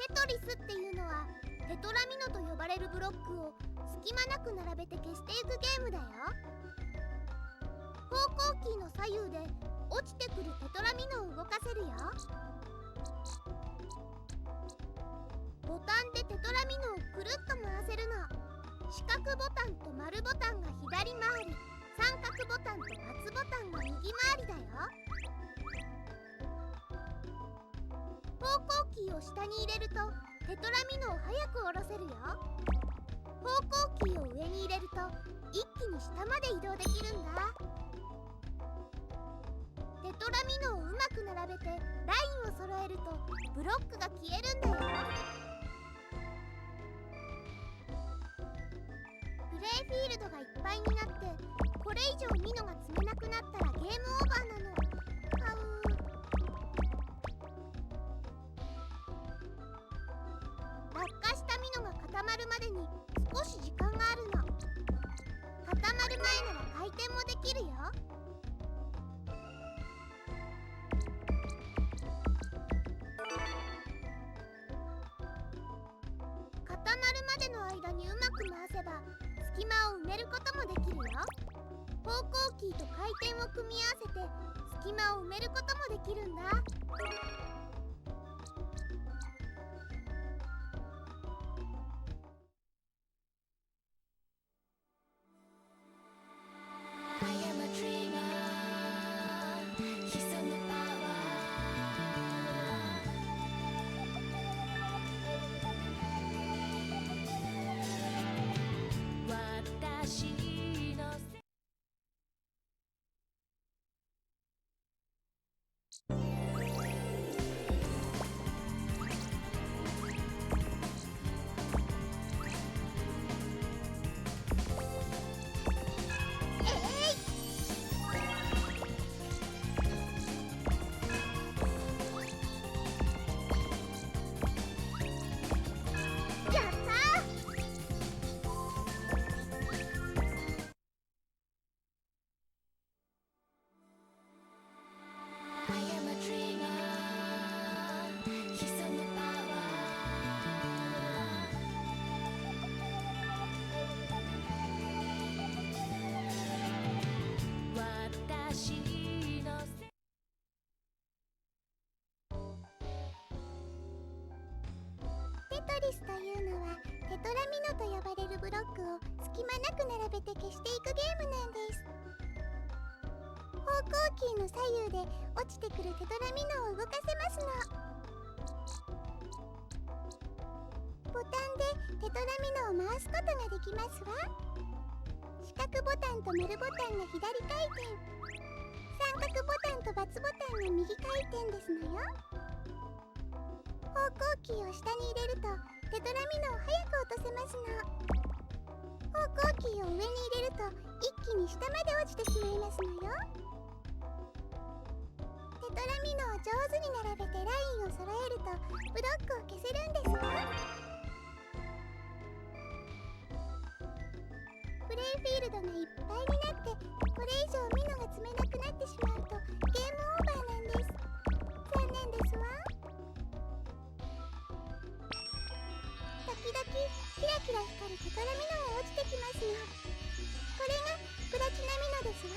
テトリスっていうのはテトラミノと呼ばれるブロックを隙間なく並べて消していくゲームだよ。方向キーの左右で落ちてくるテトラミノを動かせるよ。ボタンでテトラミノをくるっと回せるの。四角ボタンと丸ボタンが左回り、三角ボタンと×ボタンが右回りだよ。方向キーを下に入れるとテトラミノを早く下ろせるよ。方向キーを上に入れると一気に下まで移動できるんだ。テトラミノをうまく並べてラインを揃えるとブロックが消えるんだよ。プレイフィールドがいっぱいになってこれ以上ミノが積めなくなったらゲームオーバーなの。落下したミノが固まるまでに少し時間があるの。固まる前なら回転もできるよ。固まるまでの間にうまく回せば隙間を埋めることもできるよ。方向キーと回転を組み合わせて隙間を埋めることもできるんだ。テトリスというのはテトラミノと呼ばれるブロックを隙間なく並べて消していくゲームなんです。方向キーの左右で落ちてくるテトラミノを動かせますの。ボタンでテトラミノを回すことができますわ。四角ボタンと丸ボタンが左回転、三角ボタンと×ボタンが右回転ですのよ。方向キーを下に入れるとテトラミノを早く落とせますの。方向キーを上に入れると一気に下まで落ちてしまいますのよ。テトラミノを上手に並べてラインを揃えるとブロックを消せるんですわ。プレイフィールドがいっぱいになってこれ以上ミノが積めなくなってしまうとゲームオーバーなんです。残念ですわ。時々キラキラ光るテトラミノが落ちてきますの。これがプラチナミノですわ。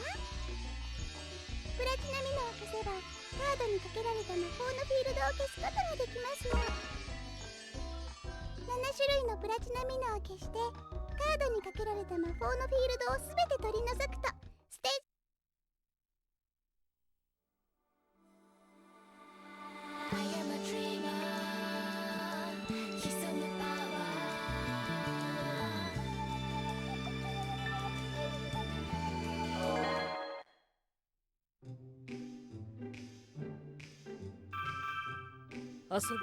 プラチナミノを消せばカードにかけられた魔法のフィールドを消すことができますの。7種類のプラチナミノを消してカードにかけられた魔法のフィールドをすべて取り除くとステージ遊ぶ。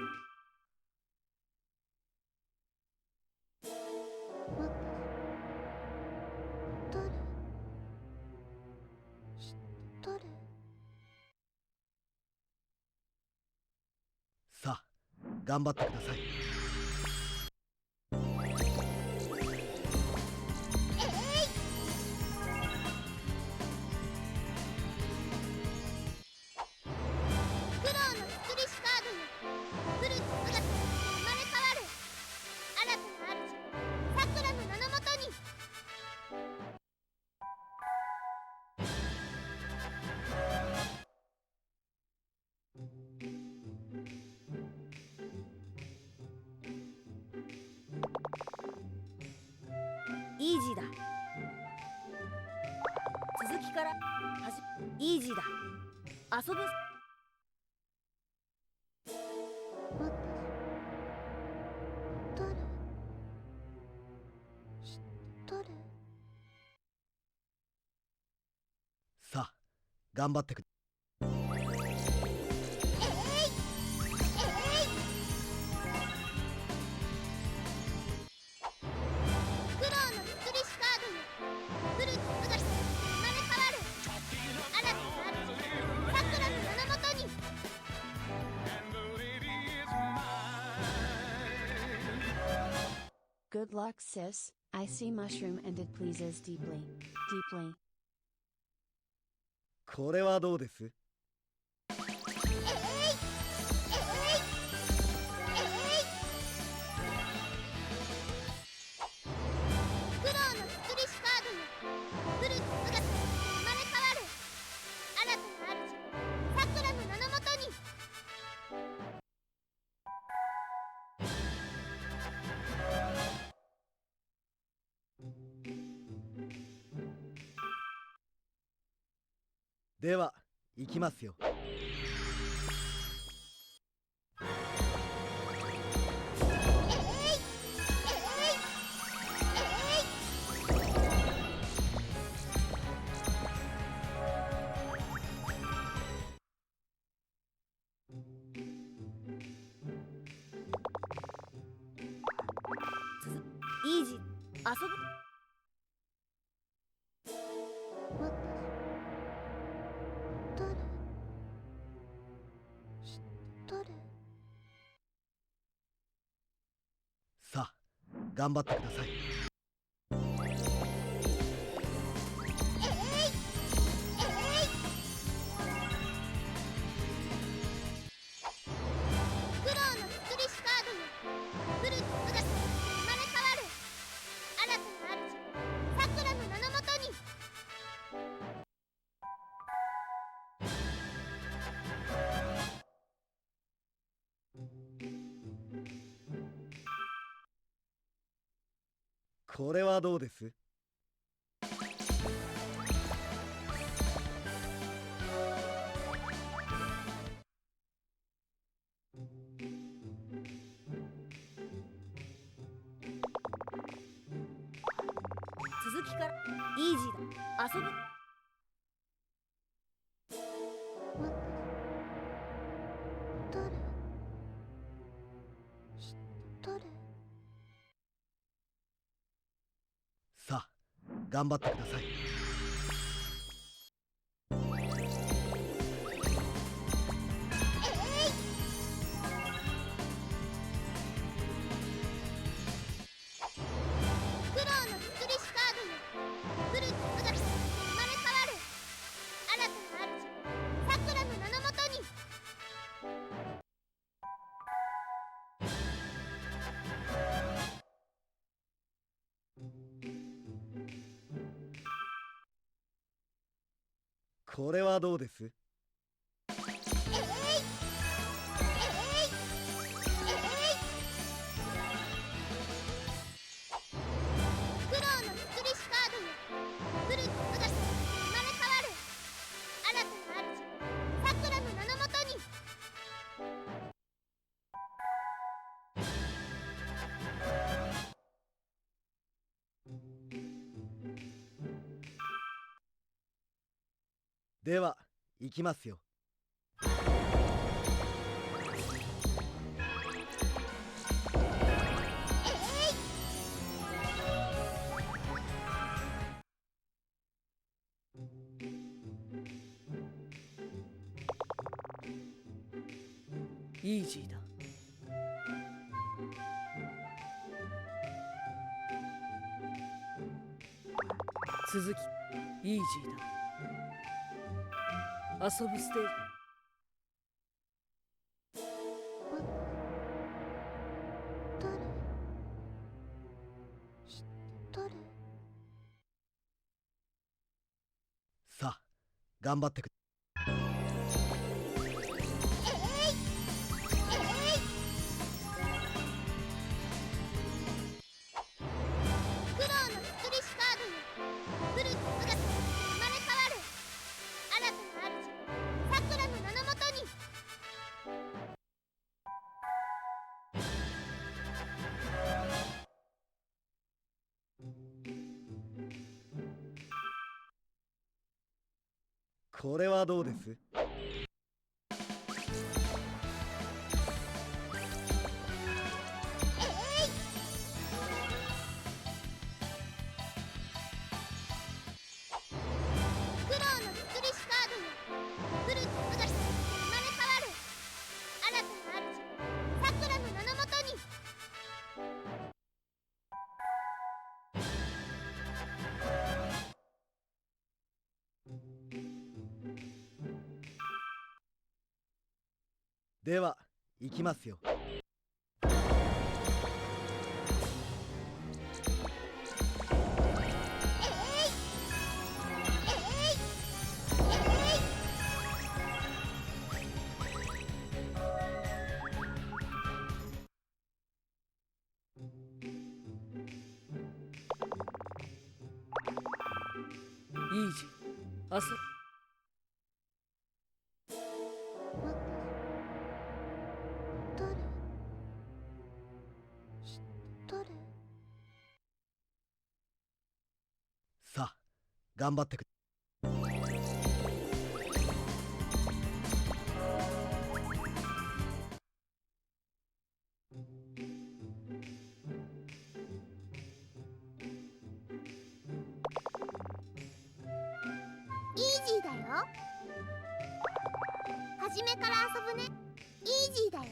さあ頑張ってください。フクロウのスクリシュカードにフル姿で生まれきからイージーだ。遊ぶ。私誰知っとる？さあ頑張ってく。Good luck, sis. I see mushroom and it pleases deeply. Deeply. これはどうです？では行きますよ。イージー。遊ぶ。私誰知っとる？さあ頑張ってください。これはどうです？続きからイージーだ。遊ぶ。私誰知っとる？さあ頑張ってください。これはどうです？では行きますよ。イージーだ。続きイージーだ。遊ぶステージ。誰知っとる？さあ頑張ってく。これはどうです？苦労の作りしカードよ。来る術が生まれ変わる。新たな主さくらの名のもとに。では行きますよ。イージーあそ誰？知っとる？さあ頑張ってく。イージーだよ。初めから遊ぶね。イージーだよ。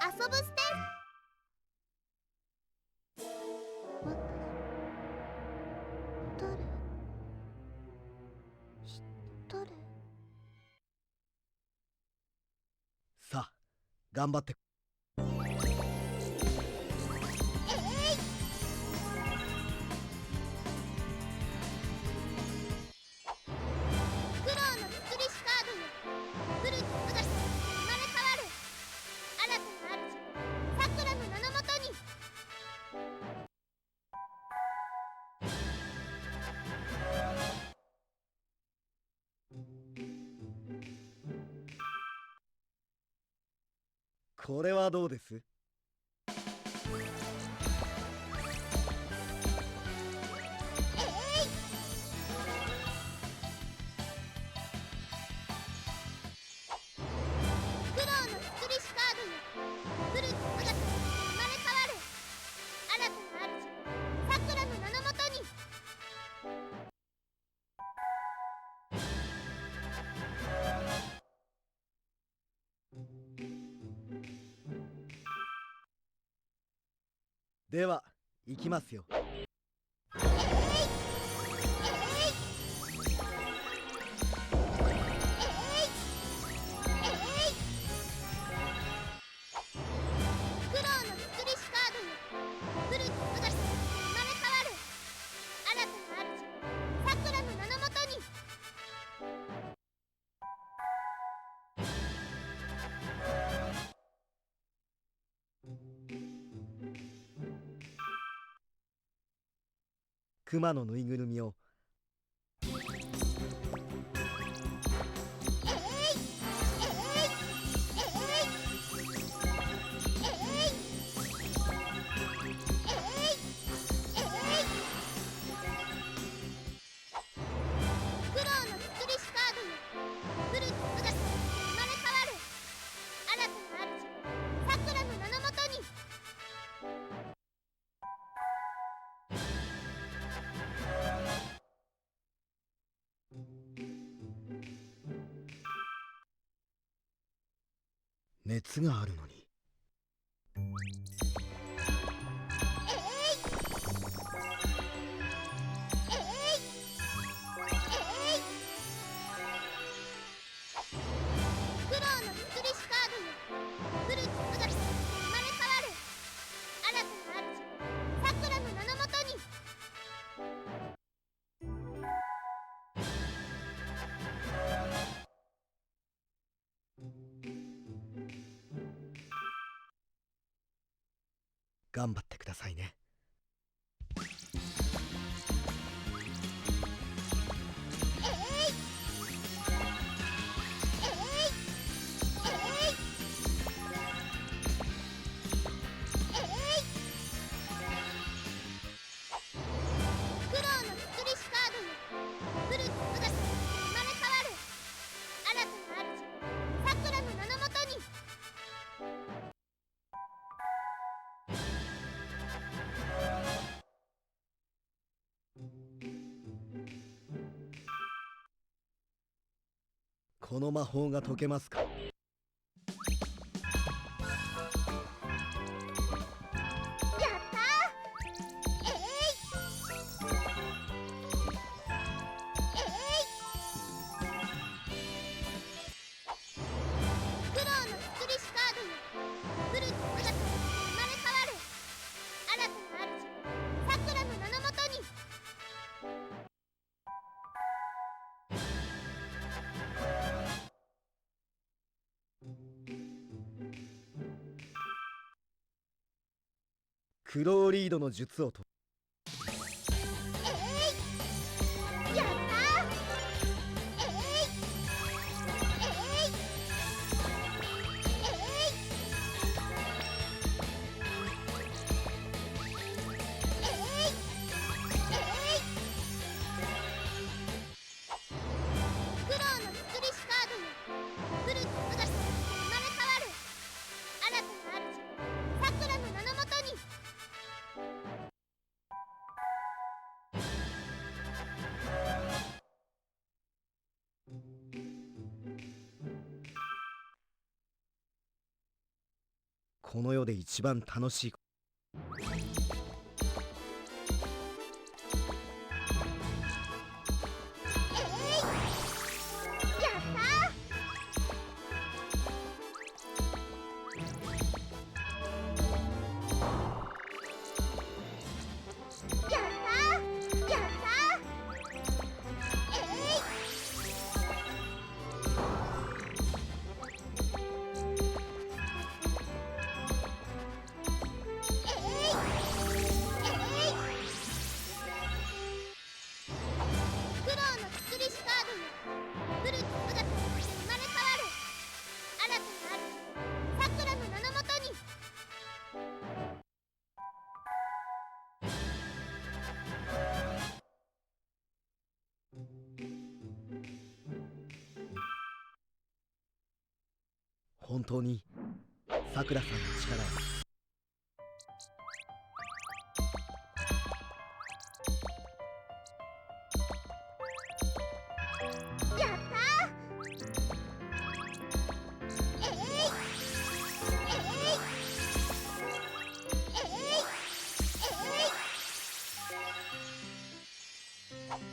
遊ぶステージ。誰？知っとる？さあ頑張って。苦労の作りしカードよ。来る術が生まれ変わる。新たな主さくらの名のもとに。これはどうです？苦労の作りしカードよ。来る術が生まれ変わる。新たな主さくらの名のもとに。では行きますよ。苦労の作りしカードよ。来る術が生まれ変わる。新たな主さくらの名のもとに。熊のぬいぐるみを。苦労の作りしカードよ。来る術が生まれ変わる。新たな主さくらの名のもとに。熱があるのに。苦労の作りしカードよ。来る術が生まれ変わる。新たな主さくらの名のもとに。頑張ってくださいね。苦労の作りしカードよ。来る術この魔法が解けますか？やったー。苦労の作りしカードよ、古き姿として生まれ変わる。新たな主さくらの名のもとに。クローリードの術をとやったー。苦労の作りしカードよ、古き姿として生まれ変わる。新たな主さくらの名のもとに。この世で一番楽しい。やったー。やったー。やった苦労の作りしカードよ、古き姿として生まれ変わる。新たな主さくらの名のもとに。本当にさくらさんの力を。やったー。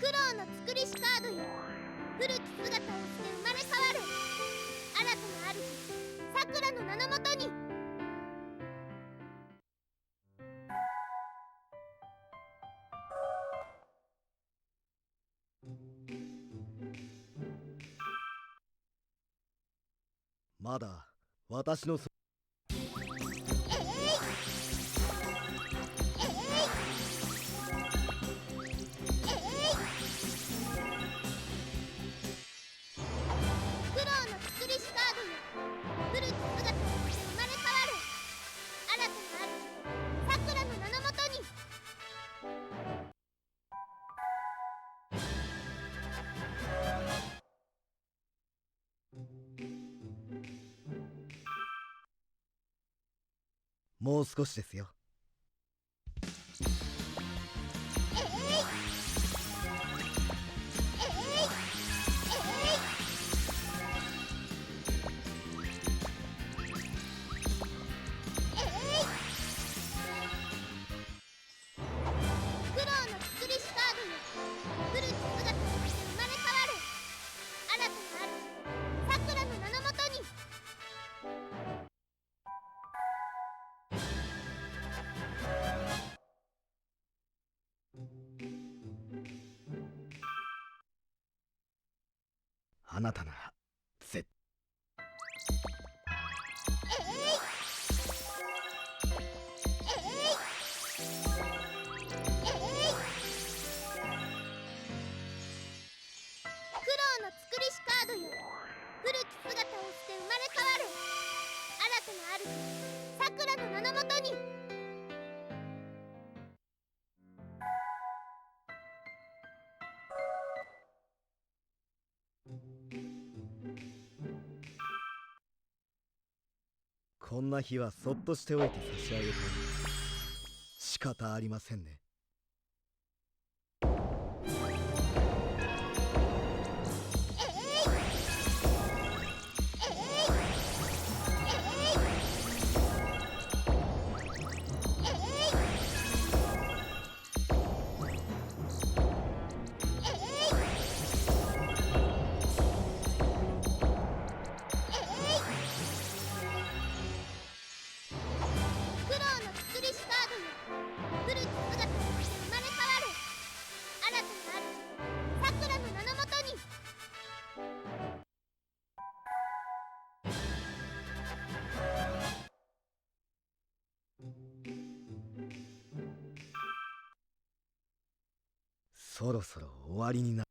苦労の作りしカードよ、古き姿をして生まれ変わる。新たな主さくらの名のもとに。まだ私の苦労の作りしカードよ、古き姿として生まれ変わる。新たな主さくらの名のもとに。もう少しですよ。苦労の作りしカードよ、古き姿として生まれ変わる。新たな主さくらの名のもとに。あなたなら絶苦労の作りしカードよ、古き姿をして生まれ変わる。新たな主さくらの名のもとに。こんな日はそっとしておいて差し上げたい。仕方ありませんね。そろそろ終わりになる。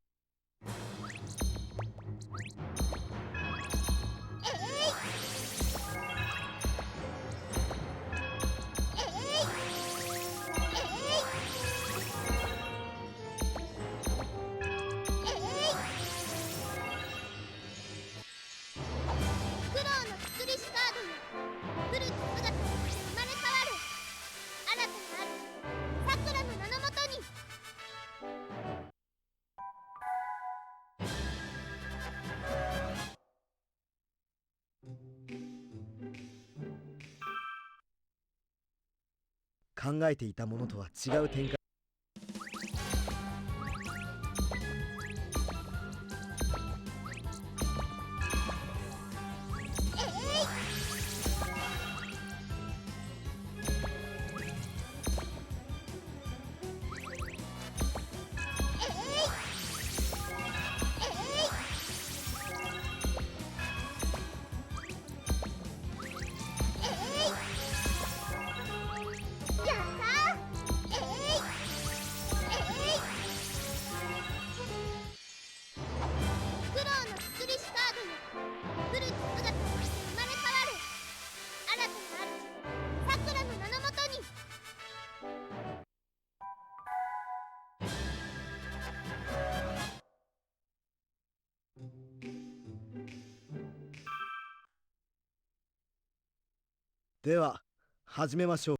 考えていたものとは違う展開。では始めましょう。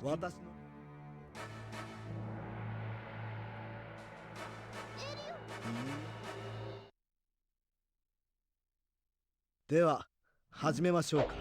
私のでは始めましょうか。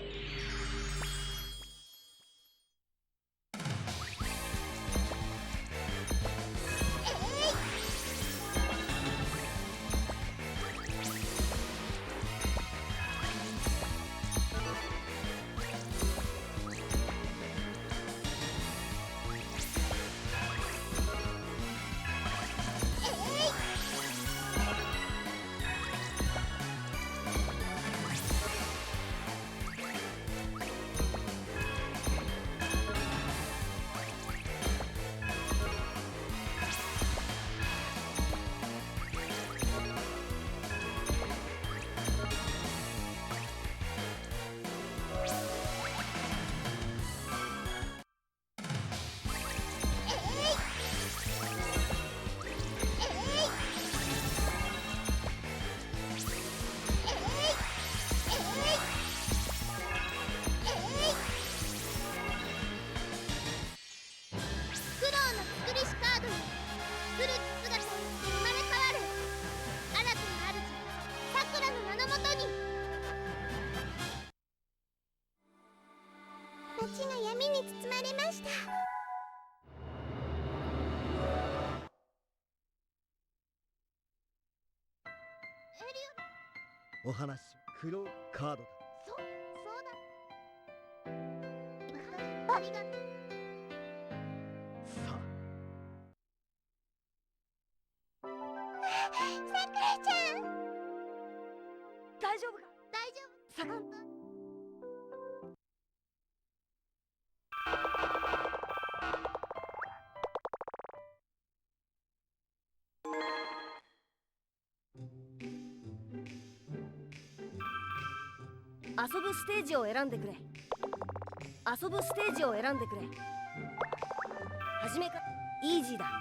街が闇に包まれました。お話黒カードだ。そうだ。ありがとう。ささくらちゃん。大丈夫か？大丈夫。さく遊ぶステージを選んでくれ。遊ぶステージを選んでくれ。はじめからイージーだ。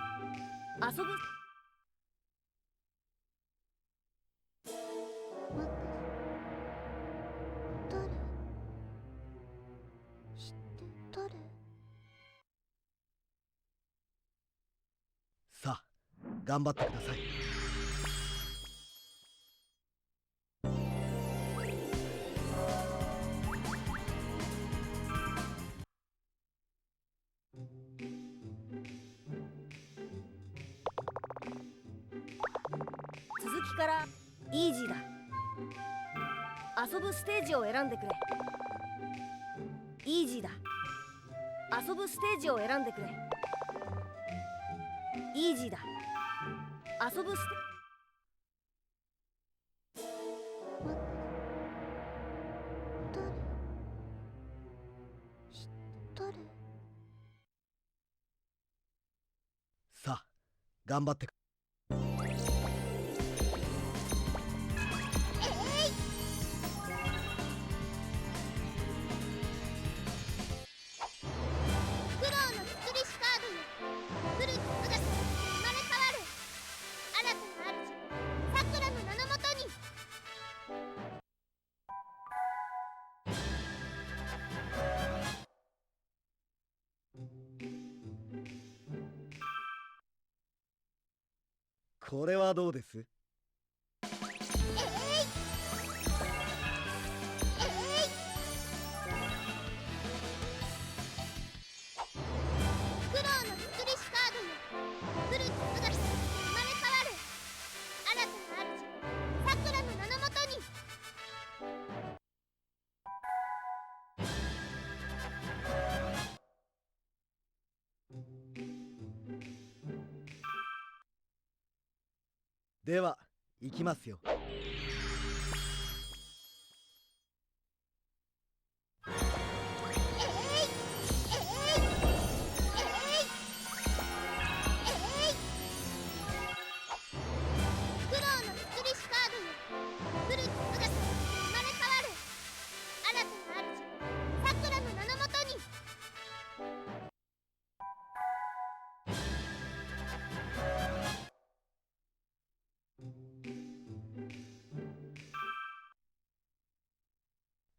遊ぶ誰？知って誰？さあ頑張ってください。からイージーだ。遊ぶステージを選んでくれ。イージーだ。遊ぶステージを選んでくれ。イージーだ。遊ぶステ誰？さあ頑張ってく。苦労の作りしカードよ。古き姿が生まれ変わる。新たな主さくらの名のもとに。これはどうです？苦労の作りしカードよ。古き姿が生まれ変わる。新たな主さくらの名のもとに。では行きますよ。苦労の作りしカードよ。古き姿が生まれ変わる。新たな主さくらの名のもとに。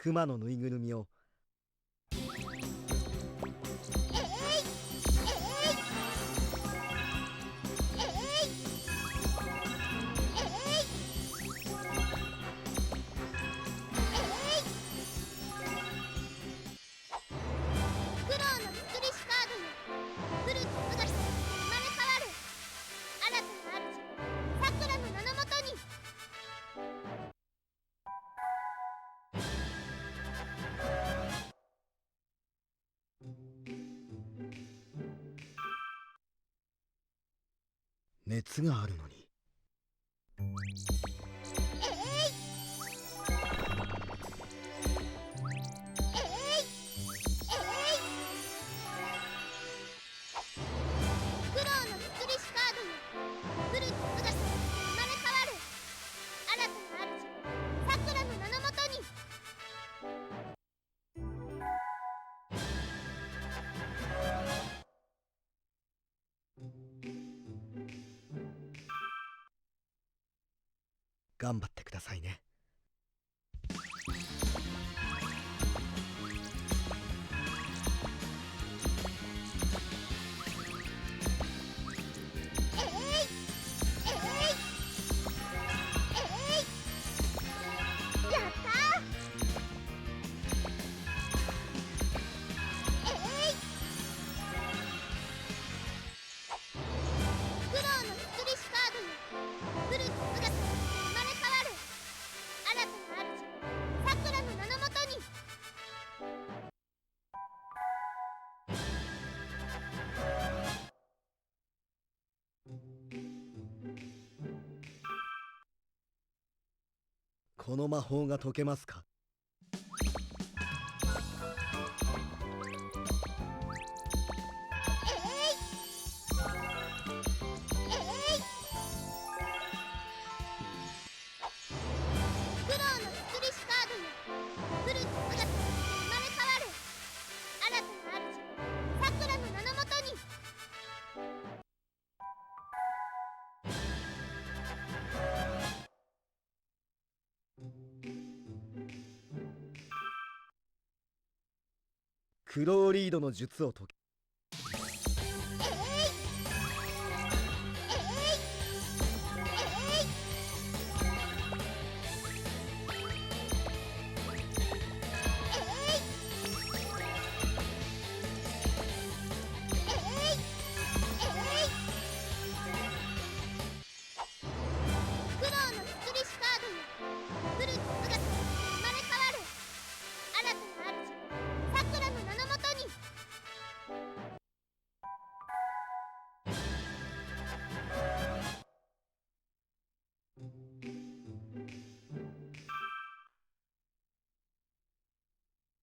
熊のぬいぐるみを。苦労の作りしカードよ。古き姿が生まれ変わる。新たな主さくらの名のもとに。熱があるのに。苦労の作りしカードよ。古き姿が生まれ変わる。新たな主さくらの名のもとに。頑張ってくださいね。やった苦労の作りしカードよ。古き姿が生まれ変わる。新たな主さくらの名のもとに。この魔法が解けますか？苦労の作りしカードよ。古き姿が生まれ変わる。新たな主さくらの名のもとに。クローリードの術を解け。苦労の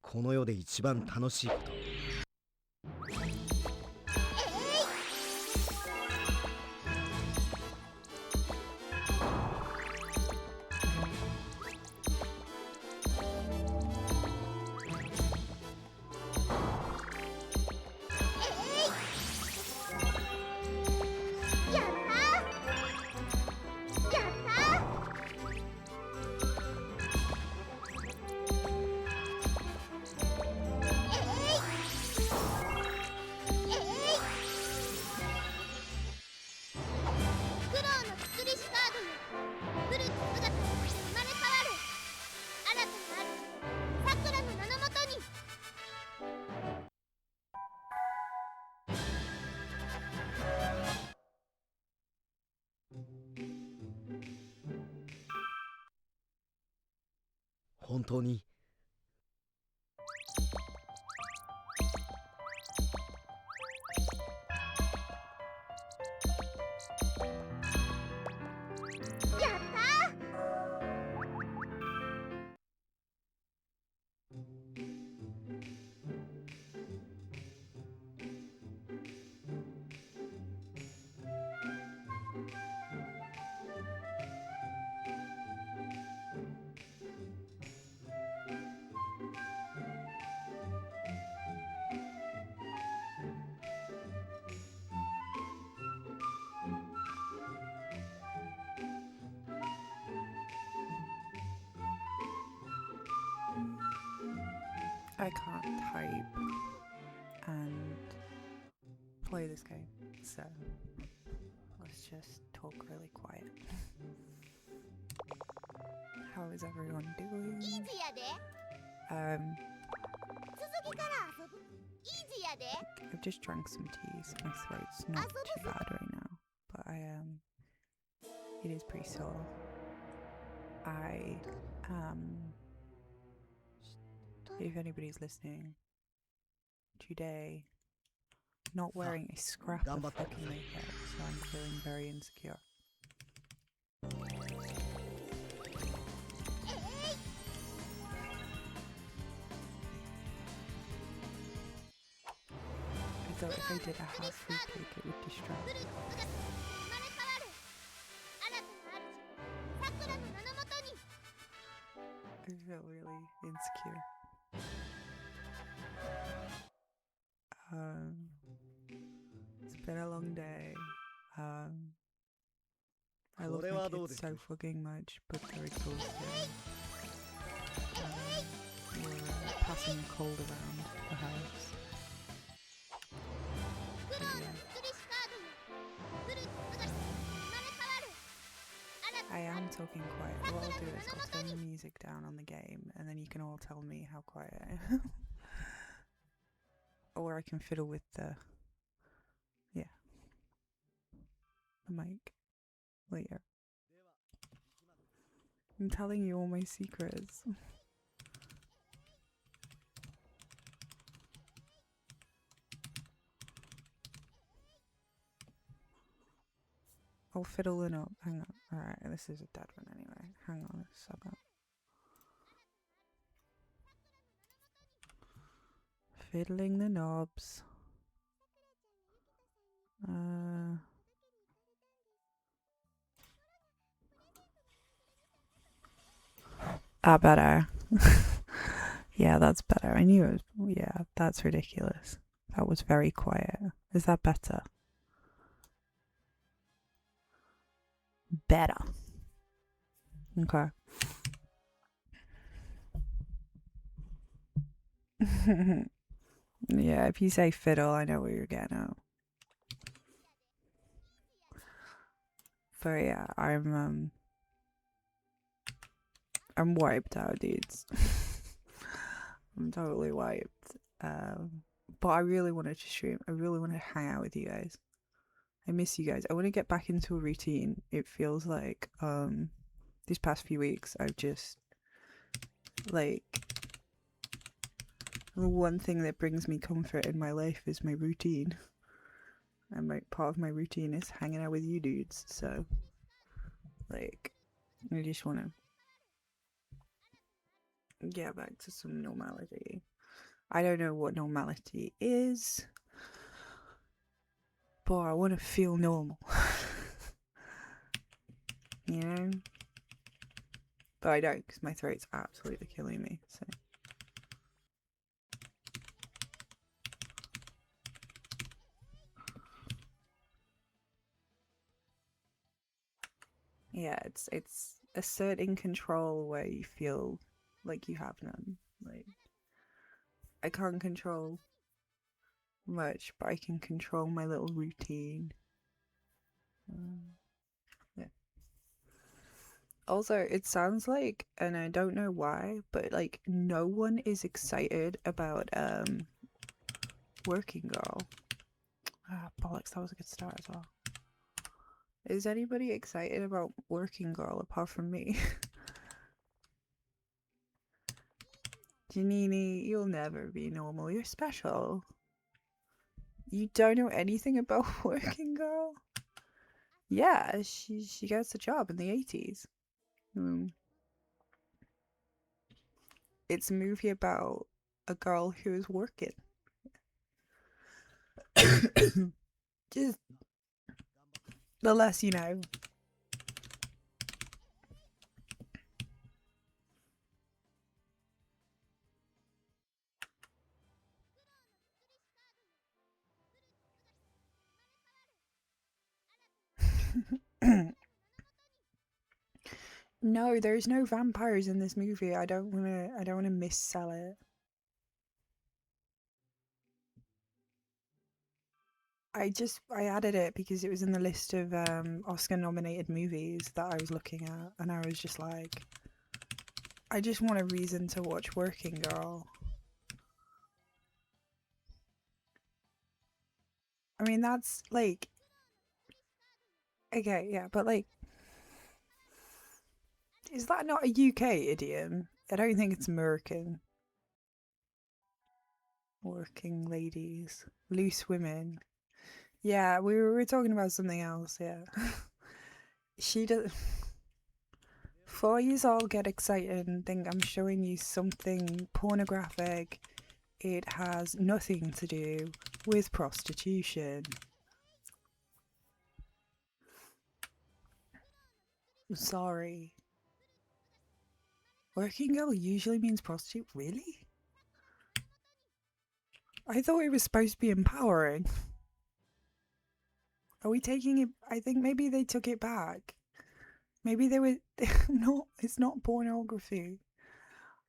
この世で一番楽しいこと。本当にI can't type and play this game, so let's just talk really quiet. How is everyone doing? I've just drank some tea, so my throat's not too bad right now, but it is pretty sore. If anybody's listening, today, not wearing a scrap of fucking makeup, so I'm feeling very insecure. I thought if I did a half fruit cake it would distract. I feel really insecure. It's been a long day. I love my kids so fucking much, but they're exhausting. We're passing a cold around the house. But yeah. I am talking quiet. What I'll do is I'll turn the music down on the game, and then you can all tell me how quiet I am. Or I can fiddle with the mic later. I'm telling you all my secrets. I'll fiddle it up. Hang on. Alright, this is a dead one anyway. Hang on a second. Fiddling the knobs. Better. Yeah, that's better. I knew it was, yeah, that's ridiculous. That was very quiet. Is that better? Better. Okay. Yeah, if you say fiddle, I know what you're getting at. But yeah, I'm wiped out, dudes. I'm totally wiped. But I really wanted to stream. I really want to hang out with you guys. I miss you guys. I want to get back into a routine. It feels like these past few weeks I've just like the one thing that brings me comfort in my life is my routine. And part of my routine is hanging out with you dudes. So like I just want to get back to some normality. I don't know what normality is, but I want to feel normal. You know? But I don't, because my throat's absolutely killing me, so. Yeah, it's asserting control where you feel like you have none. Like, I can't control much, but I can control my little routine. Yeah. Also, it sounds like, and I don't know why, but like no one is excited about Working Girl. Ah, bollocks, that was a good start as well. Is anybody excited about Working Girl apart from me? Janini, you'll never be normal. You're special. You don't know anything about Working Girl? Yeah, she gets a job in the 80s. It's a movie about a girl who is working. Just the less you know. No, there's no vampires in this movie. I don't wanna missell it. I added it because it was in the list of Oscar nominated movies that I was looking at, and I was just like, I just want a reason to watch Working Girl. I mean, that's like, okay, yeah, but like, is that not a UK idiom? I don't think it's American. Working ladies, loose women. Yeah, we were talking about something else. Yeah, she does. Before you all get excited and think I'm showing you something pornographic, it has nothing to do with prostitution. Sorry. Working girl usually means prostitute? Really? I thought it was supposed to be empowering. Are we taking it? I think maybe they took it back. Maybe they were not. It's not pornography.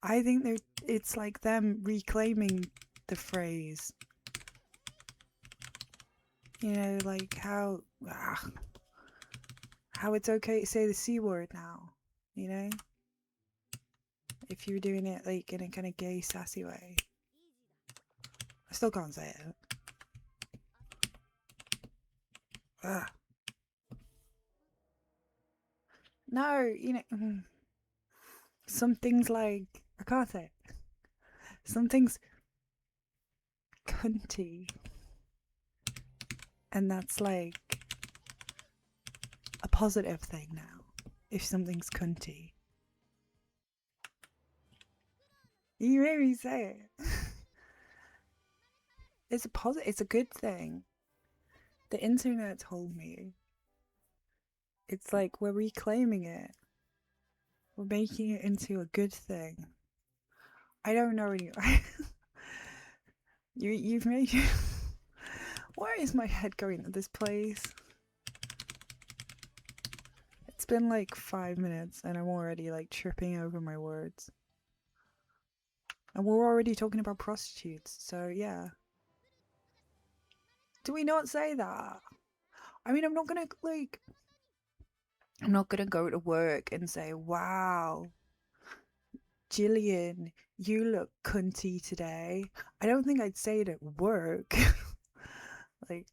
I think it's like them reclaiming the phrase. You know, like how it's okay to say the C word now. You know, if you're doing it like in a kind of gay, sassy way. I still can't say it. Ugh. No, you know, some things like I can't say it. Some things cunty, and that's like a positive thing now. If something's cunty, you made me say it. It's a positive. It's a good thing. The internet told me. It's like we're reclaiming it. We're making it into a good thing. I don't know anyway. You've made. Why is my head going to this place? It's been like 5 minutes and I'm already like tripping over my words. And we're already talking about prostitutes, so yeah. Do we not say that? I mean, I'm not gonna go to work and say, wow, Jillian, you look cunty today. I don't think I'd say it at work. Like,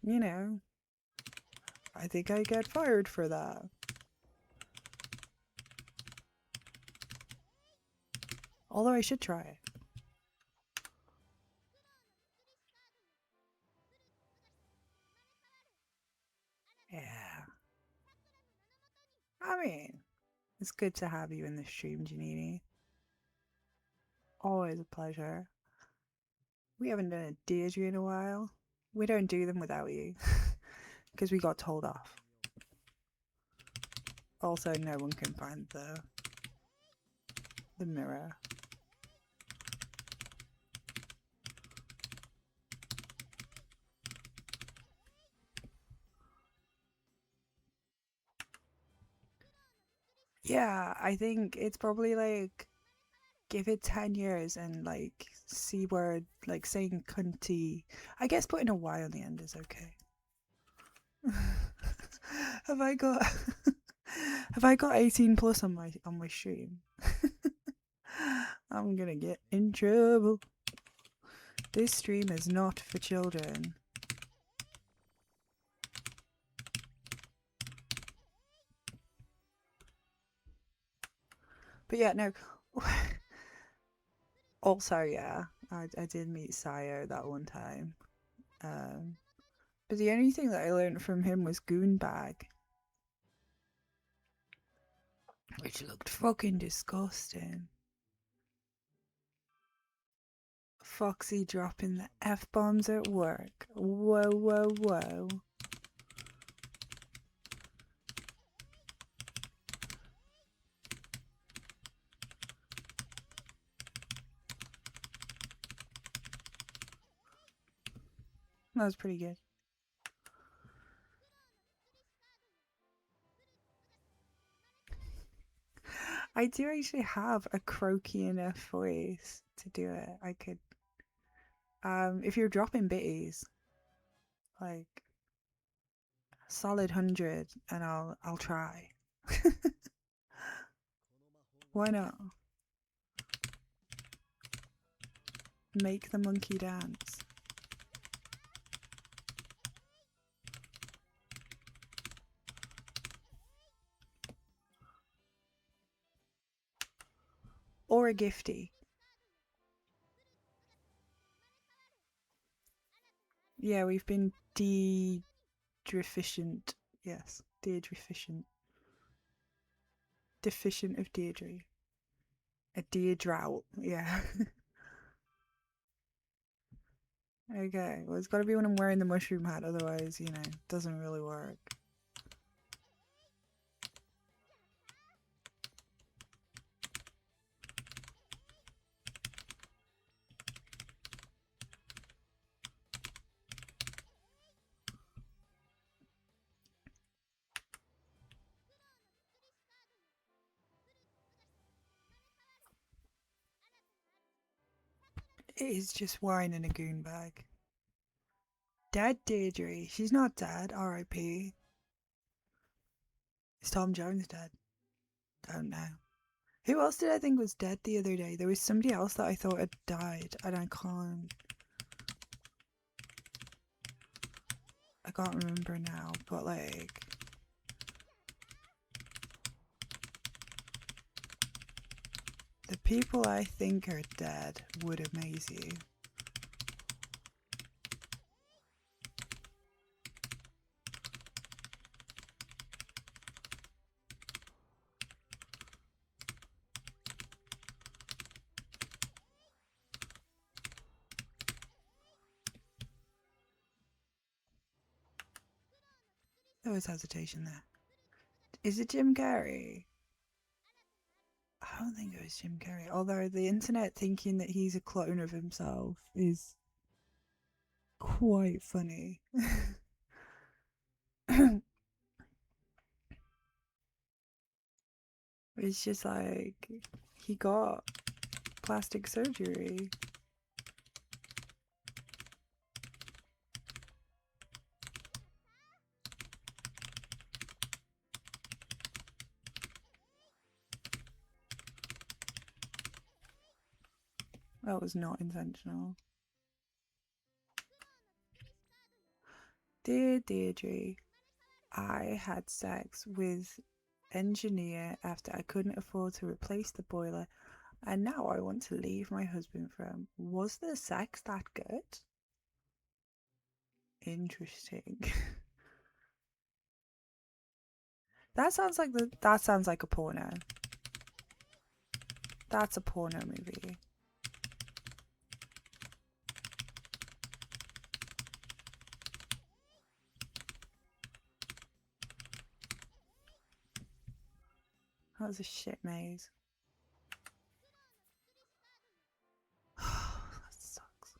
you know, I think I get fired for that. Although I should try it. Yeah. I mean, it's good to have you in the stream, Janini. Always a pleasure. We haven't done a Deirdre in a while. We don't do them without you. Because we got told off. Also, no one can find the mirror. Yeah, I think it's probably like give it 10 years and like see where like saying cunty. I guess putting a Y on the end is okay. Have I got have I got 18 plus on my stream? I'm gonna get in trouble. This stream is not for children. But yeah, no. Also, yeah, I did meet Sayo that one time. But the only thing that I learned from him was Goonbag. Which looked fucking disgusting. Foxy dropping the F-bombs at work. Whoa, whoa, whoa. That was pretty good. I do actually have a croaky enough voice to do it. I could, if you're dropping bitties, like solid 100, and I'll try. Why not? Make the monkey dance. Or a gifty. Yeah, we've been deficient. Yes, deficient. Deficient of Deirdre. A Deirdre, yeah. Okay, well, it's got to be when I'm wearing the mushroom hat, otherwise, you know, it doesn't really work. It is just wine in a goon bag. Dead Deirdre. She's not dead, R.I.P. Is Tom Jones dead? Don't know. Who else did I think was dead the other day? There was somebody else that I thought had died, and I can't remember now, but like... The people I think are dead would amaze you. There was hesitation there. Is it Jim Carrey? I don't think it was Jim Carrey. Although the internet thinking that he's a clone of himself is quite funny. It's just like he got plastic surgery. That was not intentional. Dear Deirdre, I had sex with engineer after I couldn't afford to replace the boiler, and now I want to leave my husband for him. Was the sex that good? Interesting. That sounds like a porno. That's a porno movie. That was a shit maze. That sucks.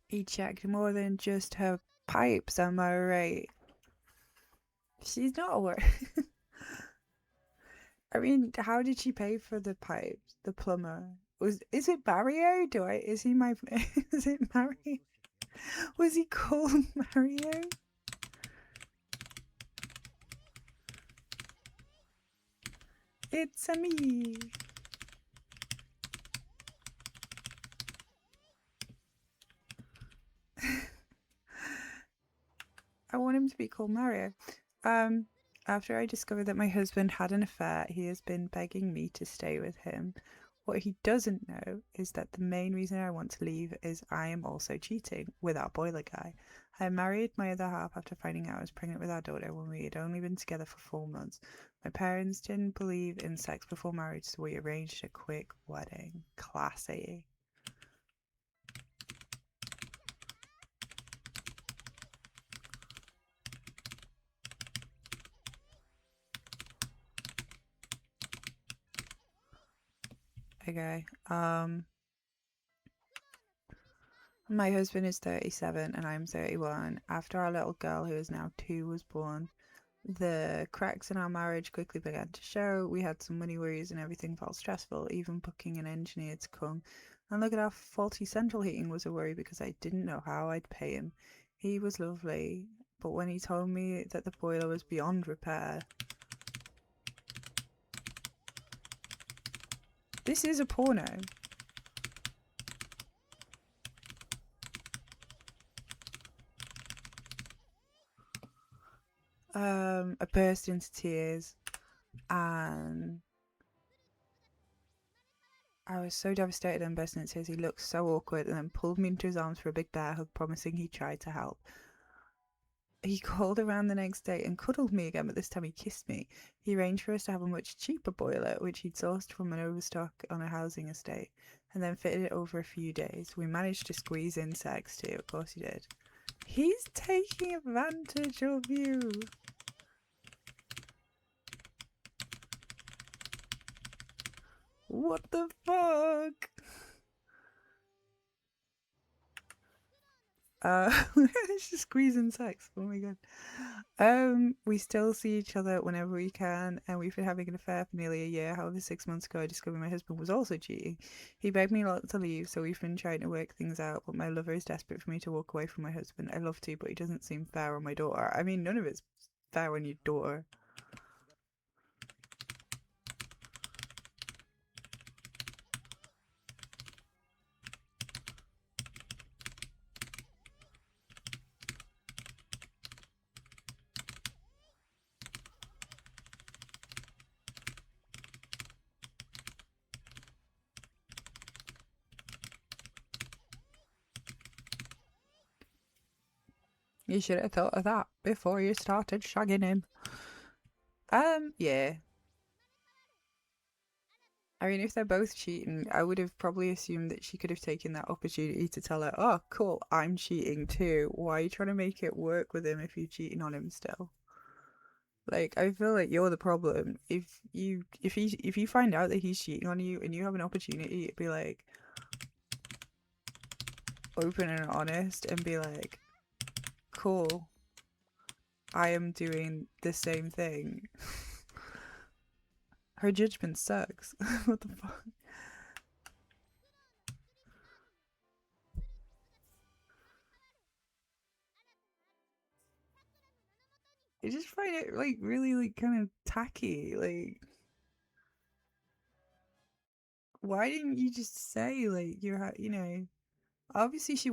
He checked more than just her pipes, am I right? She's not a word. I mean, how did she pay for the pipes? The plumber. Is it Mario? Is he my is it Mario? Was he called Mario? It's a me. I want him to be called Mario. After I discovered that my husband had an affair, he has been begging me to stay with him. What he doesn't know is that the main reason I want to leave is I am also cheating with our boiler guy. I married my other half after finding out I was pregnant with our daughter when we had only been together for 4 months. My parents didn't believe in sex before marriage, so we arranged a quick wedding. Classy. Okay, my husband is 37 and I'm 31. After our little girl, who is now 2, was born, the cracks in our marriage quickly began to show. We had some money worries and everything felt stressful, even booking an engineer to come and look at our faulty central heating was a worry because I didn't know how I'd pay him. He was lovely, but when he told me that the boiler was beyond repair... This is a porno. I burst into tears and I was so devastated and burst into tears. He looked so awkward and then pulled me into his arms for a big bear hug, promising he'd try to help. He called around the next day and cuddled me again, but this time he kissed me. He arranged for us to have a much cheaper boiler, which he'd sourced from an overstock on a housing estate, and then fitted it over a few days. We managed to squeeze in sex too, of course he did. He's taking advantage of you. What the fuck? It's just squeezing sex. Oh my god. We still see each other whenever we can, and we've been having an affair for nearly a year. However, 6 months ago, I discovered my husband was also cheating. He begged me not to leave, so we've been trying to work things out, but my lover is desperate for me to walk away from my husband. I love to, but he doesn't seem fair on my daughter. I mean, none of it's fair on your daughter. You should have thought of that before you started shagging him. Yeah. I mean, if they're both cheating, I would have probably assumed that she could have taken that opportunity to tell her, oh, cool, I'm cheating too. Why are you trying to make it work with him if you're cheating on him still? Like, I feel like you're the problem. If you find out that he's cheating on you and you have an opportunity to be like open and honest and be like, cool, I am doing the same thing. Her judgment sucks. What the fuck? I just find it like really like kind of tacky. Like, why didn't you just say like you know? Obviously she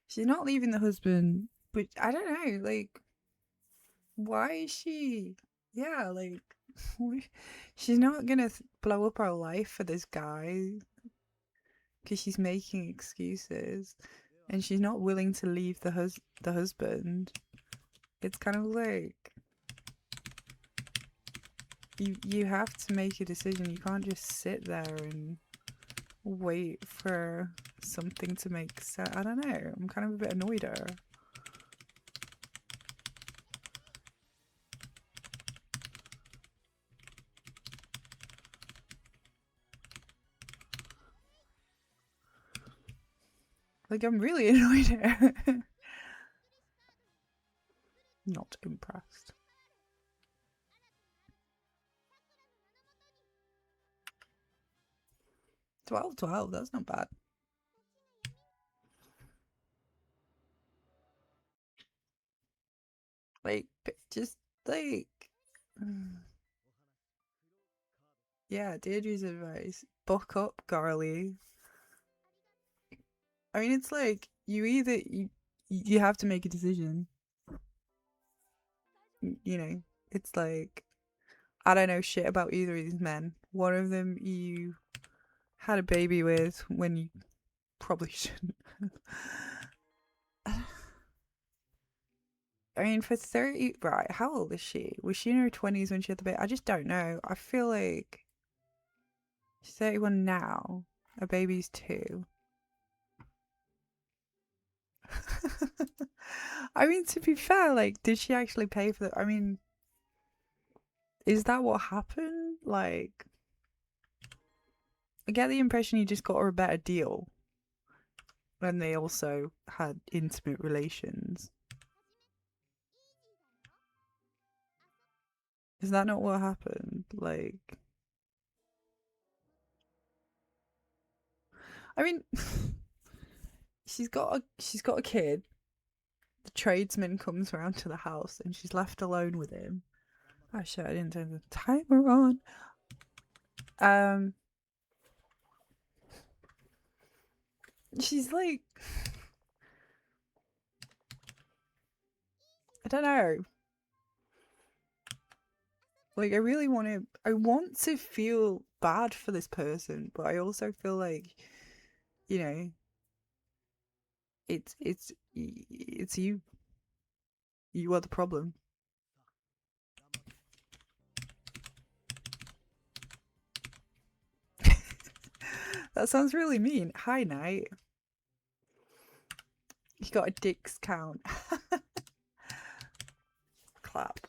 she's not leaving the husband, but I don't know. Like, why is she? Yeah, like she's not gonna blow up her life for this guy because she's making excuses, and she's not willing to leave the husband. It's kind of like you have to make a decision. You can't just sit there and wait for something to make sense. I don't know. I'm kind of a bit annoyed at her. Like, I'm really annoyed here. Not impressed. 12, that's not bad. Like, just like, yeah, Deirdre's advice. Buck up, Garly. I mean, it's like, you have to make a decision. You know, it's like, I don't know shit about either of these men. One of them you had a baby with when you probably shouldn't. I mean, for 30, right, how old is she? Was she in her 20s when she had the baby? I just don't know. I feel like she's 31 now. A baby's 2. I mean, to be fair, like, did she actually pay for the... I mean, is that what happened? Like, I get the impression you just got her a better deal. And they also had intimate relations. Is that not what happened? Like, I mean, she's got a kid. The tradesman comes around to the house and she's left alone with him. Oh shit, I didn't turn the timer on. She's like, I don't know. Like, I want to feel bad for this person, but I also feel like, you know, it's you. You are the problem. That sounds really mean. Hi, Knight. You got a dicks count. Clap.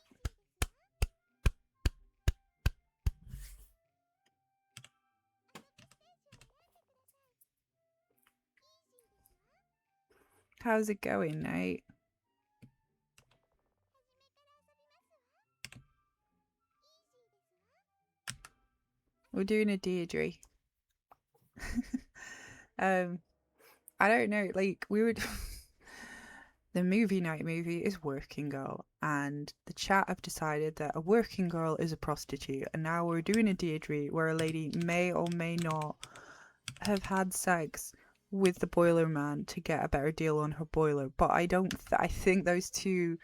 How's it going, Knight? We're doing a Deirdre. I don't know, like, we would... The movie night movie is Working Girl, and the chat have decided that a working girl is a prostitute, and now we're doing a Deirdre where a lady may or may not have had sex with the boiler man to get a better deal on her boiler. But I think those two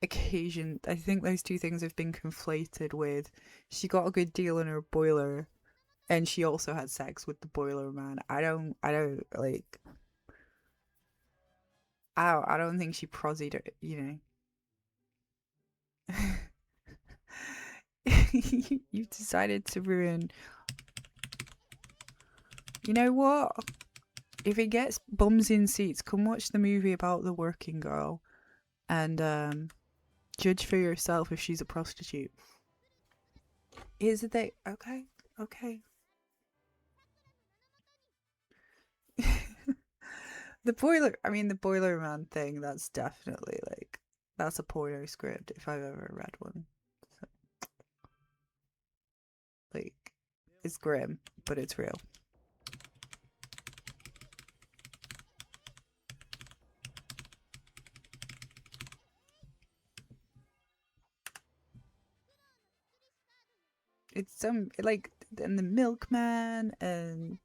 things have been conflated with she got a good deal on her boiler and she also had sex with the boiler man. I don't think she prosied it, you know. You've decided to ruin. You know what? If it gets bums in seats, come watch the movie about the working girl and judge for yourself if she's a prostitute. Here's the thing. Okay. The boiler man thing, that's definitely like, that's a porno script if I've ever read one. So, like, it's grim, but it's real. It's like, and the milkman and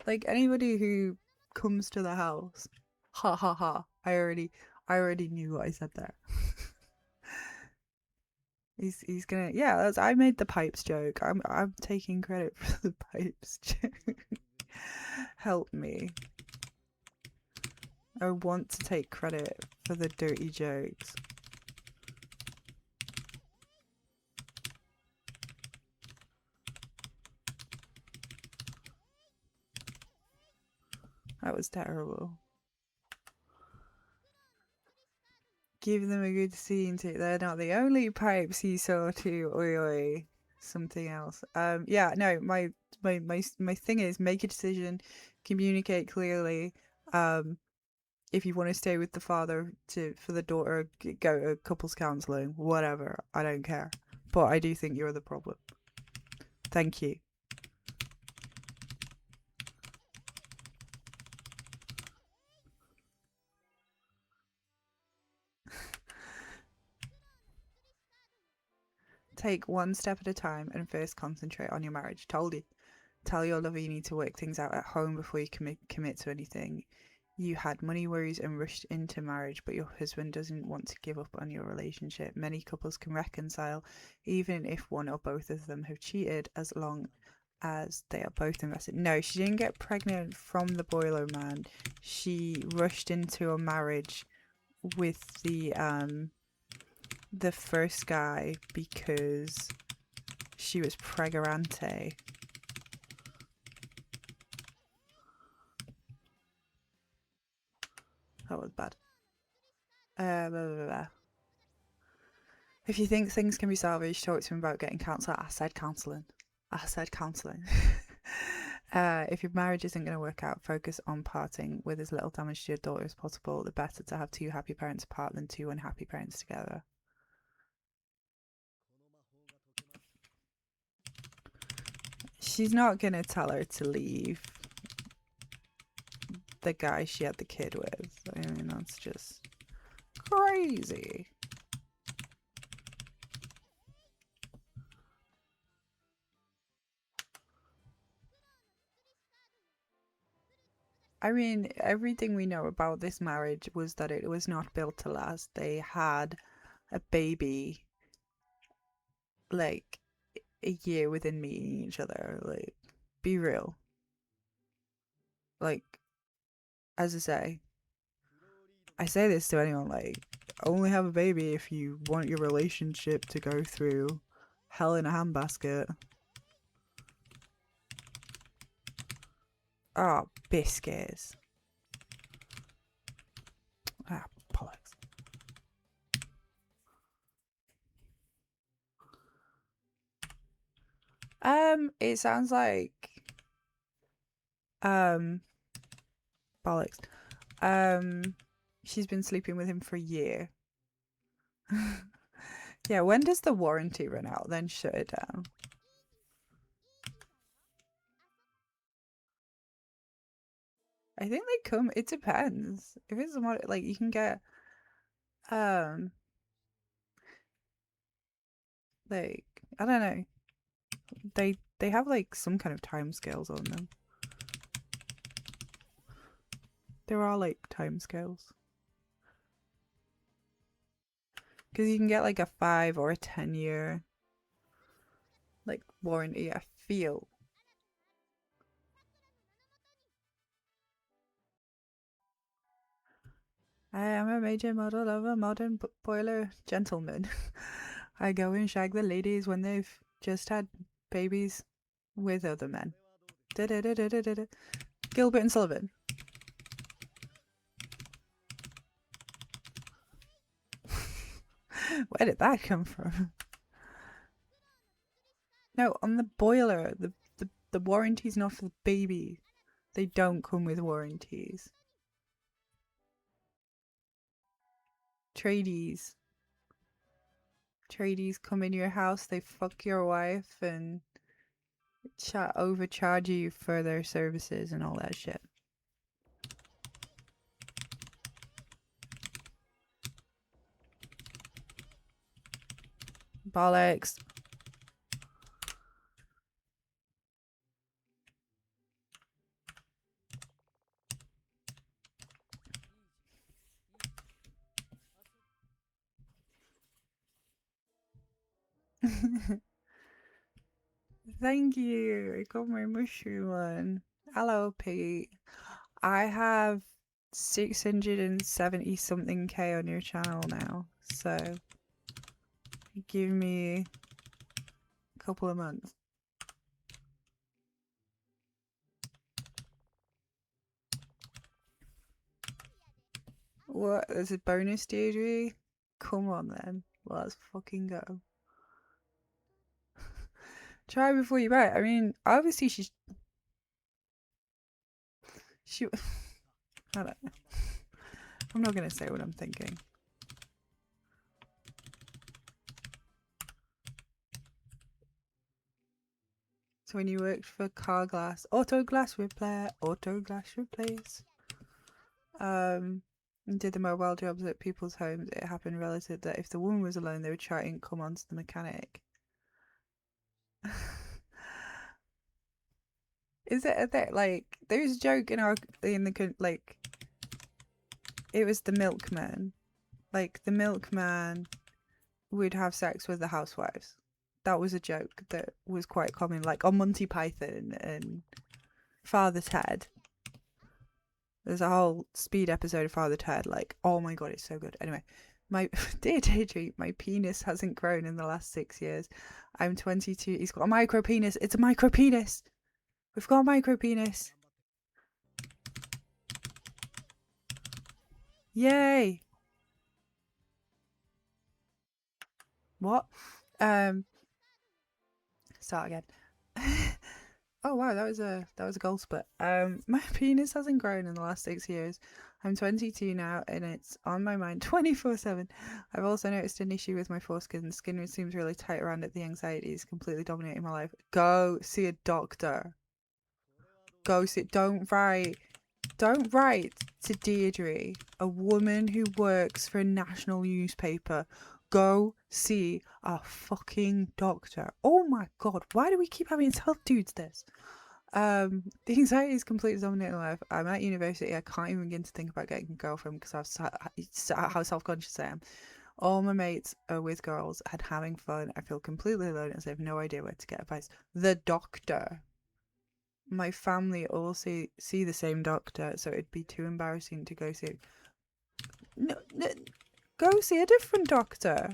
like anybody who comes to the house. Ha ha ha. I already knew what I said there. He's gonna, yeah, I made the pipes joke. I'm taking credit for the pipes joke. Help me. I want to take credit for the dirty jokes. That was terrible. Give them a good scene too. They're not the only pipes he saw too. Oi. Something else. Yeah, no, my thing is make a decision, communicate clearly. If you want to stay with the father for the daughter, go to couples counselling, whatever. I don't care. But I do think you're the problem. Thank you. Take one step at a time and first concentrate on your marriage. Told you. Tell your lover you need to work things out at home before you commit to anything. You had money worries and rushed into marriage, but your husband doesn't want to give up on your relationship. Many couples can reconcile, even if one or both of them have cheated, as long as they are both invested. No, she didn't get pregnant from the boiler man. She rushed into a marriage with the first guy because she was pregorante. That was bad. Blah, blah, blah. If you think things can be salvaged, talk to him about getting counsel. I said counselling. If your marriage isn't going to work out, focus on parting with as little damage to your daughter as possible. The better to have two happy parents apart than two unhappy parents together. She's not going to tell her to leave the guy she had the kid with. I mean, that's just crazy. I mean, everything we know about this marriage was that it was not built to last. They had a baby like a year within meeting each other. Like, be real. Like, as I say this to anyone, like, only have a baby if you want your relationship to go through hell in a handbasket. Oh, biscuits. Ah, bollocks. It sounds like bollocks. She's been sleeping with him for a year. Yeah, when does the warranty run out? Then shut it down. I think they come. It depends. If it's like you can get, like I don't know. They have like some kind of time scales on them. There are like time scales. Because you can get like a 5 or a 10-year like warranty, I feel. I am a major model of a modern boiler gentleman. I go and shag the ladies when they've just had babies with other men. Gilbert and Sullivan. Where did that come from? No, on the boiler, the warranty's not for the baby. They don't come with warranties. Tradies come in your house, they fuck your wife and overcharge you for their services and all that shit. Bollocks. Thank you. I got my mushroom one. Hello, Pete. I have 670 something K on your channel now, so give me a couple of months. What? There's a bonus, Deirdre? Come on then. Let's fucking go. Try before you buy. I mean, obviously she I don't know. I'm not going to say what I'm thinking. So when you worked for car glass, auto glass repair, auto glass replace, and did the mobile jobs at people's homes, it happened relative that if the woman was alone, they would try and come on to the mechanic. Is it a bit like there's a joke in the like it was the milkman, like the milkman would have sex with the housewives. That was a joke that was quite common, like on Monty Python and Father Ted. There's a whole Speed episode of Father Ted. Like, oh my god, it's so good. Anyway, my dear Deirdre, my penis hasn't grown in the last 6 years. I'm 22. He's got a micro penis. It's a micro penis. We've got a micro penis. Yay! What? Start again. Oh wow, that was a goal split. My penis hasn't grown in the last 6 years. I'm 22 now, and it's on my mind 24/7. I've also noticed an issue with my foreskin. Skin seems really tight around it. The anxiety is completely dominating my life. Go see a doctor. Go see. Don't write to Deirdre, a woman who works for a national newspaper. Go see a fucking doctor. Oh my god, why do we keep having to tell dudes this? The anxiety is completely dominating my life. I'm at university. I can't even begin to think about getting a girlfriend because how self-conscious I am. All my mates are with girls and having fun. I feel completely alone as I have no idea where to get advice. The doctor. My family all see the same doctor, so it'd be too embarrassing to go see. No, go see a different doctor.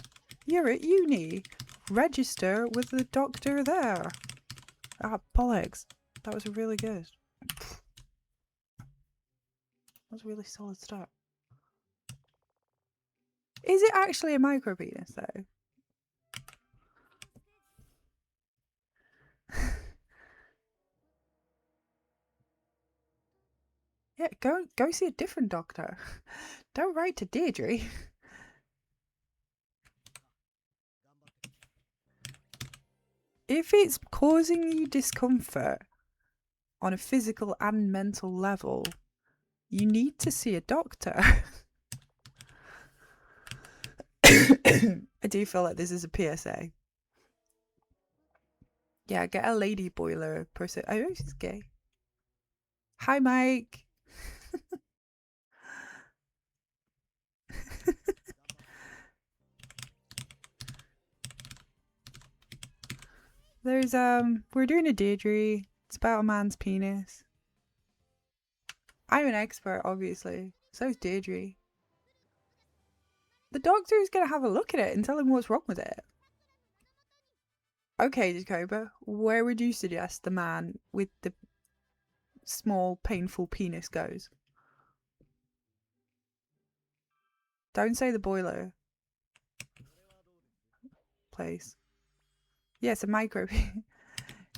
You're at uni. Register with the doctor there. Ah, bollocks. That was really good. That was a really solid start. Is it actually a micro penis though? Yeah, go see a different doctor. Don't write to Deirdre. If it's causing you discomfort on a physical and mental level, you need to see a doctor. I do feel like this is a PSA. Yeah, get a lady boiler person. I know she's gay. Hi, Mike. There's we're doing a Deirdre. It's about a man's penis. I'm an expert, obviously. So's Deirdre. The doctor is gonna have a look at it and tell him what's wrong with it. Okay, Jacoba, where would you suggest the man with the small, painful penis goes? Don't say the boiler place. Yes, a micro.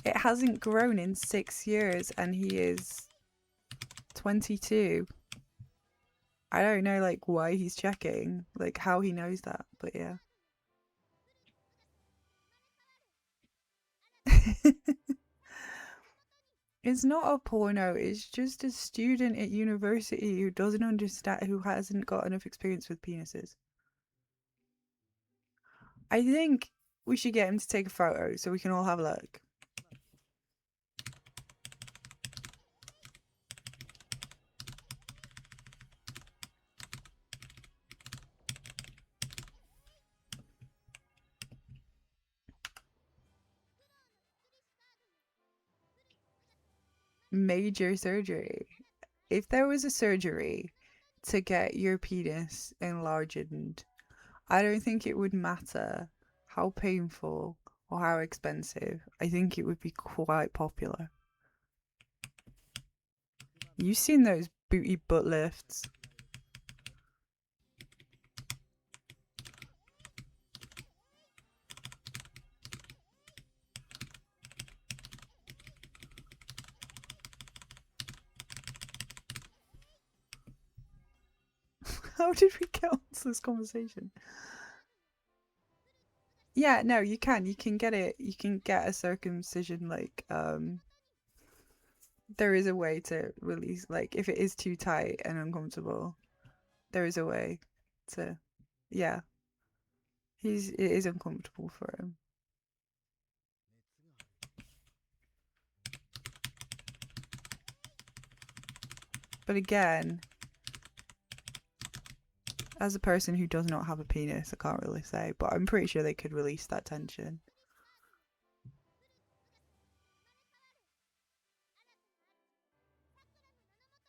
It hasn't grown in 6 years and he is 22. I don't know like why he's checking, like how he knows that, but yeah. It's not a porno, it's just a student at university who doesn't understand, who hasn't got enough experience with penises. I think we should get him to take a photo so we can all have a look. Major surgery. If there was a surgery to get your penis enlarged, I don't think it would matter how painful or how expensive. I think it would be quite popular. You've seen those booty butt lifts. How did we get onto this conversation? Yeah, no, you can get it. You can get a circumcision, like, there is a way to release, like, if it is too tight and uncomfortable, there is a way to, yeah. It is uncomfortable for him. But again, as a person who does not have a penis, I can't really say, but I'm pretty sure they could release that tension.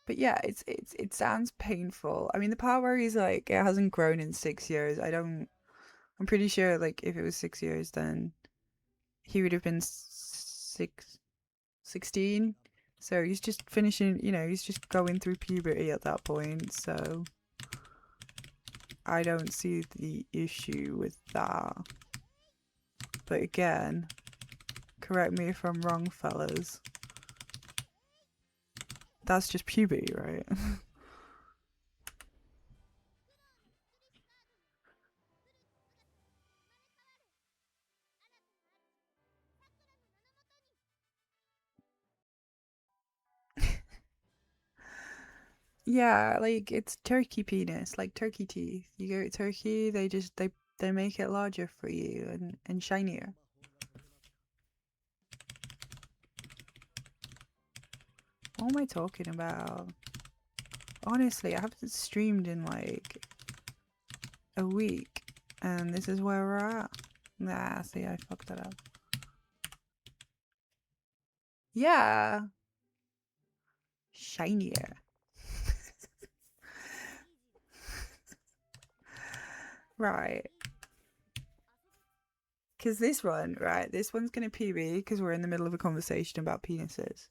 But yeah, it sounds painful. I mean, the part where he's like, it hasn't grown in 6 years. I'm pretty sure, like, if it was 6 years, then he would have been 16. So he's just finishing, he's just going through puberty at that point. So I don't see the issue with that. But again, correct me if I'm wrong, fellas. That's just puberty, right? Yeah, like, it's turkey penis, like turkey teeth. You go to Turkey, they make it larger for you and shinier. What am I talking about? Honestly, I haven't streamed in like a week, and this is where we're at. Nah, see, I fucked that up. Yeah. Shinier. Right. Because this one, right, this one's going to PB because we're in the middle of a conversation about penises.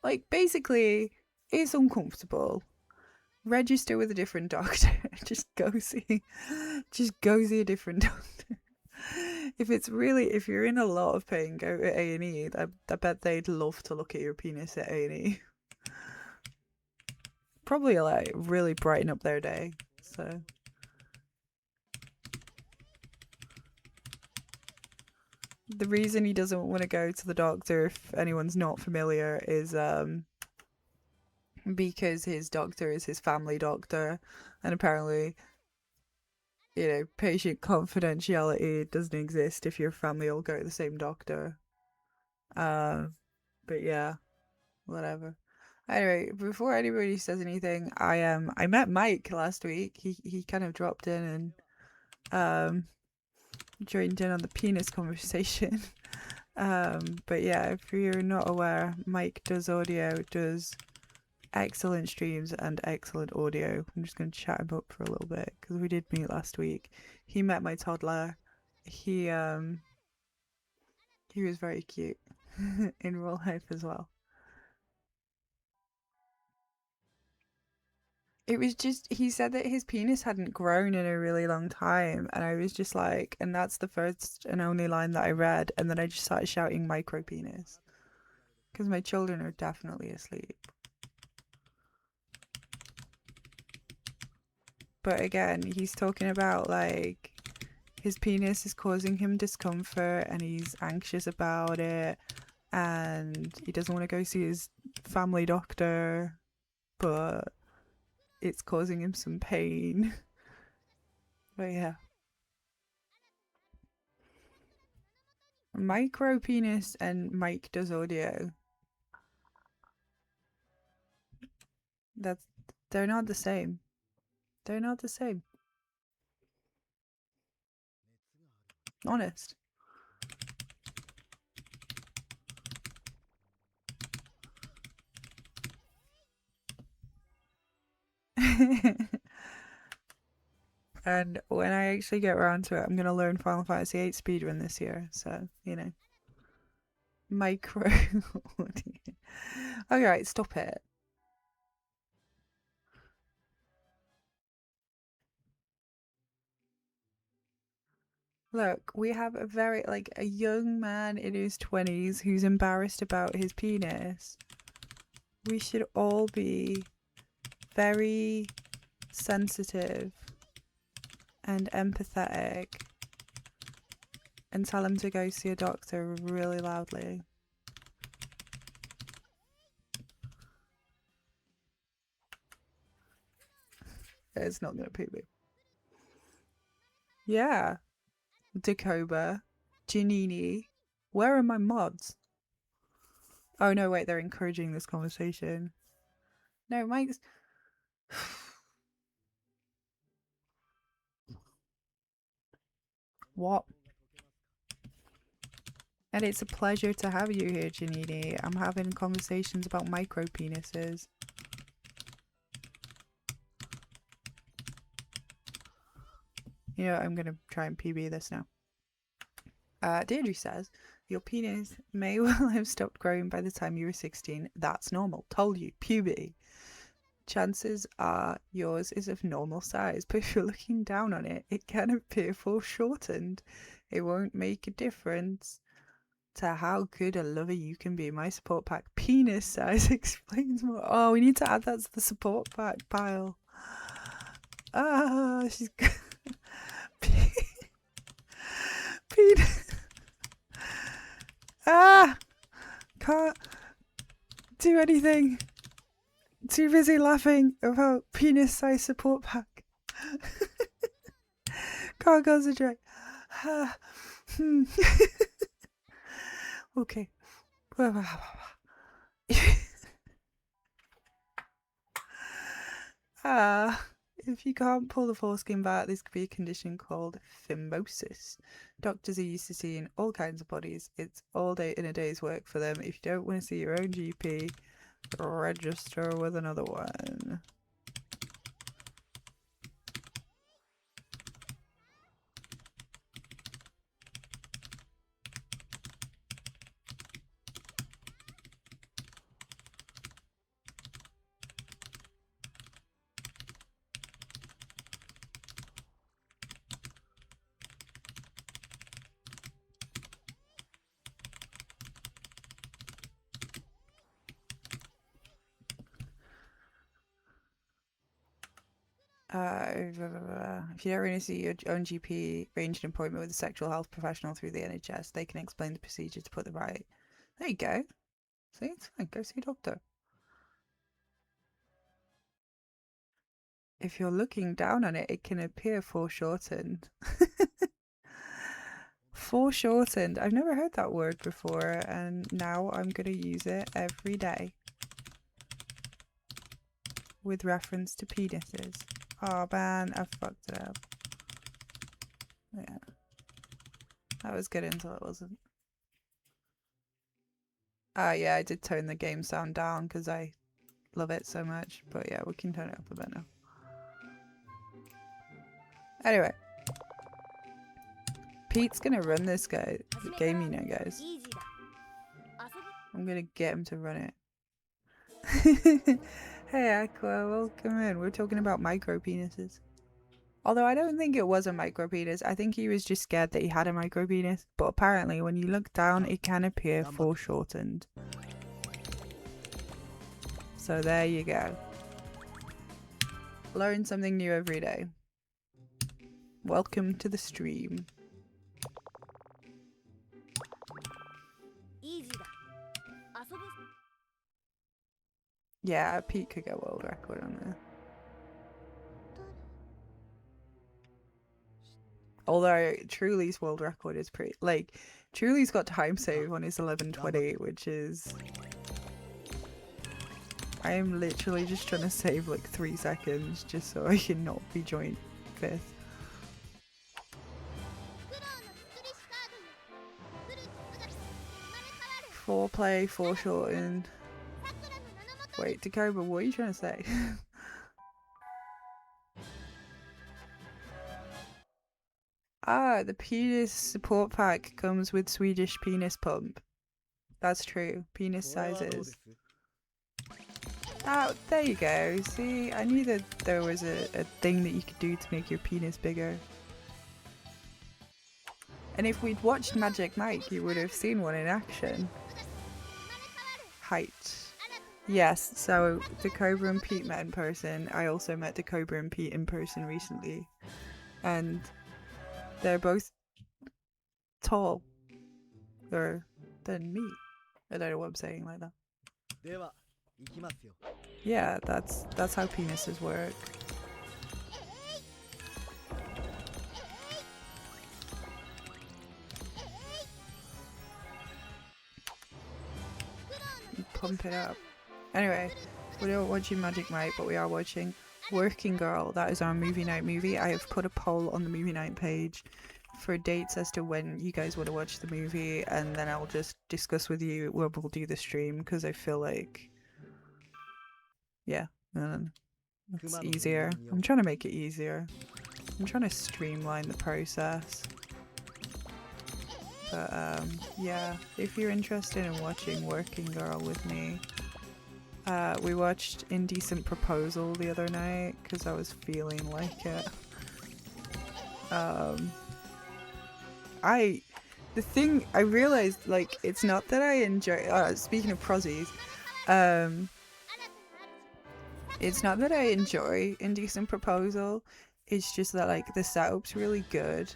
Like, basically, it's uncomfortable. Register with a different doctor. Just go see a different doctor. If you're in a lot of pain, go to A&E. I bet they'd love to look at your penis at A&E. Probably like really brighten up their day. So the reason he doesn't want to go to the doctor, if anyone's not familiar, is because his doctor is his family doctor, and apparently, patient confidentiality doesn't exist if your family all go to the same doctor. But yeah, whatever. Anyway, before anybody says anything, I met Mike last week. He kind of dropped in and joined in on the penis conversation. But yeah, if you're not aware, Mike does excellent streams and excellent audio. I'm just going to chat him up for a little bit because we did meet last week. He met my toddler. He was very cute in real life as well. It was just, he said that his penis hadn't grown in a really long time, and I was just like, and that's the first and only line that I read, and then I just started shouting micro penis because my children are definitely asleep. But again, he's talking about like his penis is causing him discomfort and he's anxious about it, and he doesn't want to go see his family doctor, but it's causing him some pain. But yeah. Micro penis and Mike does audio. They're not the same. They're not the same. Honest. And when I actually get around to it, I'm going to learn Final Fantasy VIII speedrun this year. So, Micro. Okay, right, stop it. Look, we have a very, like, a young man in his 20s who's embarrassed about his penis. We should all be very sensitive and empathetic and tell him to go see a doctor really loudly. It's not gonna pee me. Yeah. Dakoba, Janini. Where are my mods? Oh no, wait, they're encouraging this conversation. No, Mike's... What? And it's a pleasure to have you here, Janini. I'm having conversations about micro penises. You know, I'm gonna try and PB this now. Deirdre says, your penis may well have stopped growing by the time you were 16. That's normal. Told you. Puberty. Chances are yours is of normal size, but if you're looking down on it, it can appear foreshortened. It won't make a difference to how good a lover you can be. My support pack penis size explains more. Oh, we need to add that to the support pack pile. Ah, she's penis. Ah, can't do anything. Too busy laughing about penis size support pack. Can't concentrate. Okay. If you can't pull the foreskin back, this could be a condition called phimosis. Doctors are used to seeing all kinds of bodies. It's all day in a day's work for them. If you don't want to see your own GP, register with another one. If you don't really see your own GP, arrange an appointment with a sexual health professional through the NHS. They can explain the procedure to put them right. There you go. See, it's fine. Go see a doctor. If you're looking down on it, it can appear foreshortened. Foreshortened. I've never heard that word before, and now I'm going to use it every day with reference to penises. Oh man, I fucked it up. Yeah. That was good until it wasn't. Yeah, I did tone the game sound down because I love it so much. But yeah, we can turn it up a bit now. Anyway. Pete's gonna run this game, you know, guys. I'm gonna get him to run it. Hey Aqua, welcome in. We're talking about micro penises. Although I don't think it was a micro penis. I think he was just scared that he had a micro penis. But apparently when you look down, it can appear foreshortened. So there you go. Learn something new every day. Welcome to the stream. Yeah, Pete could get world record on there. Although Truly's world record is pretty, like, Truly's got time save on his 1120, which is... I am literally just trying to save like 3 seconds just so I can not be joint 5th. Foreplay, foreshortened. Wait, Dakoba, what are you trying to say? The penis support pack comes with Swedish penis pump. That's true. Penis sizes. Oh, there you go. See, I knew that there was a thing that you could do to make your penis bigger. And if we'd watched Magic Mike, you would have seen one in action. Height. Yes, so Dakobra and Pete met in person. I also met Dakobra and Pete in person recently. And they're both tall. Than me. I don't know what I'm saying like that. では行きますよ。 Yeah, that's how penises work. Pump it up. Anyway, we're not watching Magic Mike, but we are watching Working Girl. That is our movie night movie. I have put a poll on the movie night page for dates as to when you guys want to watch the movie, and then I'll just discuss with you when we'll do the stream, because I feel like, yeah, it's easier. I'm trying to make it easier. I'm trying to streamline the process. But yeah, if you're interested in watching Working Girl with me, we watched Indecent Proposal the other night because I was feeling like it. I realized, like, it's not that I enjoy, speaking of prozzies, it's not that I enjoy Indecent Proposal, it's just that, like, the setup's really good,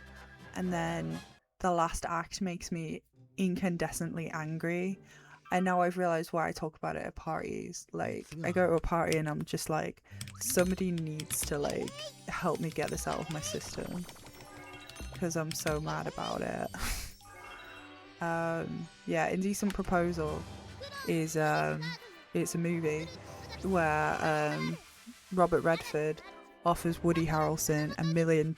and then the last act makes me incandescently angry, and now I've realized why I talk about it at parties. Like, I go to a party and I'm just like, somebody needs to, like, help me get this out of my system, because I'm so mad about it. Yeah, Indecent Proposal is it's a movie where Robert Redford offers Woody Harrelson $1 million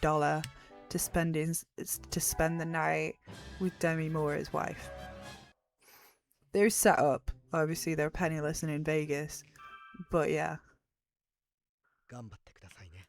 to spend the night with Demi Moore, his wife. They're set up, obviously they're penniless and in Vegas, but yeah. 頑張ってくださいね。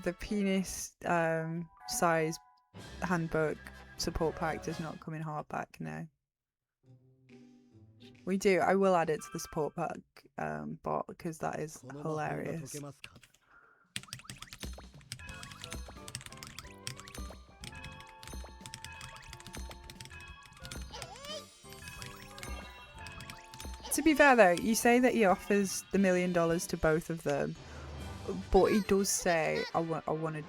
The penis size handbook support pack does not come in hardback now. We do. I will add it to the support pack bot because that is hilarious. To be fair though, you say that he offers the $1 million to both of them, but he does say, I want to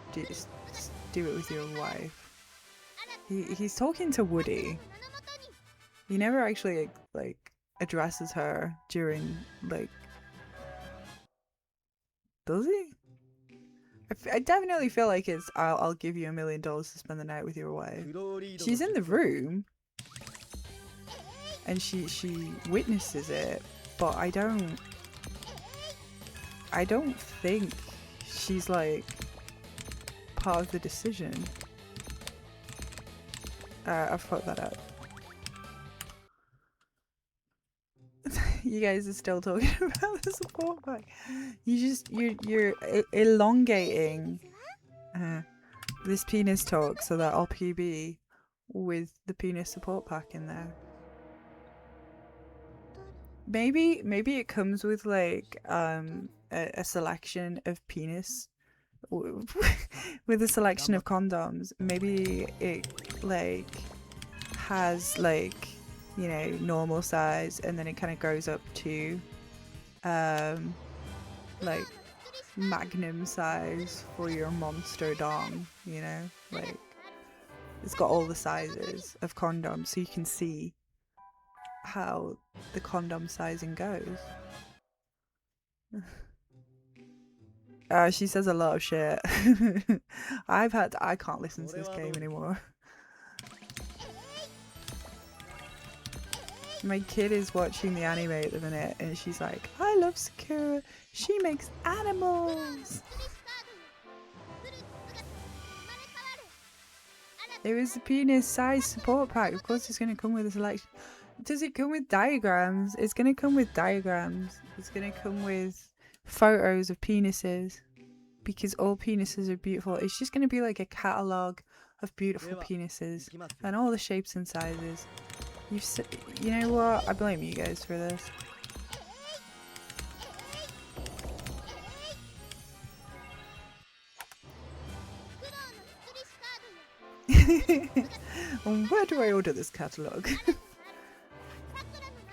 do it with your wife. He's talking to Woody. He never actually, like, addresses her during, like... Does he? I definitely feel like it's, I'll give you $1 million to spend the night with your wife. She's in the room. And she witnesses it, but I don't think she's, like, part of the decision. I've fucked that up. You guys are still talking about the support pack. You're elongating this penis talk so that I'll PB with the penis support pack in there. Maybe it comes with, like, a selection of penis with a selection of condoms. Maybe it, like, has, like, you know, normal size, and then it kind of goes up to like magnum size for your monster dong, you know, like it's got all the sizes of condoms so you can see how the condom sizing goes. She says a lot of shit. I can't listen to this game anymore. My kid is watching the anime at the minute and she's like, I love Sakura, she makes animals. It was the penis size support pack. Of course it's going to come with a selection. Does it come with diagrams? It's going to come with diagrams. It's going to come with photos of penises. Because all penises are beautiful. It's just going to be like a catalogue of beautiful penises. And all the shapes and sizes. You know what? I blame you guys for this. Where do I order this catalogue?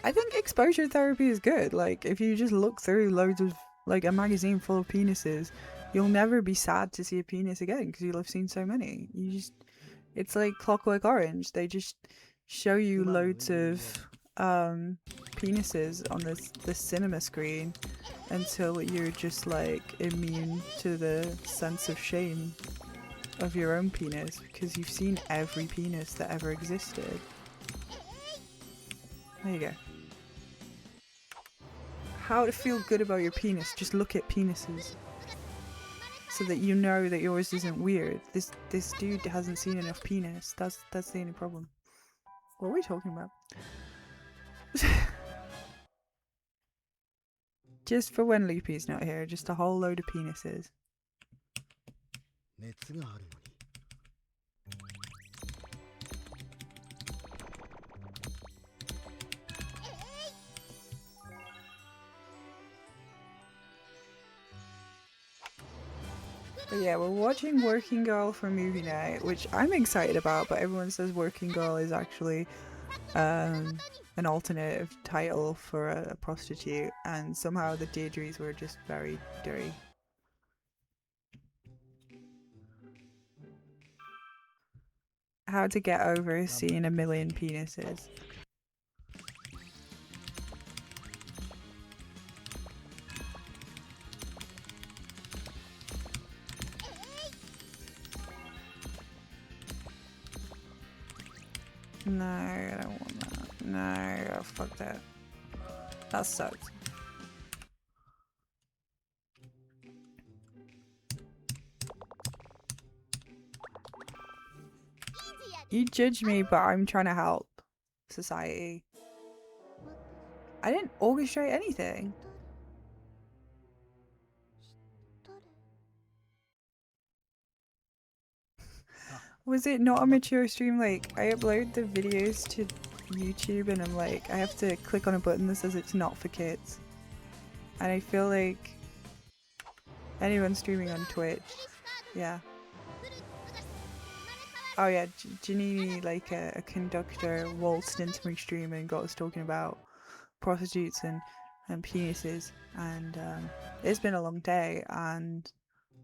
I think exposure therapy is good. Like, if you just look through loads of, like, a magazine full of penises, you'll never be sad to see a penis again because you'll have seen so many. It's like Clockwork Orange. They just show you loads of penises on the cinema screen until you're just like immune to the sense of shame of your own penis because you've seen every penis that ever existed. There you go. How to feel good about your penis. Just look at penises. So that you know that yours isn't weird. This dude hasn't seen enough penis. That's the only problem. What are we talking about? Just for when Loopy's not here, just a whole load of penises. But yeah, we're watching Working Girl for movie night, which I'm excited about, but everyone says Working Girl is actually an alternative title for a prostitute, and somehow the Deirdres were just very dirty. How to get over seeing a million penises. No, I don't want that. No, oh, fuck that. That sucks. You judge me, but I'm trying to help society. I didn't orchestrate anything. Was it not a mature stream? Like, I upload the videos to YouTube and I'm like, I have to click on a button that says it's not for kids. And I feel like anyone streaming on Twitch, yeah. Oh yeah, Janini, like a conductor, waltzed into my stream and got us talking about prostitutes and penises. And it's been a long day, and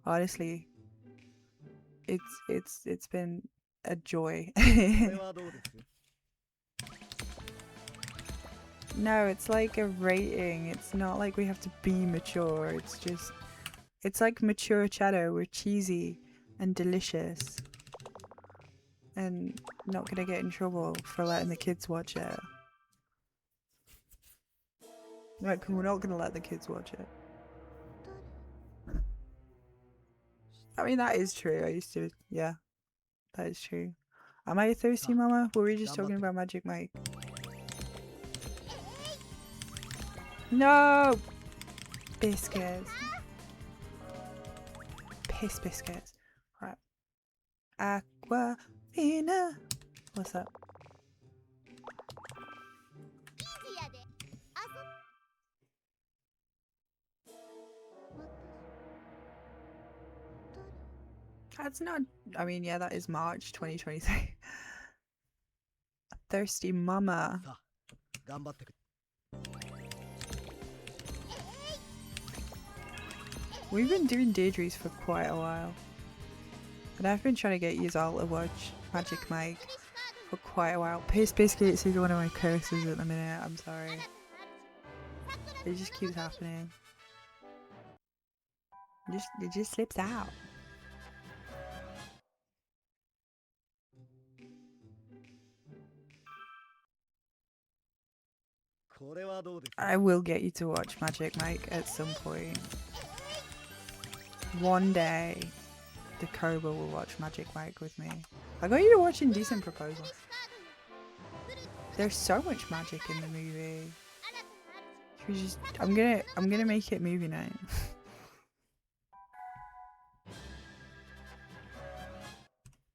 honestly, it's been a joy. No, it's like a rating. It's not like we have to be mature. It's like mature cheddar. We're cheesy and delicious. And not gonna get in trouble for letting the kids watch it. Like, we're not gonna let the kids watch it. I mean, that is true. I used to, yeah, that is true. Am I a thirsty mama? Were we just talking about Magic Mike? No! Biscuits. Piss biscuits. Right. Aquafina. What's up? That's not, I mean, yeah, that is March 2023. Thirsty mama. We've been doing Deirdre's for quite a while. And I've been trying to get you all to watch Magic Mike for quite a while. Piss biscuits is one of my curses at the minute, I'm sorry. It just keeps happening. It just slips out. I will get you to watch Magic Mike at some point. One day. the Koba will watch Magic Mike with me. I got you to watch Indecent Proposal. There's so much magic in the movie. Should we just, I'm gonna make it movie night.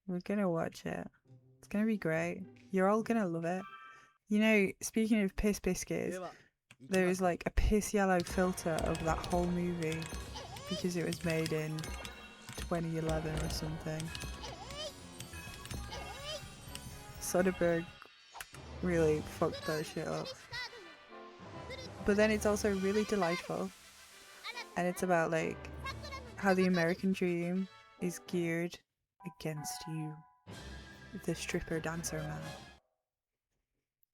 We're gonna watch it. It's gonna be great. You're all gonna love it. You know, speaking of piss biscuits, there is like a piss yellow filter of that whole movie because it was made in 2011 or something. Soderbergh really fucked that shit up. But then it's also really delightful, and it's about like how the American dream is geared against you, the stripper dancer man.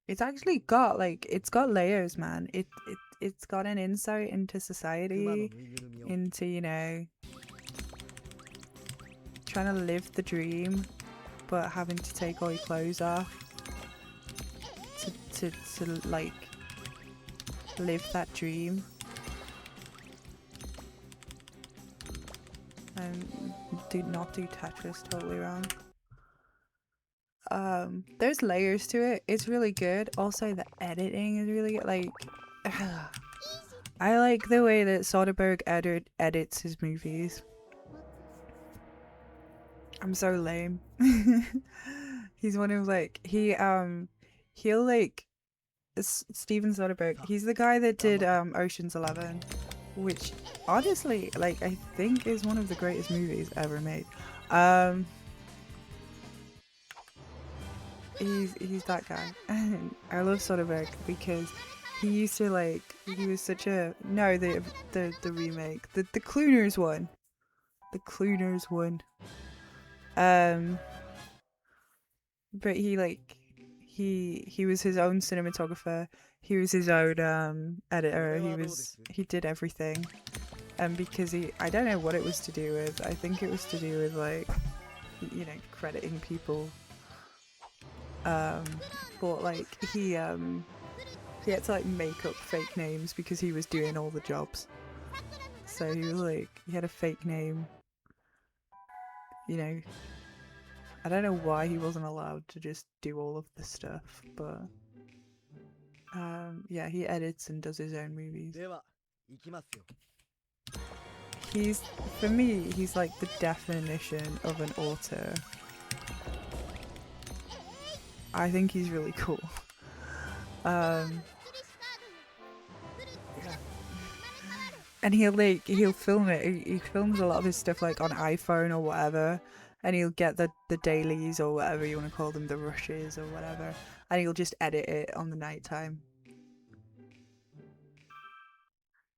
It's actually got like, it's got layers, man. It's got an insight into society, into, you know, trying to live the dream but having to take all your clothes off to like live that dream. And do not do Tetris totally wrong. There's layers to it. It's really good. Also, the editing is really good. Like, I like the way that Soderbergh edits his movies. I'm so lame. He's one of like he'll like Steven Soderbergh. He's the guy that did Ocean's 11, which honestly, like, I think is one of the greatest movies ever made. He's that guy. And I love Soderbergh because he used to like, he was such a the remake, the Clooners one. The Clooners one. But he like he was his own cinematographer, he was his own editor, he did everything. And because I don't know what it was to do with, I think it was to do with like, you know, crediting people. But like he had to like make up fake names because he was doing all the jobs. So he was like, he had a fake name, you know. I don't know why he wasn't allowed to just do all of the stuff, but yeah, he edits and does his own movies. For me, he's like the definition of an auteur. I think he's really cool. And he'll film it. He films a lot of his stuff like on iPhone or whatever, and he'll get the dailies or whatever you want to call them, the rushes or whatever, and he'll just edit it on the nighttime.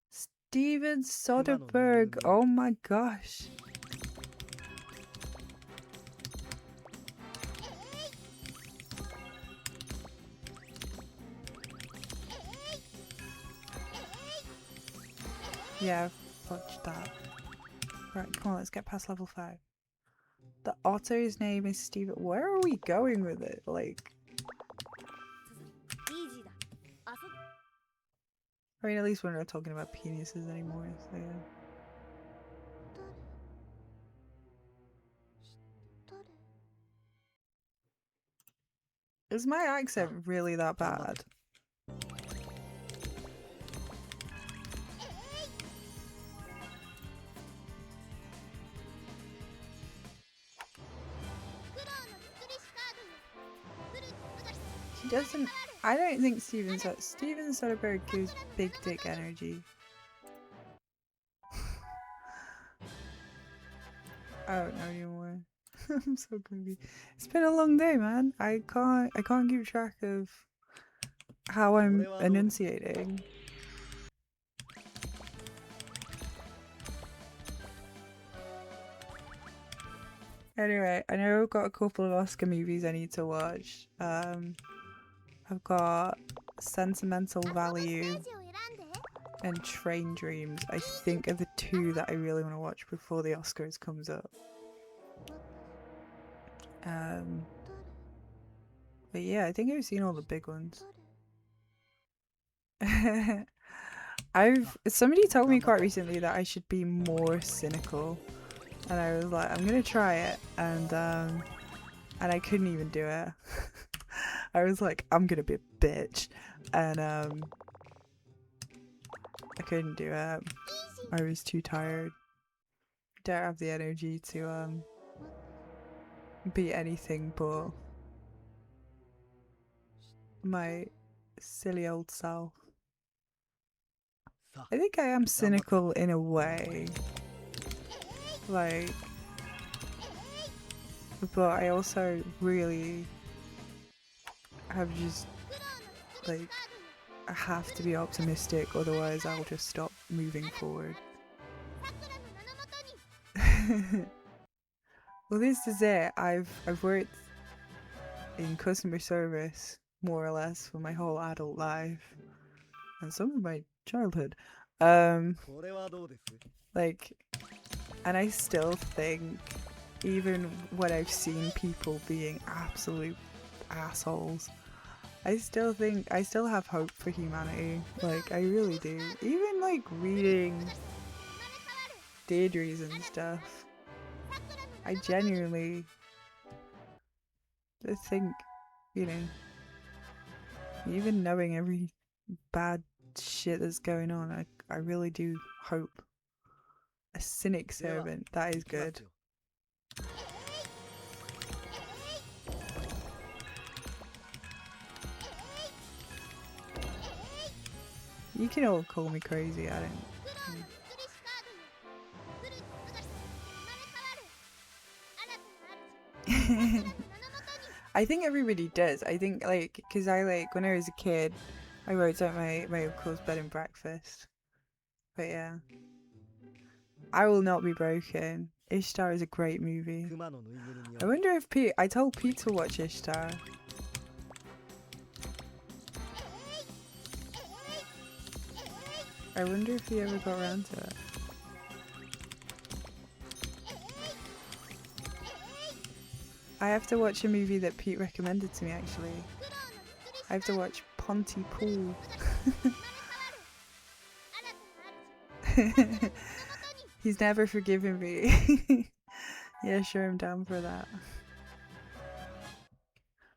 Steven Soderbergh, oh my gosh. Yeah, watch that. Right, come on, let's get past level 5. The author's name is Steven. Where are we going with it? Like, I mean, at least we're not talking about penises anymore, so yeah. Is my accent really that bad? He doesn't. I don't think Steven Soderbergh gives big dick energy. I don't know anymore. I'm so confused. It's been a long day, man. I can't keep track of how I'm enunciating. Anyway, I know I've got a couple of Oscar movies I need to watch. I've got Sentimental Value and Train Dreams. I think are the two that I really want to watch before the Oscars comes up. But yeah, I think I've seen all the big ones. Somebody told me quite recently that I should be more cynical and I was like, I'm gonna try it, and I couldn't even do it. I was like, I'm gonna be a bitch, and I couldn't do it. I was too tired. Don't have the energy to be anything but my silly old self. I think I am cynical in a way, like, but I also really have just, like, I have to be optimistic, otherwise I'll just stop moving forward. Well, this is it. I've worked in customer service more or less for my whole adult life and some of my childhood. Like, and I still think, even when I've seen people being absolute assholes, I still have hope for humanity. Like, I really do. Even like reading Deirdres and stuff, I genuinely think, you know, even knowing every bad shit that's going on, I really do hope. A cynic servant, that is good. You can all call me crazy, I don't. I think everybody does. I think, like, because when I was a kid, I wrote out my uncle's bed and breakfast. But yeah. I Will Not Be Broken. Ishtar is a great movie. I wonder if I told Pete to watch Ishtar. I wonder if he ever got around to it. I have to watch a movie that Pete recommended to me, actually. I have to watch Pontypool. He's never forgiven me. Yeah, sure, I'm down for that.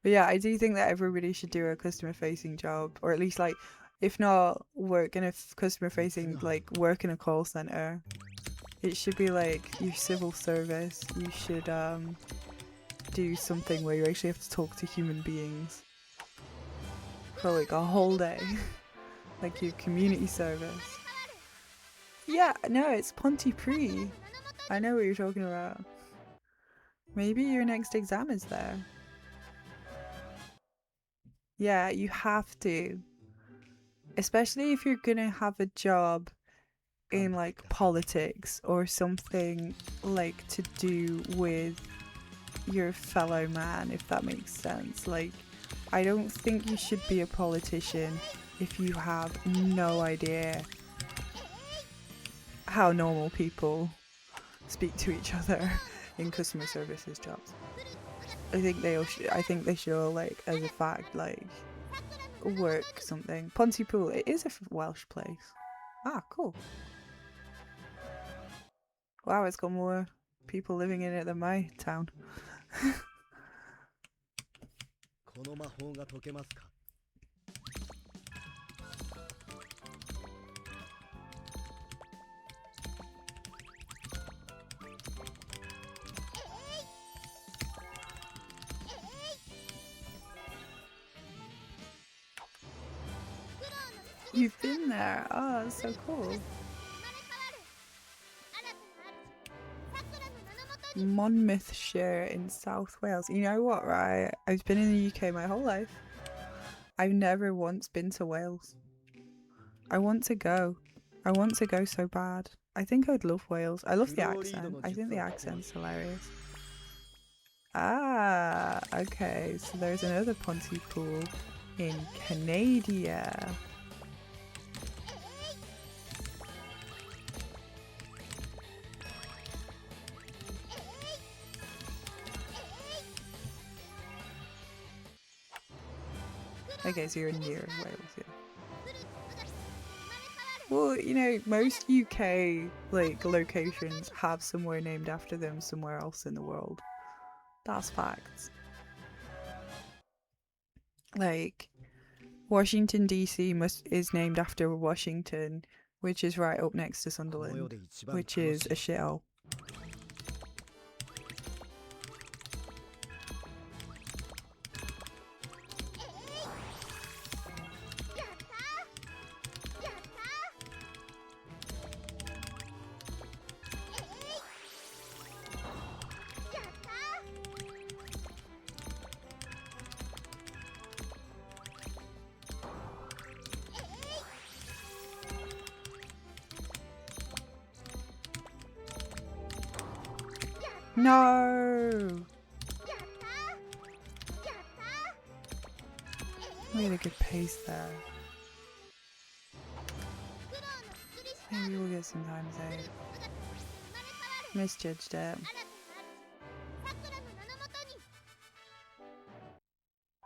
But yeah, I do think that everybody should do a customer facing job, or at least, like, if not work in a customer facing, like, work in a call center. It should be like your civil service. You should do something where you actually have to talk to human beings for like a whole day. Like your community service. Yeah, no, it's Pontypridd. I know what you're talking about. Maybe your next exam is there. Yeah, you have to. Especially if you're gonna have a job in like politics or something like to do with your fellow man, if that makes sense. Like, I don't think you should be a politician if you have no idea how normal people speak to each other in customer services jobs. I think they should all, like, as a fact, like, work something. Pontypool, it is a Welsh place. Ah, cool. Wow, it's got more people living in it than my town. You've been there. Oh, that's so cool. Monmouthshire in South Wales. You know what, right? I've been in the UK my whole life. I've never once been to Wales. I want to go. I want to go so bad. I think I'd love Wales. I love the accent. I think the accent's hilarious. Ah, okay. So there's another Pontypool in Canada. Okay, so you're near Wales, yeah. Well, you know, most UK like locations have somewhere named after them somewhere else in the world. That's facts. Like Washington DC is named after Washington, which is right up next to Sunderland, which is a shithole. No! Really good pace there. Maybe we'll get some time saved. Misjudged it.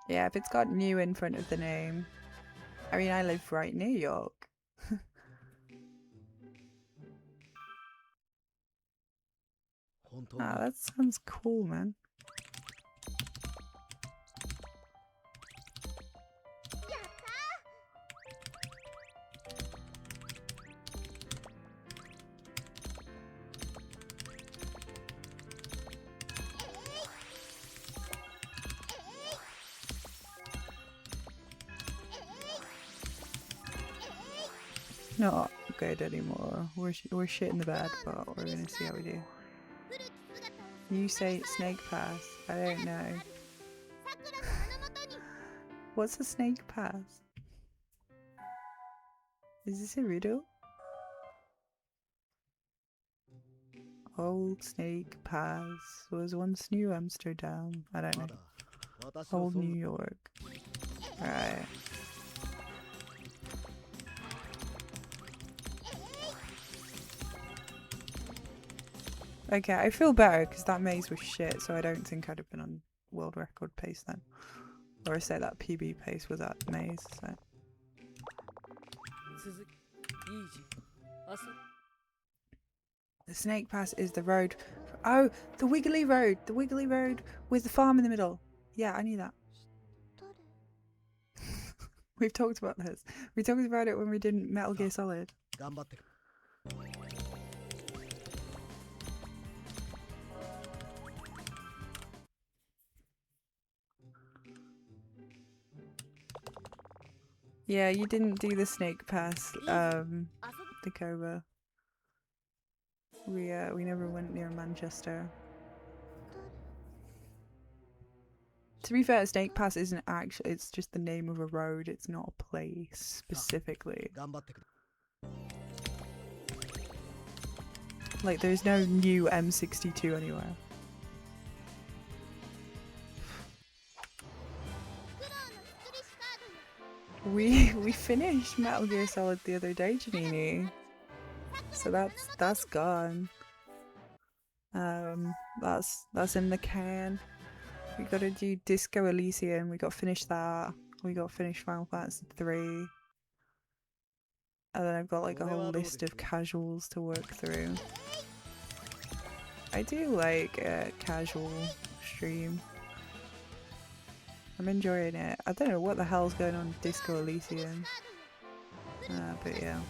Yeah, if it's got new in front of the name. I mean, I live right near York. Ah, that sounds cool, man. Not good anymore. We're shit in the bed, but we're gonna see how we do. You say snake pass. I don't know. What's a snake pass? Is this a riddle? Old Snake Pass was once New Amsterdam. I don't know. Old New York. Right. Okay, I feel better because that maze was shit, so I don't think I'd have been on world record pace then. Or I say that PB pace was at maze, so. The Snake Pass is the road. Oh, the Wiggly Road! The Wiggly Road with the farm in the middle. Yeah, I knew that. We've talked about this. We talked about it when we did Metal Gear Solid. Yeah, you didn't do the Snake Pass, the Cobra. We never went near Manchester. To be fair, Snake Pass isn't actually, it's just the name of a road, it's not a place specifically. Like, there's no new M62 anywhere. We finished Metal Gear Solid the other day, Janini. So that's gone. That's in the can. We gotta do Disco Elysium. We gotta finish that. We gotta finish Final Fantasy 3. And then I've got like a whole list of casuals to work through. I do like a casual stream. I'm enjoying it. I don't know what the hell's going on with Disco Elysium. But yeah.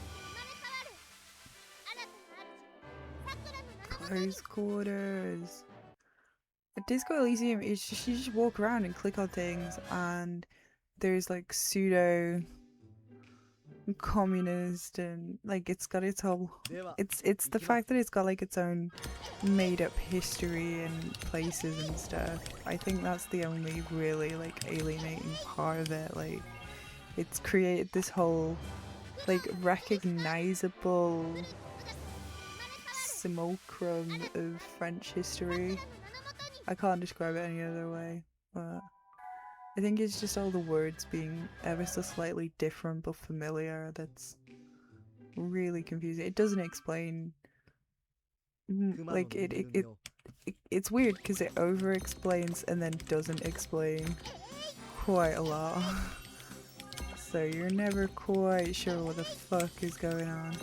Close quarters. At Disco Elysium, it's just, you just walk around and click on things, and there's like pseudo communist, and like it's got its whole. It's the fact that it's got like its own made up history and places and stuff. I think that's the only really like alienating part of it. Like, it's created this whole like recognizable simulacrum of French history. I can't describe it any other way, but I think it's just all the words being ever so slightly different but familiar that's really confusing. It doesn't explain, like it's weird because it over explains and then doesn't explain quite a lot. so you're never quite sure what the fuck is going on.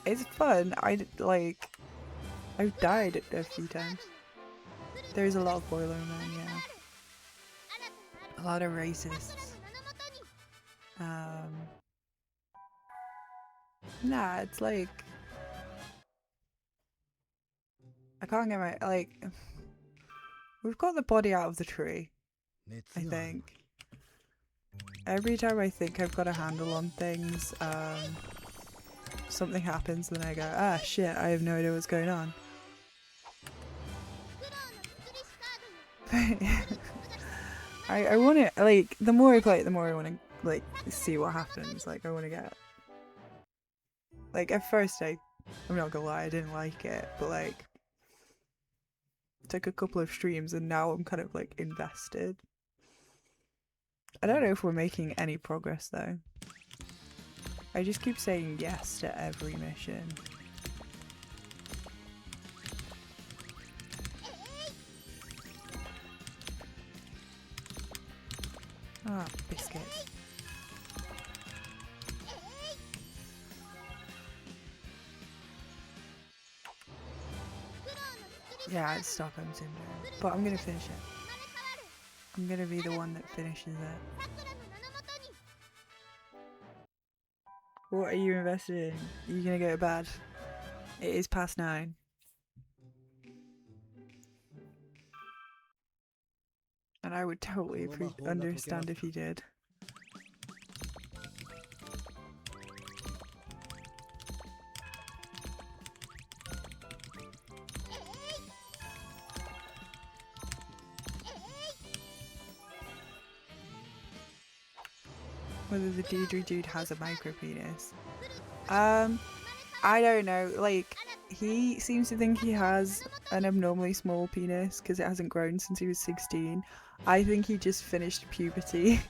It's fun. I've died a few times. There's a lot of boiler men, yeah. A lot of racists. Nah, it's like I can't get my we've got the body out of the tree, I think. Every time I think I've got a handle on things, something happens, then I go, ah shit, I have no idea what's going on. I want to, like, the more I play it, the more I want to, like, see what happens. Like, I want to get, like, at first I'm not gonna lie, I didn't like it, but like, it took a couple of streams and now I'm kind of like invested. I don't know if we're making any progress though. I just keep saying yes to every mission. Ah, biscuits. Yeah, it's Stockholm Syndrome. But I'm gonna finish it. I'm gonna be the one that finishes it. What are you invested in? Are you gonna go to bed? It is past 9. And I would totally understand if you did. Whether the Deidre dude has a micro penis. I don't know. Like, he seems to think he has an abnormally small penis because it hasn't grown since he was 16. I think he just finished puberty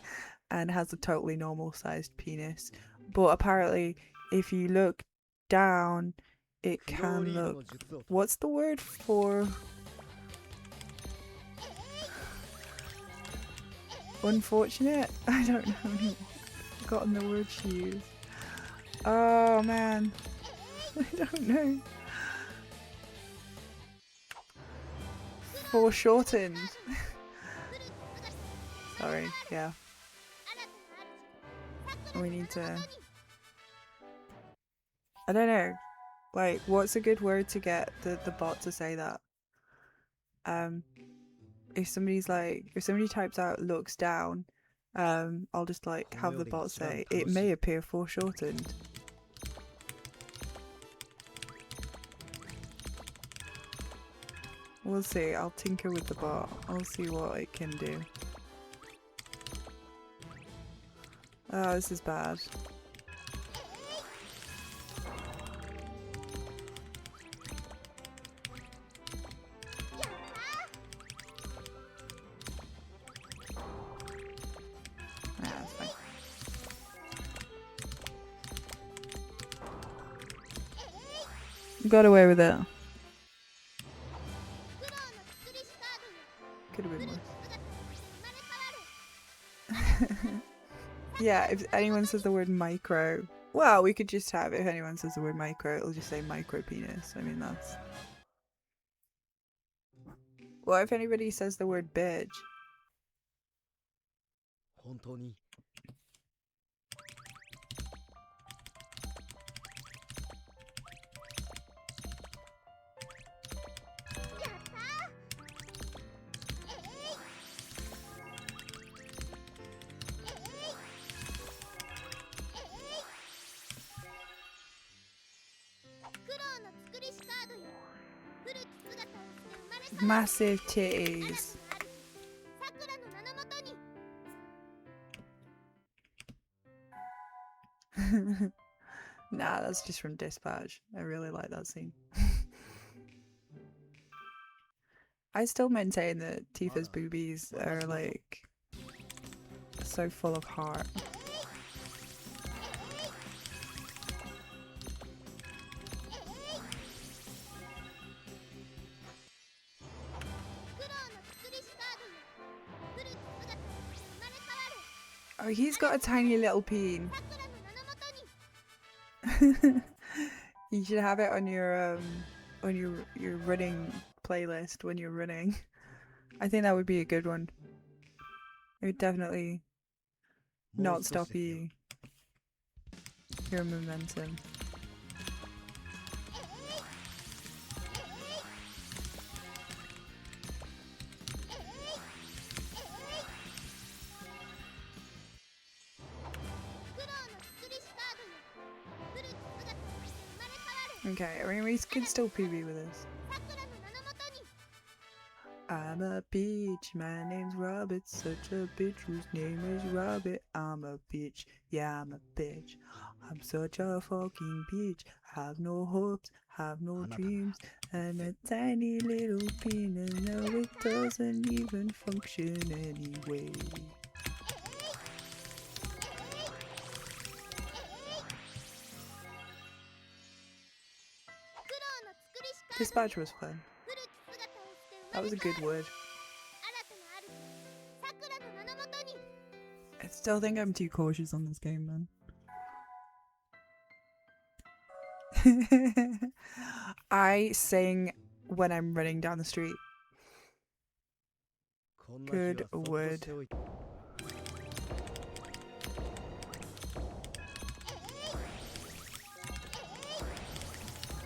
and has a totally normal sized penis. But apparently, if you look down, it can look... What's the word for... unfortunate? I don't know anymore. I've forgotten the word she used. Oh man. I don't know. Foreshortened. Sorry, yeah. We need to... I don't know. Like, what's a good word to get the bot to say that? If somebody's like, if somebody types out looks down, I'll just like have the bot say, it may appear foreshortened. We'll see, I'll tinker with the bot. I'll see what it can do. Oh, this is bad. That's fine. Got away with it. Could have been worse. Yeah, if anyone says the word micro, well, we could just have, if anyone says the word micro, it'll just say micro penis. I mean, that's... Well, if anybody says the word bitch. Massive titties. Nah, that's just from Dispatch. I really like that scene. I still maintain that Tifa's boobies are like so full of heart. Oh, he's got a tiny little peen. さくらの名のもとに You should have it on your running playlist when you're running. I think that would be a good one. It would definitely もう not 少し stop ですよ you. Your momentum. 苦労の作りしカードよ古き姿として生まれ変わる Okay, I mean we can still PB with us. さくらの名のもとに I'm a bitch, my name's Robert, such a bitch whose name is Robert. I'm a bitch, yeah I'm a bitch. I'm such a fucking bitch. Have no hopes, have no dreams, and a tiny little penis. No, it doesn't even function anyway. This badge was fun. That was a good word. I still think I'm too cautious on this game, man. I sing when I'm running down the street. こんな日は Good そっと word. しておいて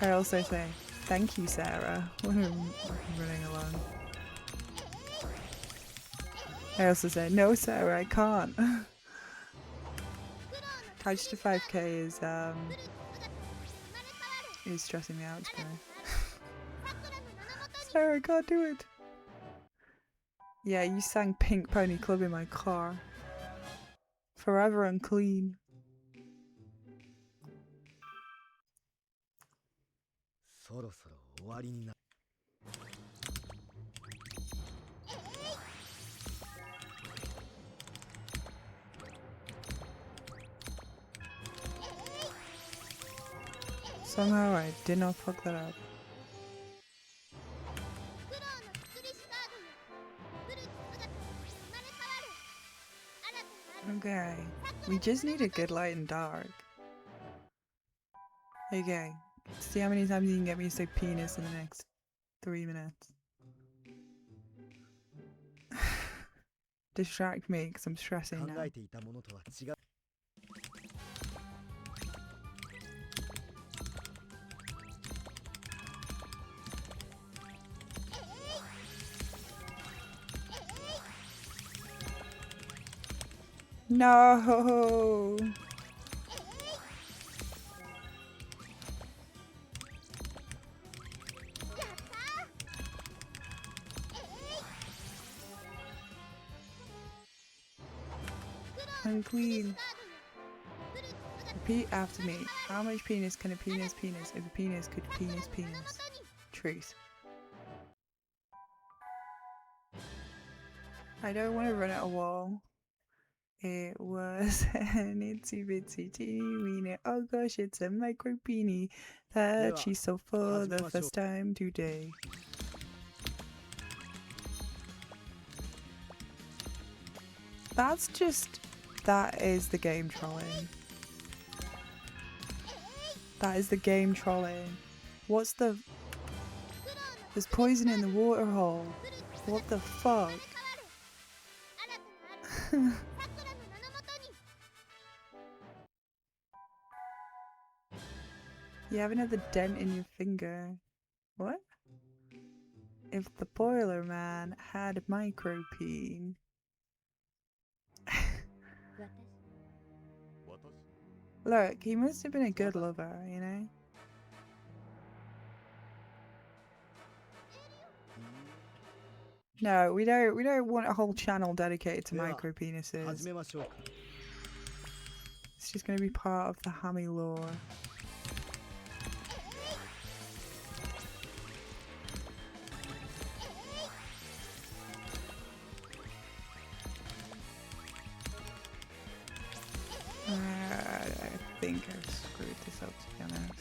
I also say, thank you, Sarah, when I'm running along. I also say, no, Sarah, I can't. Couch to 5k is stressing me out today. Sarah, I can't do it. Yeah, you sang Pink Pony Club in my car. Forever unclean. そろそろ終わりにな Somehow I did not fuck that up. Okay, we just need a good light and dark. Okay, see how many times you can get me to say penis in the next 3 minutes. Distract me because I'm stressing 考 now. えていたものとは違う No! Unclean. Repeat after me. How much penis can a penis penis if a penis could penis penis? Truth. I don't want to run at a wall. It was an itsy bitsy teeny weeny. Oh gosh, it's a micro beanie that she saw for the first time today. That's just... that is the game trolling. That is the game trolling. What's the... There's poison in the water hole. What the fuck? You have another dent in your finger. What? If the boiler man had micropene. Look, he must have been a good lover, you know? No, we don't want a whole channel dedicated to micro penises. 始めましょうか It's just gonna be part of the hammy lore. I think I've screwed this up, to be honest.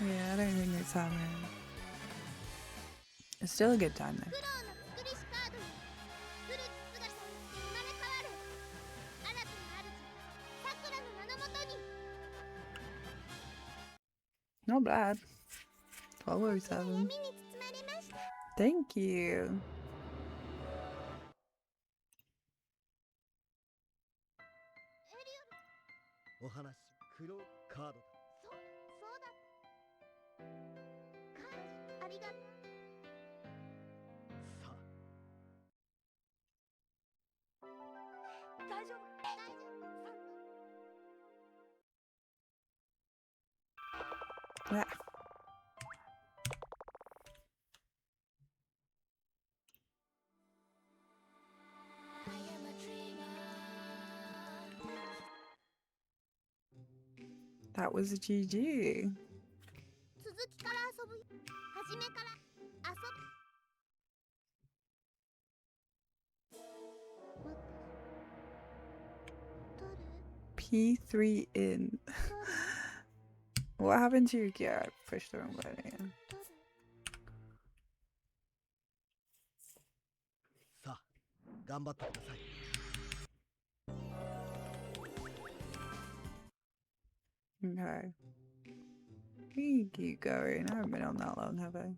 Yeah, I don't think it's happening. It's still a good time 苦 though. 労の作りしカードよフルーツ姿に生まれ変わる新たな主さくらの名のもとに Not bad. 闇 1207. に包まれました Thank you. お話黒カードだ。そうだカードありがとうさあ大丈夫。大丈夫 Yeah. That was a GG. 続きから遊ぶよ初めから遊ぶ待って取る P3 in. 取る What happened to your gear? I pushed the wrong button again. 取るさあ頑張ってください。 Okay. We keep going. I haven't been on that long, have I?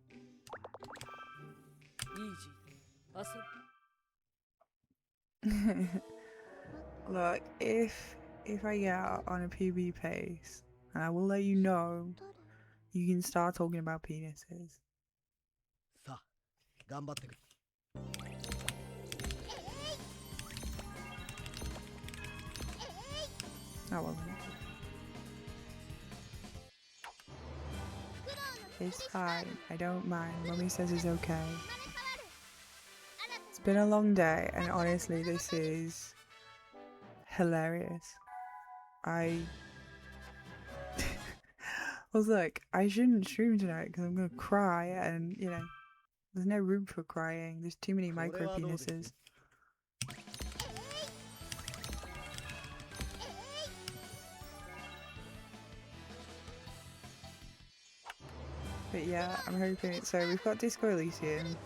イージー。遊ぶ。 Look, if I get on a PB pace, and I will let you know, 取る you can start talking about penises. さあ頑張ってくれ。 I wasn't. It's fine. I don't mind. Mummy says it's okay. It's been a long day, and honestly, this is hilarious. I was like, I shouldn't stream tonight because I'm gonna cry, and you know, there's no room for crying. There's too many micro penises. But yeah, I'm hoping. So we've got Disco Elysium.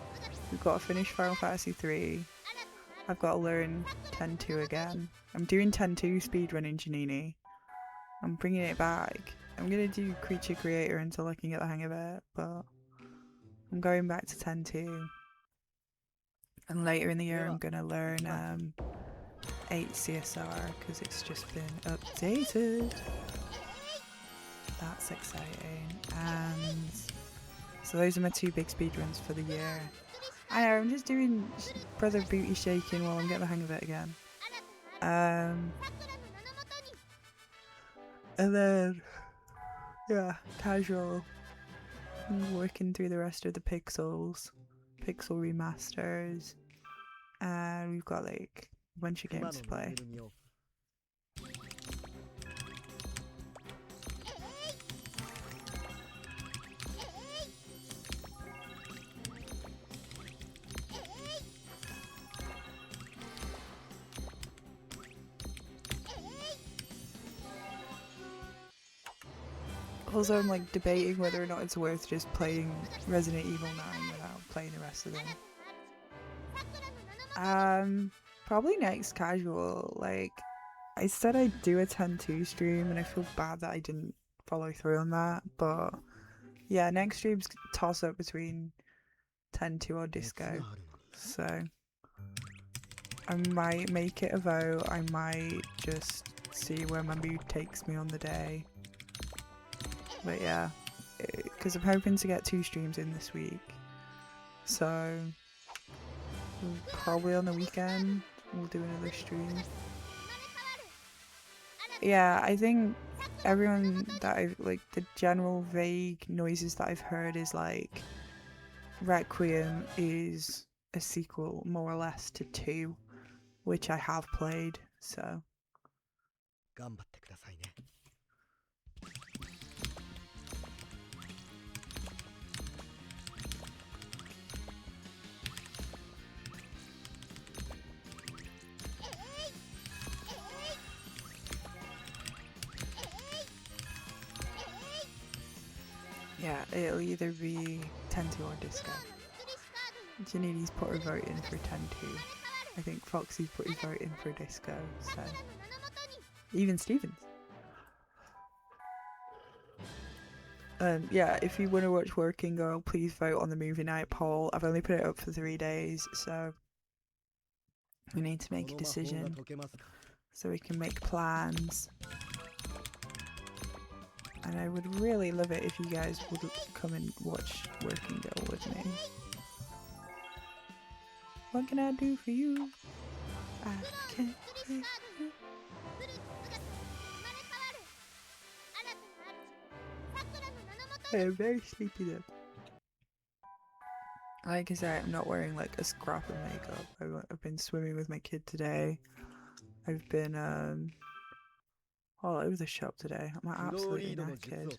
We've got to finish Final Fantasy 3. I've got to learn 10-2 again. I'm doing 10-2 speedrunning Janini. I'm bringing it back. I'm going to do Creature Creator until I can get the hang of it, but I'm going back to 10-2. And later in the year I'm going to learn 8 CSR because it's just been updated. That's exciting. And so those are my 2 big speedruns for the year. I know, I'm just doing Brother Booty Shaking while I'm getting the hang of it again. And then, yeah, casual. Working through the rest of the pixel remasters. And we've got like a bunch of games to play. Also, I'm like debating whether or not it's worth just playing Resident Evil 9 without playing the rest of them. Probably next casual. Like, I said I'd do a 10-2 stream, and I feel bad that I didn't follow through on that. But yeah, next stream's toss up between 10-2 or Disco. So I might make it a vote. I might just see where my mood takes me on the day. But yeah, because I'm hoping to get 2 streams in this week. So probably on the weekend we'll do another stream. Yeah, I think everyone that I've, like, the general vague noises that I've heard is like Requiem is a sequel more or less to 2, which I have played, so. Yeah, it'll either be 10-2 or Disco. Janini's put her vote in for 10-2. I think Foxy's put his vote in for Disco, so... Even Stevens. Yeah, if you want to watch Working Girl, please vote on the movie night poll. I've only put it up for 3 days, so... we need to make a decision. So we can make plans. And I would really love it if you guys would come and watch Working Girl with me. What can I do for you? I can't for you. I'm very sleepy though. Like I said, I'm not wearing like a scrap of makeup. I've been swimming with my kid today. I've been all over the shop today. I'm absolutely knackered.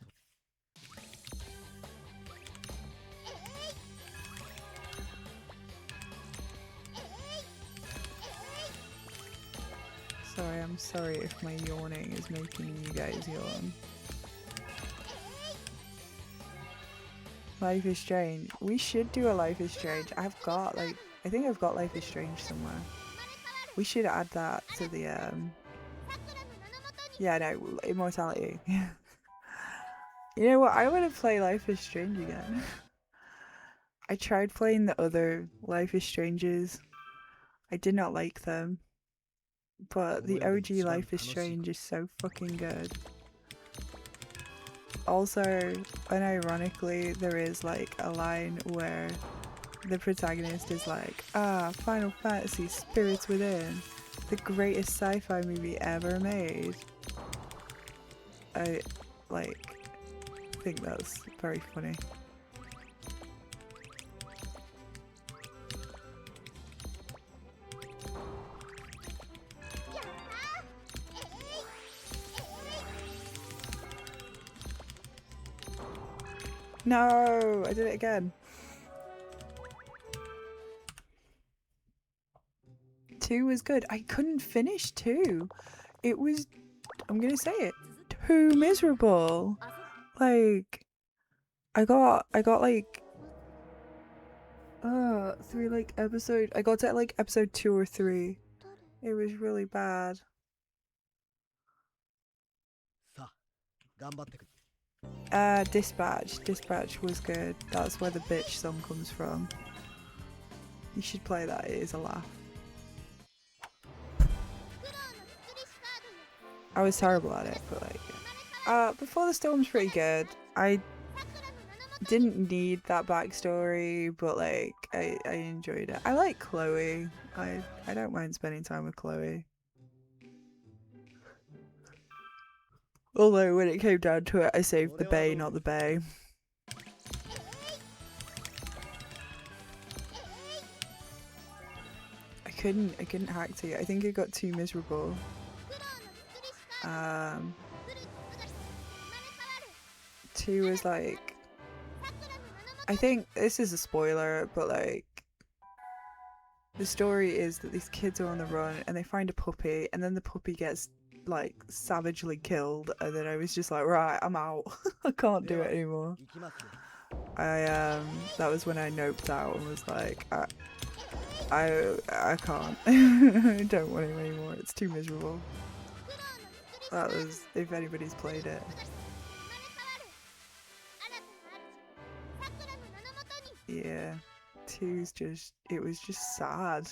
Sorry, I'm sorry if my yawning is making you guys yawn. Life is Strange. We should do a Life is Strange. I think I've got Life is Strange somewhere. We should add that to the yeah, no, Immortality. You know what? I want to play Life is Strange again. I tried playing the other Life is Stranges. I did not like them. But the OG Life is Strange is so fucking good. Also, unironically, there is like a line where the protagonist is like, Final Fantasy Spirits Within, the greatest sci-fi movie ever made. I think that's very funny. No, I did it again. 2 was good. I couldn't finish 2. It was, I'm gonna say it, too miserable. Like, I got like, through like I got to like episode 2 or 3. It was really bad. Dispatch was good. That's where the bitch song comes from. You should play that, it is a laugh. I was terrible at it, but like, Before the Storm's pretty good. I didn't need that backstory, but like, I enjoyed it. I like Chloe. I don't mind spending time with Chloe. Although when it came down to it, I saved the Bay, not the Bay. I couldn't hack to it. I think it got too miserable. 2 was like, I think this is a spoiler, but like, the story is that these kids are on the run and they find a puppy, and then the puppy gets like savagely killed, and then I was just like, right, I'm out. I can't do it anymore. That was when I noped out and was like, I can't. I don't want him anymore. It's too miserable. That was, if anybody's played it. Yeah, 2's just, it was just sad.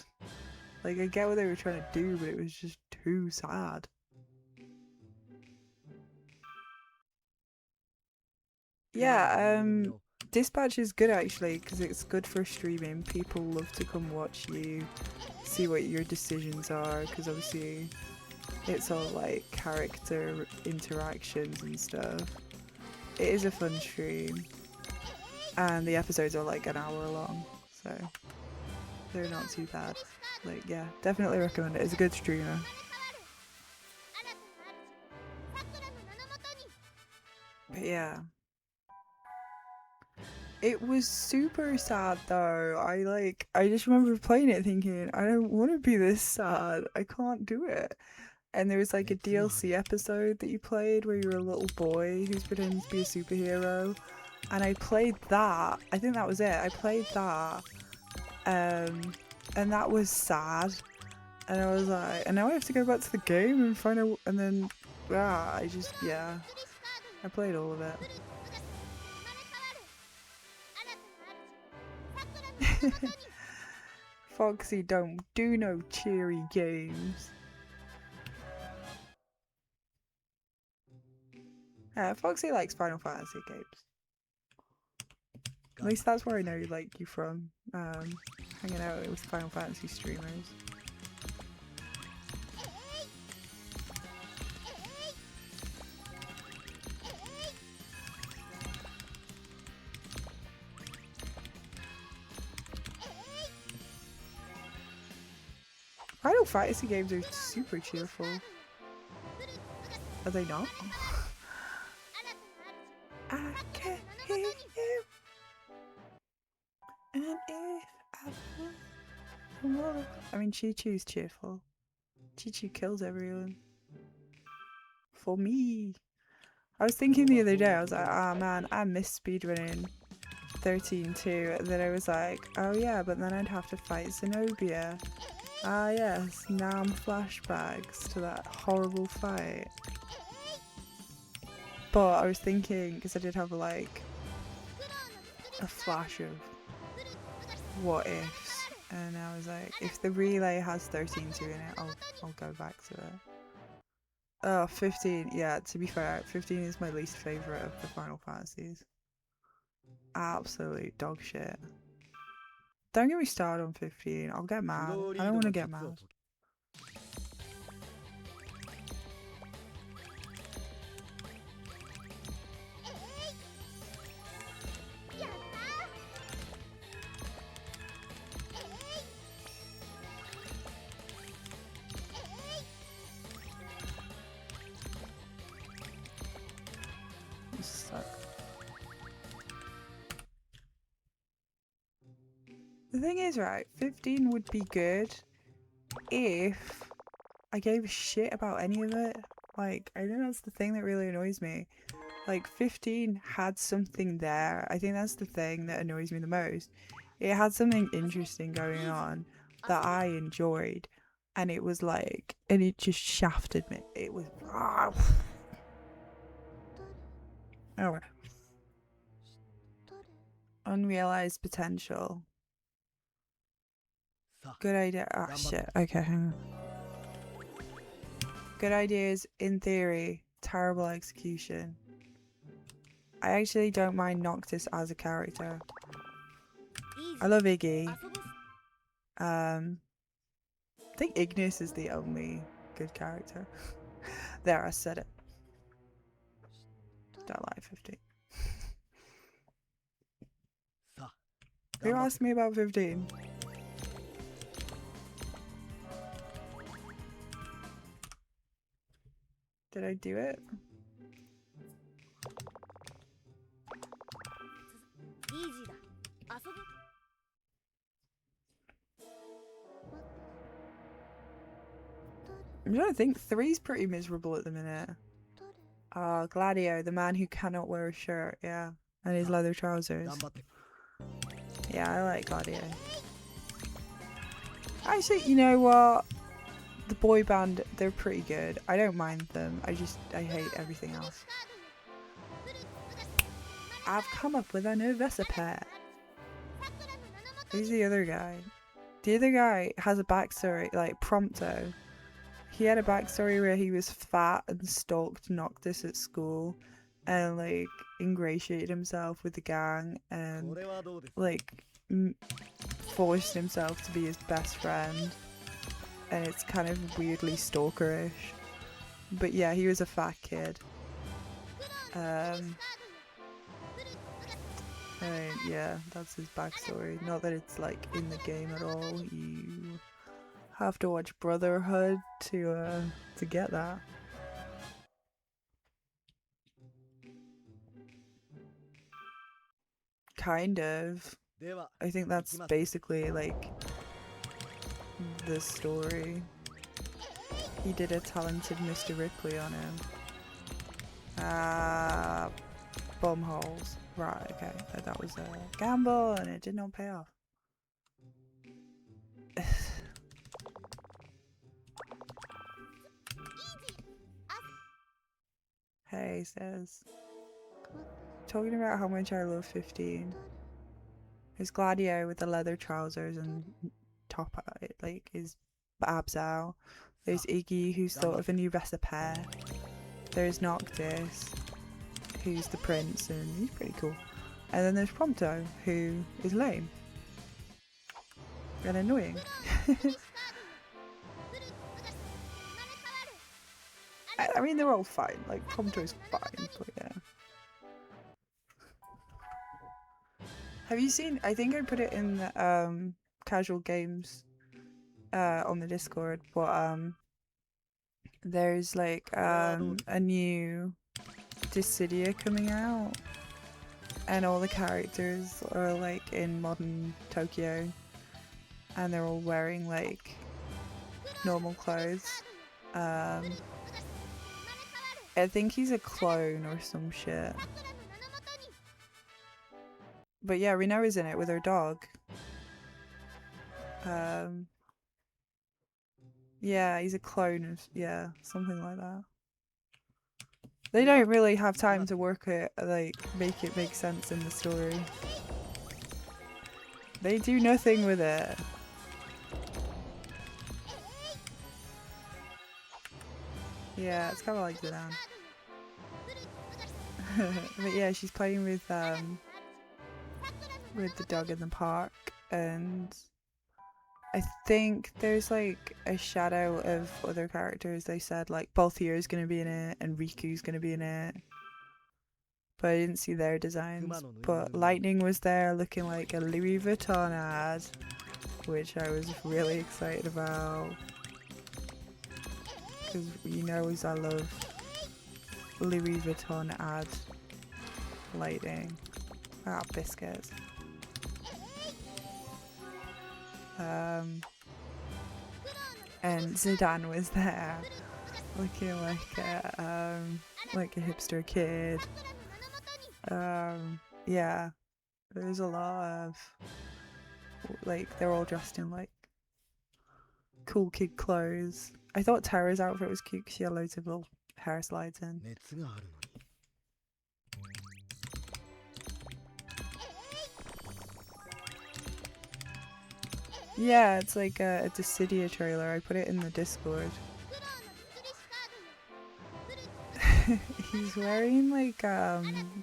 Like, I get what they were trying to do, but it was just too sad. Yeah, Dispatch is good actually, because it's good for streaming. People love to come watch you, see what your decisions are, because obviously it's all like character interactions and stuff. It is a fun stream, and the episodes are like an hour long, so they're not too bad. Like, yeah, definitely recommend it. It's a good streamer. But yeah, it was super sad though. I just remember playing it thinking, I don't want to be this sad. I can't do it. And there was like a DLC episode that you played where you were a little boy who's pretending to be a superhero. And I played that. I think that was it. I played that. And that was sad. And I was like, and now I have to go back to the game and find out, and then, yeah, I played all of it. Foxy don't do no cheery games. Foxy likes Final Fantasy games. At least that's where I know like you from. Hanging out with Final Fantasy streamers. Final Fantasy games are super cheerful. Are they not? I can hear you. And if I feel I mean, Chi-Chu's cheerful. Chi-Chu kills everyone. For me. I was thinking the other day, I was like, ah man, I miss speedrunning 13-2. And then I was like, oh yeah, but then I'd have to fight Zenobia. Ah yes, now I'm flashbacks to that horrible fight. But I was thinking, because I did have like a flash of what ifs, and I was like, if the relay has 13-2 in it, I'll go back to it. Oh, 15, yeah, to be fair, 15 is my least favourite of the Final Fantasies. Absolute dog shit. Don't get me started on 15, I'll get mad. I don't want to get mad. Suck. The thing is, right, 15 would be good if I gave a shit about any of it. Like, I think that's the thing that really annoys me. Like, 15 had something there. I think that's the thing that annoys me the most. It had something interesting going on that I enjoyed. And it was like, and it just shafted me. It was... Oh, unrealized potential. Good idea. Oh shit. Okay, hang on. Good ideas in theory. Terrible execution. I actually don't mind Noctis as a character. I love Iggy. I think Ignis is the only good character. There, I said it. Don't lie, 15. Who asked me about 15? Did I do it? I'm trying to think. 3's pretty miserable at the minute. Gladio, the man who cannot wear a shirt, yeah. And his leather trousers. Yeah, I like Gladio. Actually, you know what? The boy band, they're pretty good. I don't mind them. I hate everything else. I've come up with a new recipe. Who's the other guy? The other guy has a backstory, like Prompto. He had a backstory where he was fat and stalked Noctis at school and like ingratiated himself with the gang and like forced himself to be his best friend. And it's kind of weirdly stalkerish. But yeah, he was a fat kid. Yeah, that's his backstory. Not that it's like in the game at all. You have to watch Brotherhood to get that. Kind of. I think that's basically like the story. He did a talented Mr. Ripley on him. Bomb holes. Right, okay. That was a gamble and it did not pay off. Hey says, talking about how much I love 15. There's Gladio with the leather trousers and top, like his abs out. There's Iggy, who's sort of a new recipe. There's Noctis, who's the prince, and he's pretty cool. And then there's Prompto, who is lame and annoying. I mean, they're all fine. Like, Prompto's fine, but yeah. Have you seen? I think I put it in the casual games on the Discord, but there's like a new Dissidia coming out, and all the characters are like in modern Tokyo, and they're all wearing like normal clothes. I think he's a clone or some shit. But yeah, Rinoa's in it with her dog. Yeah, he's a clone of, yeah, something like that. They don't really have time to work it, like, make it make sense in the story. They do nothing with it. Yeah, it's kind of like Zidane. But yeah, she's playing with the dog in the park, and I think there's like a shadow of other characters. They said like Balthier's gonna be in it and Riku's gonna be in it, but I didn't see their designs. But Lightning was there looking like a Louis Vuitton ad, which I was really excited about, because you know I love Louis Vuitton ad lighting. Ah, biscuits. And Zidane was there, looking like a hipster kid. Yeah, there's a lot of like, they're all dressed in like cool kid clothes. I thought Tara's outfit was cute because she had loads of little hair slides in. Yeah, it's like a Dissidia trailer. I put it in the Discord. He's wearing like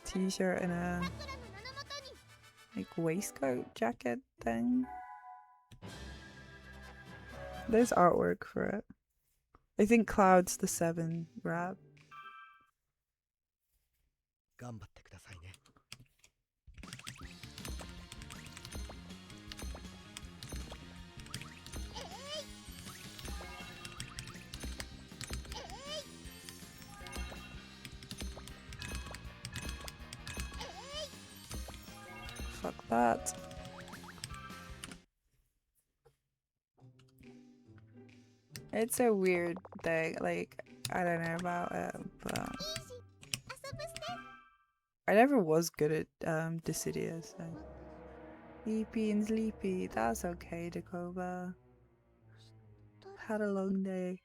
t-shirt and a like waistcoat jacket thing. There's artwork for it. I think Cloud's the 7 rap. Fuck that. It's a weird thing, like, I don't know about it, but I never was good at Dissidia, so. Sleepy and sleepy, that's okay, Dakoba. Had a long day.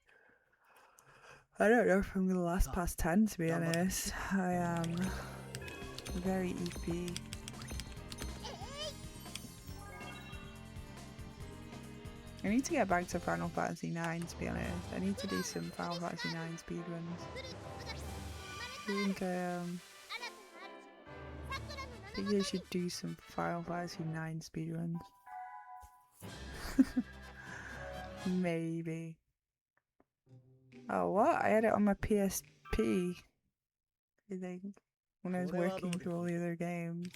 I don't know if I'm gonna last past 10, to be honest. I am very EP. I need to get back to Final Fantasy 9, to be honest. I need to do some Final Fantasy 9 speedruns. I think I should do some Final Fantasy 9 speedruns. Maybe. Oh, what? I had it on my PSP, I think, when I was working through all the other games.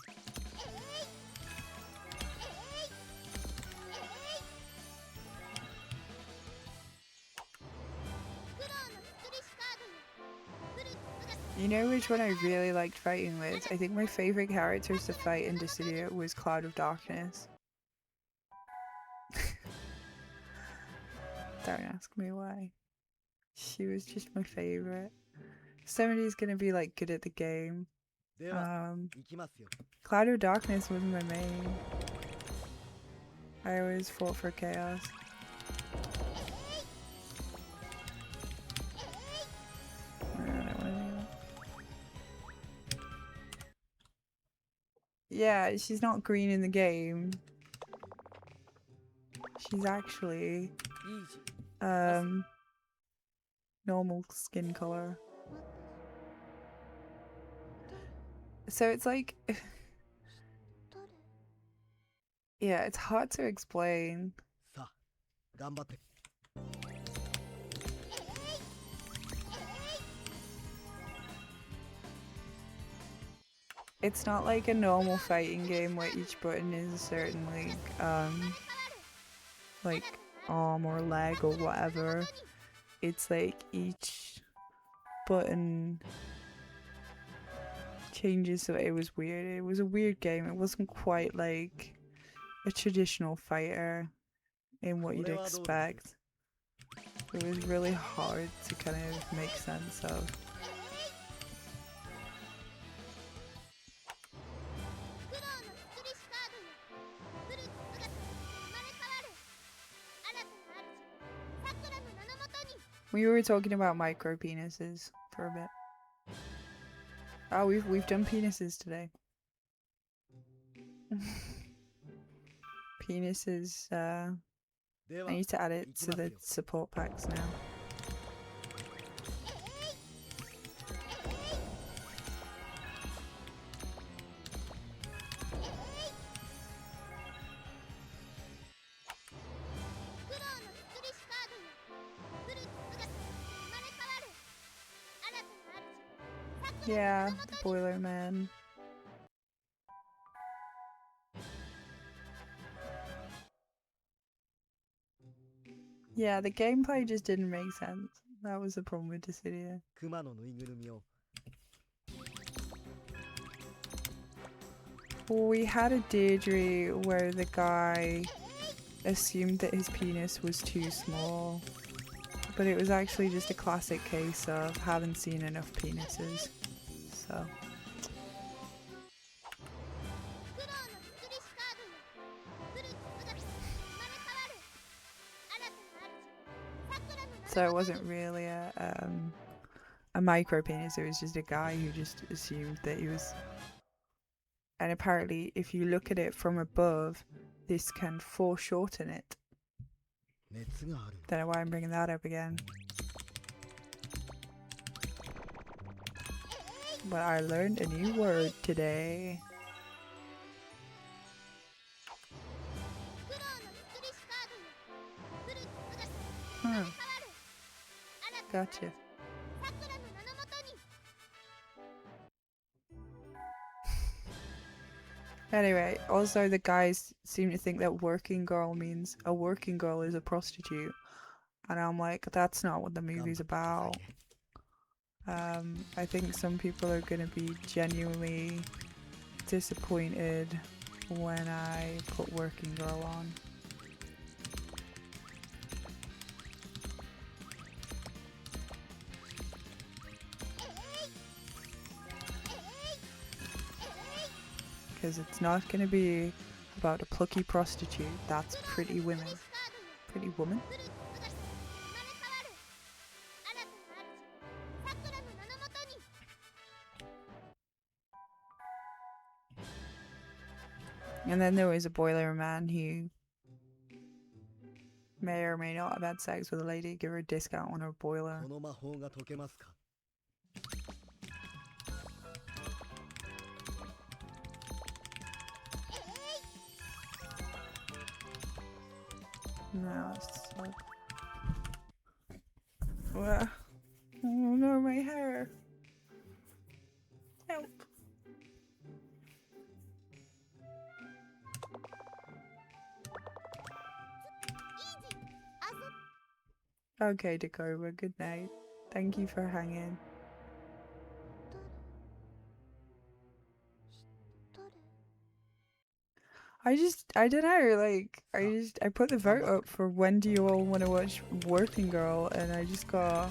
You know which one I really liked fighting with? I think my favourite characters to fight in Dissidia was Cloud of Darkness. Don't ask me why. She was just my favourite. Somebody's gonna be like good at the game. Cloud of Darkness was my main. I always fought for Chaos. I don't know what I mean. Yeah, she's not green in the game. She's actually イージー normal skin color. So it's like, 誰 yeah, it's hard to explain. さあ頑張って。 It's not like a normal fighting game where each button is a certain like arm or leg or whatever. It's like each button changes, so it was weird. It was a weird game. It wasn't quite like a traditional fighter in what you'd expect. It was really hard to kind of make sense of. 苦労のスクリシュカードよフルーツ姿に生まれ変わる新たな主さくらの名のもとに We were talking about micro penises for a bit. Oh, we've done penises today. Penises. I need to add it to the support packs now. Yeah, the Boiler Man. Yeah, the gameplay just didn't make sense. That was the problem with Dissidia. 熊のぬいぐるみを We had a Deirdre where the guy assumed that his penis was too small, but it was actually just a classic case of haven't seen enough penises. So. So it wasn't really a micro penis, it was just a guy who just assumed that he was. And apparently, if you look at it from above, this can foreshorten it. 熱がある。 Don't know why I'm bringing that up again. But I learned a new word today. Gotcha. Anyway, also the guys seem to think that working girl means a working girl is a prostitute. And I'm like, that's not what the movie's about. I think some people are going to be genuinely disappointed when I put working girl on. Because it's not going to be about a plucky prostitute. That's Pretty Women. Pretty Woman? And then there was a Boiler Man who may or may not have had sex with a lady, give her a discount on her boiler. この魔法が解けますか。 No, it's like... Oh no, my hair! Help! Okay, Dakota, good night. Thank you for hanging. I don't know, like, I put the vote up for when do you all want to watch Working Girl, and I just got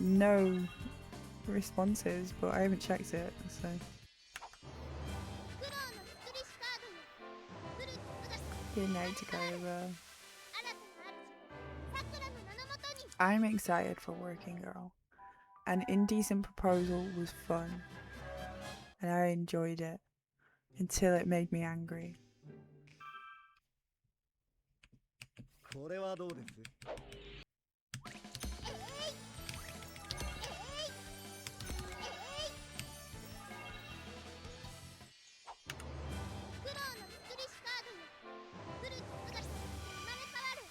no responses, but I haven't checked it, so. Good night, Dakota. I'm excited for Working Girl. An Indecent Proposal was fun, and I enjoyed it. until it made me angry. これはどうです？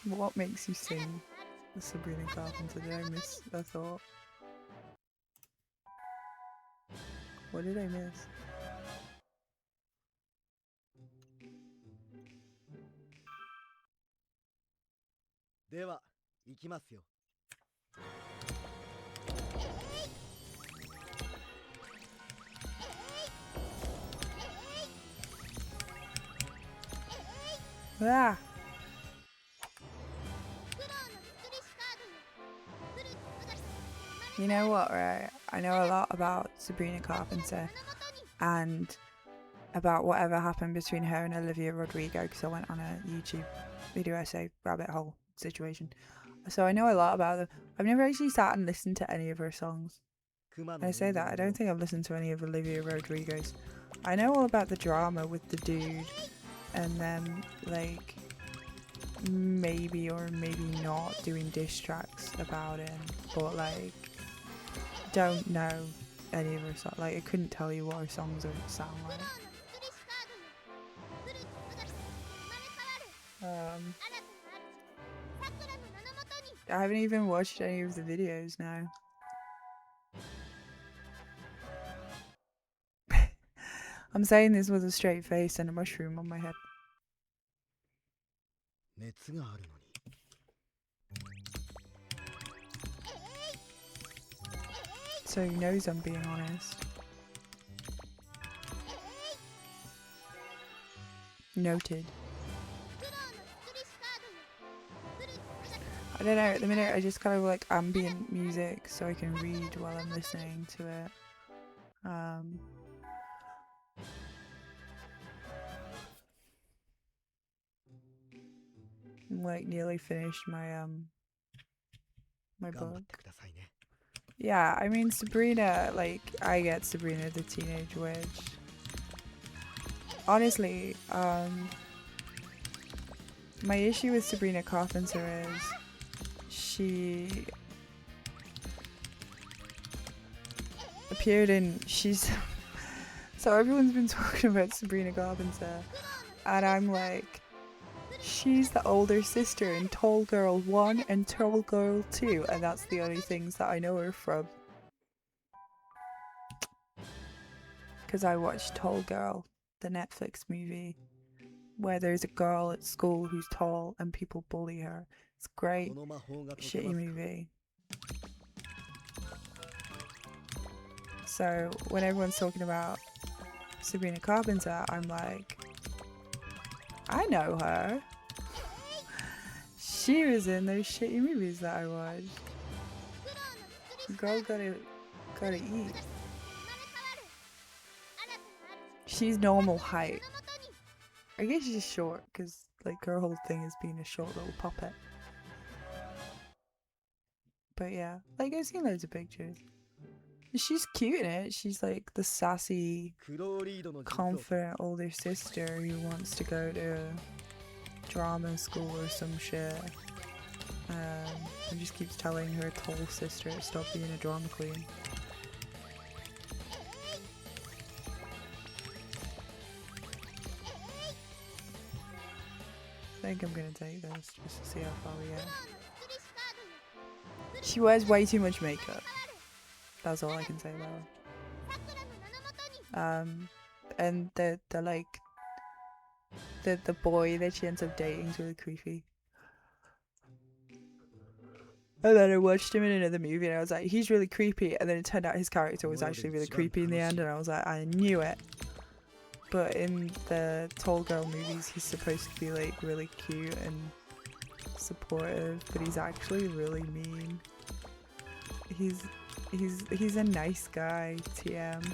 What makes you sing the Sabrina Carpenter? Did I miss a thought? What did I miss? では行きますよ。 Ah! You know what, right? I know a lot about Sabrina Carpenter and about whatever happened between her and Olivia Rodrigo because I went on a YouTube video essay rabbit hole situation. So I know a lot about them. I've never actually sat and listened to any of her songs. When I say that, I don't think I've listened to any of Olivia Rodrigo's. I know all about the drama with the dude and them, like, maybe or maybe not doing diss tracks about him, but, like, don't know any of her songs. Like, I couldn't tell you what her songs sound like. I haven't even watched any of the videos now. I'm saying this with a straight face and a mushroom on my head. 熱があるのに。 So he knows I'm being honest. Noted. I don't know, at the minute I just kind of like ambient music so I can read while I'm listening to it. I'm like nearly finished my my 頑張っ book. てくださいね。 Yeah, I mean Sabrina, like I get Sabrina the Teenage Witch. Honestly, my issue with Sabrina Carpenter is she appeared in so everyone's been talking about Sabrina Carpenter and I'm like, she's the older sister in Tall Girl 1 and Tall Girl 2 and that's the only things that I know her from. Because I watched Tall Girl, the Netflix movie, where there's a girl at school who's tall and people bully her. It's great. この魔法が解け Shitty ますか？ movie. So when everyone's talking about Sabrina Carpenter, I'm like, I know her. She was in those shitty movies that I watched. Girl gotta eat. She's normal height. I guess she's short because like her whole thing is being a short little puppet. But yeah, like I've seen loads of pictures. She's cute in it. She's like the sassy, クローリードの術を confident older sister who wants to go to drama school or some shit. And just keeps telling her tall sister to stop being a drama queen. I think I'm gonna take this just to see how far we get. She wears way too much makeup. That's all I can say about her. And the like the boy that she ends up dating is really creepy. And then I watched him in another movie and I was like, he's really creepy. And then it turned out his character was actually really creepy in the end and I was like, I knew it. But in the Tall Girl movies, he's supposed to be like really cute and supportive, but he's actually really mean. He's a nice guy, TM.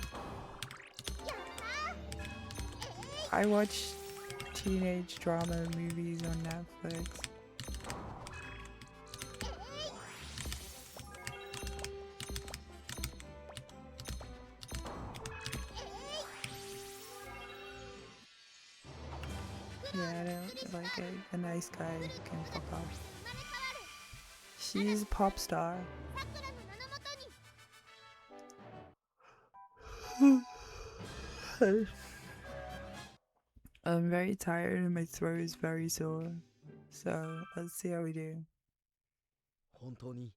I watch teenage drama movies on Netflix. Yeah, I don't like a nice guy can fuck off. She's a pop star. I'm very tired and my throat is very sore. So let's see how we do. 本当に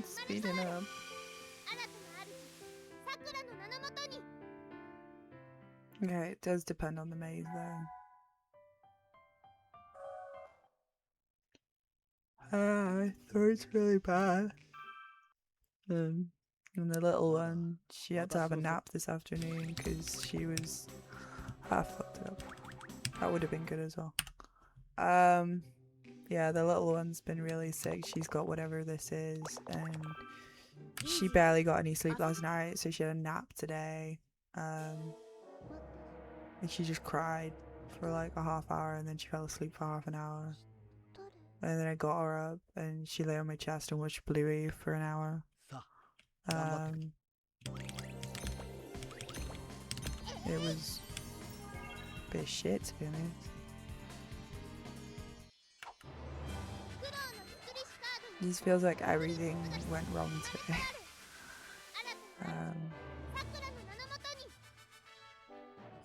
Speed it up. Okay, it does depend on the maze though. My throat's really bad. And the little one, she had to have a nap this afternoon because she was half fucked up. That would have been good as well. Yeah, the little one's been really sick. She's got whatever this is, and she barely got any sleep last night, so she had a nap today. And she just cried for like a half hour, and then she fell asleep for half an hour. And then I got her up, and she lay on my chest and watched Bluey for an hour. It was a bit shit, to be honest. It just feels like everything went wrong today.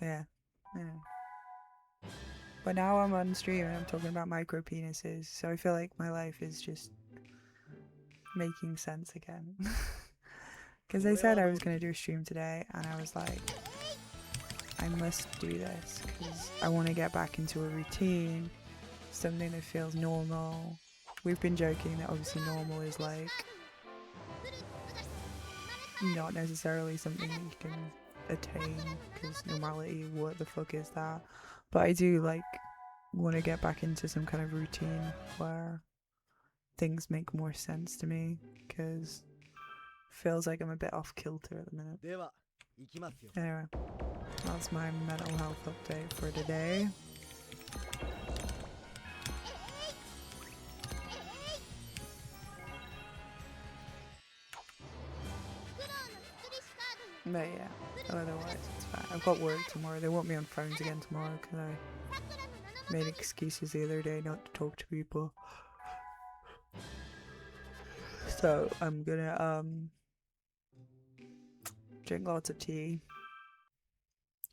Yeah. But now I'm on stream and I'm talking about micro penises, so I feel like my life is just making sense again. Because I said I was going to do a stream today, and I was like, I must do this because I want to get back into a routine, something that feels normal. We've been joking that obviously normal is like not necessarily something you can attain, because normality, what the fuck is that? But I do like want to get back into some kind of routine where things make more sense to me, because feels like I'm a bit off kilter at the minute. Anyway, that's my mental health update for today. But yeah, otherwise it's fine. I've got work tomorrow. They want me on phones again tomorrow because I made excuses the other day not to talk to people. So I'm gonna drink lots of tea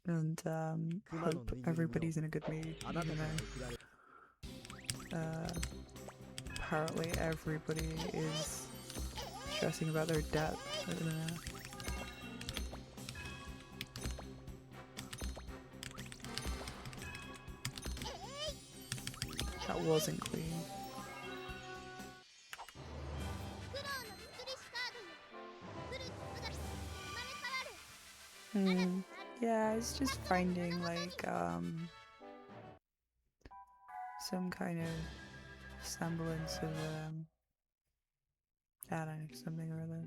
and hope everybody's in a good mood, even though apparently everybody is stressing about their debt at the minute. That wasn't clean. Yeah, it's just finding like some kind of semblance of I don't know, something or other.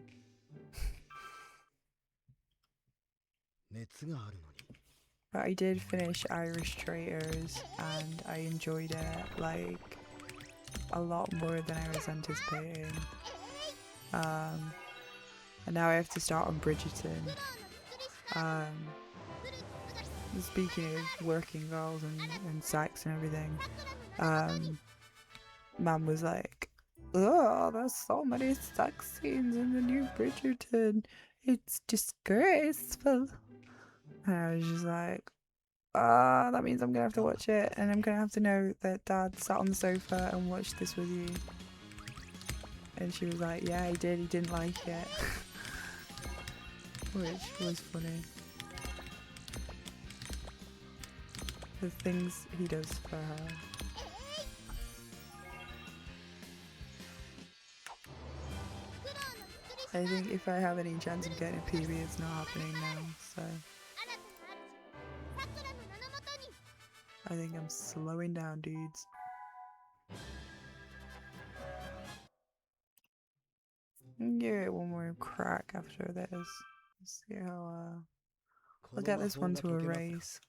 But I did finish Irish Traitors and I enjoyed it like a lot more than I was anticipating. And now I have to start on Bridgerton. Speaking of working girls and sex and everything, Mum was like, "Oh, there's so many sex scenes in the new Bridgerton. It's disgraceful." And I was just like, that means I'm gonna have to watch it, and I'm gonna have to know that Dad sat on the sofa and watched this with you. And she was like, "Yeah, he did. He didn't like it," which was funny. The things he does for her. I think if I have any chance of getting a PB, it's not happening now, so I think I'm slowing down, dudes. Give it one more crack after this. Let's see how I'll get this one to a race.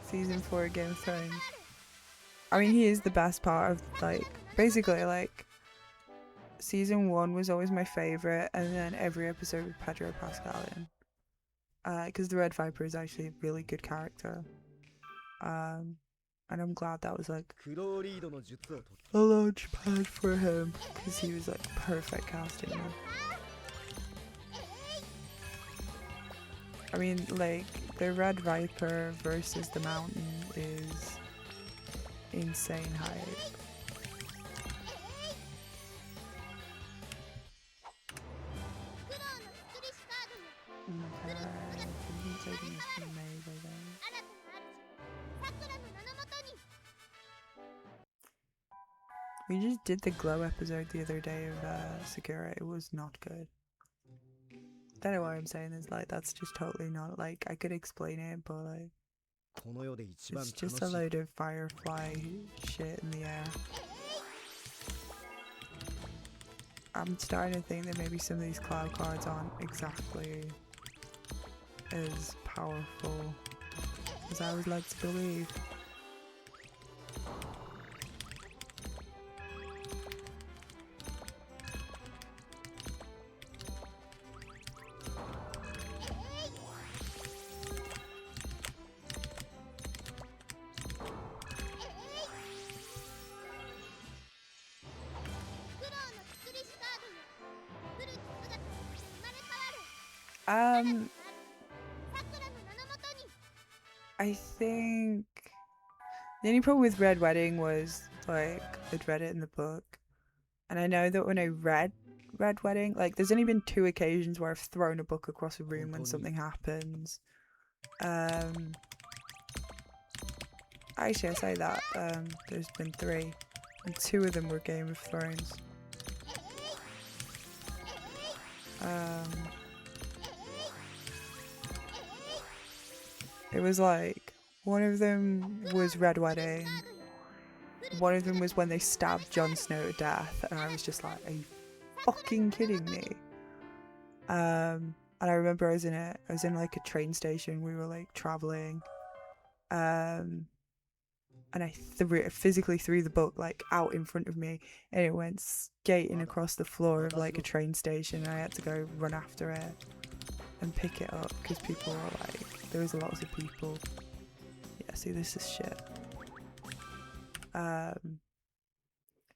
Season 4 Game of Thrones. I mean, he is the best part of, like, basically, like, season 1 was always my favourite, and then every episode with Pedro Pascal in. Because the Red Viper is actually a really good character. And I'm glad that was, like, a launch pad for him, because he was, like, perfect casting. I mean, like, the Red Viper versus the Mountain is insane hype. We just did the Glow episode the other day of Sakura. It was not good. Don't know why I'm saying this, like, that's just totally not, like, I could explain it, but, like, it's just a load of firefly shit in the air. I'm starting to think that maybe some of these cloud cards aren't exactly as powerful as I was led to believe. I think the only problem with Red Wedding was, like, I'd read it in the book, and I know that when I read Red Wedding, like, there's only been 2 occasions where I've thrown a book across a room when something happens. Actually, I say that, there's been 3, and 2 of them were Game of Thrones. It was like, one of them was Red Wedding, one of them was when they stabbed Jon Snow to death, and I was just like, are you fucking kidding me? And I remember I was in like a train station, we were like travelling, and I physically threw the book like out in front of me, and it went skating across the floor of like a train station, and I had to go run after it and pick it up, because people were like, there was lots of people. Yeah, see, this is shit. And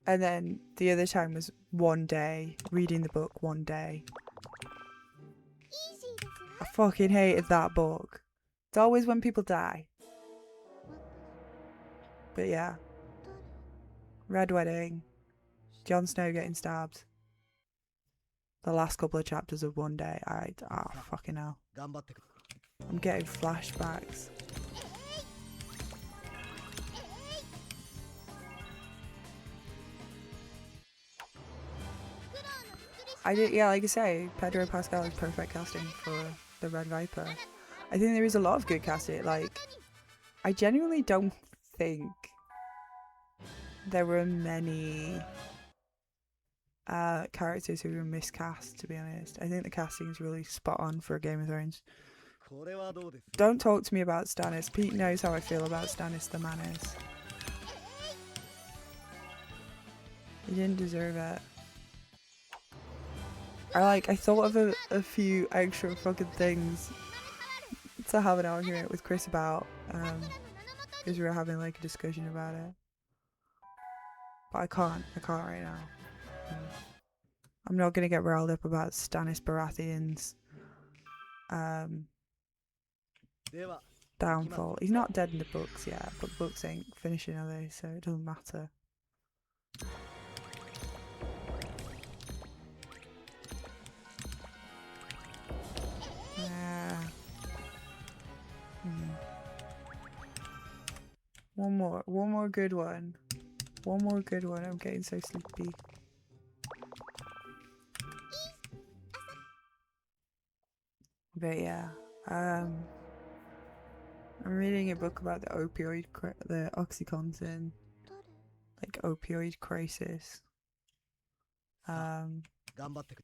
then the other time was one day, reading the book one day. I fucking hated that book. It's always when people die. But yeah. Red Wedding. Jon Snow getting stabbed. The last couple of chapters of one day. Fucking hell. I'm getting flashbacks. Yeah, like I say, Pedro Pascal is perfect casting for the Red Viper. I think there is a lot of good casting. Like, I genuinely don't think there were many characters who were miscast, to be honest. I think the casting is really spot on for Game of Thrones. Don't talk to me about Stannis. Pete knows how I feel about Stannis the Manus. He didn't deserve it. I thought of a few extra fucking things to have an argument with Chris about, because we were having like a discussion about it. But I can't right now. I'm not gonna get riled up about Stannis Baratheon's downfall. He's not dead in the books yet, but books ain't finishing, are they? So it doesn't matter. One more good one. I'm getting so sleepy. But yeah, I'm reading a book about the the OxyContin, like opioid crisis. 頑張ってく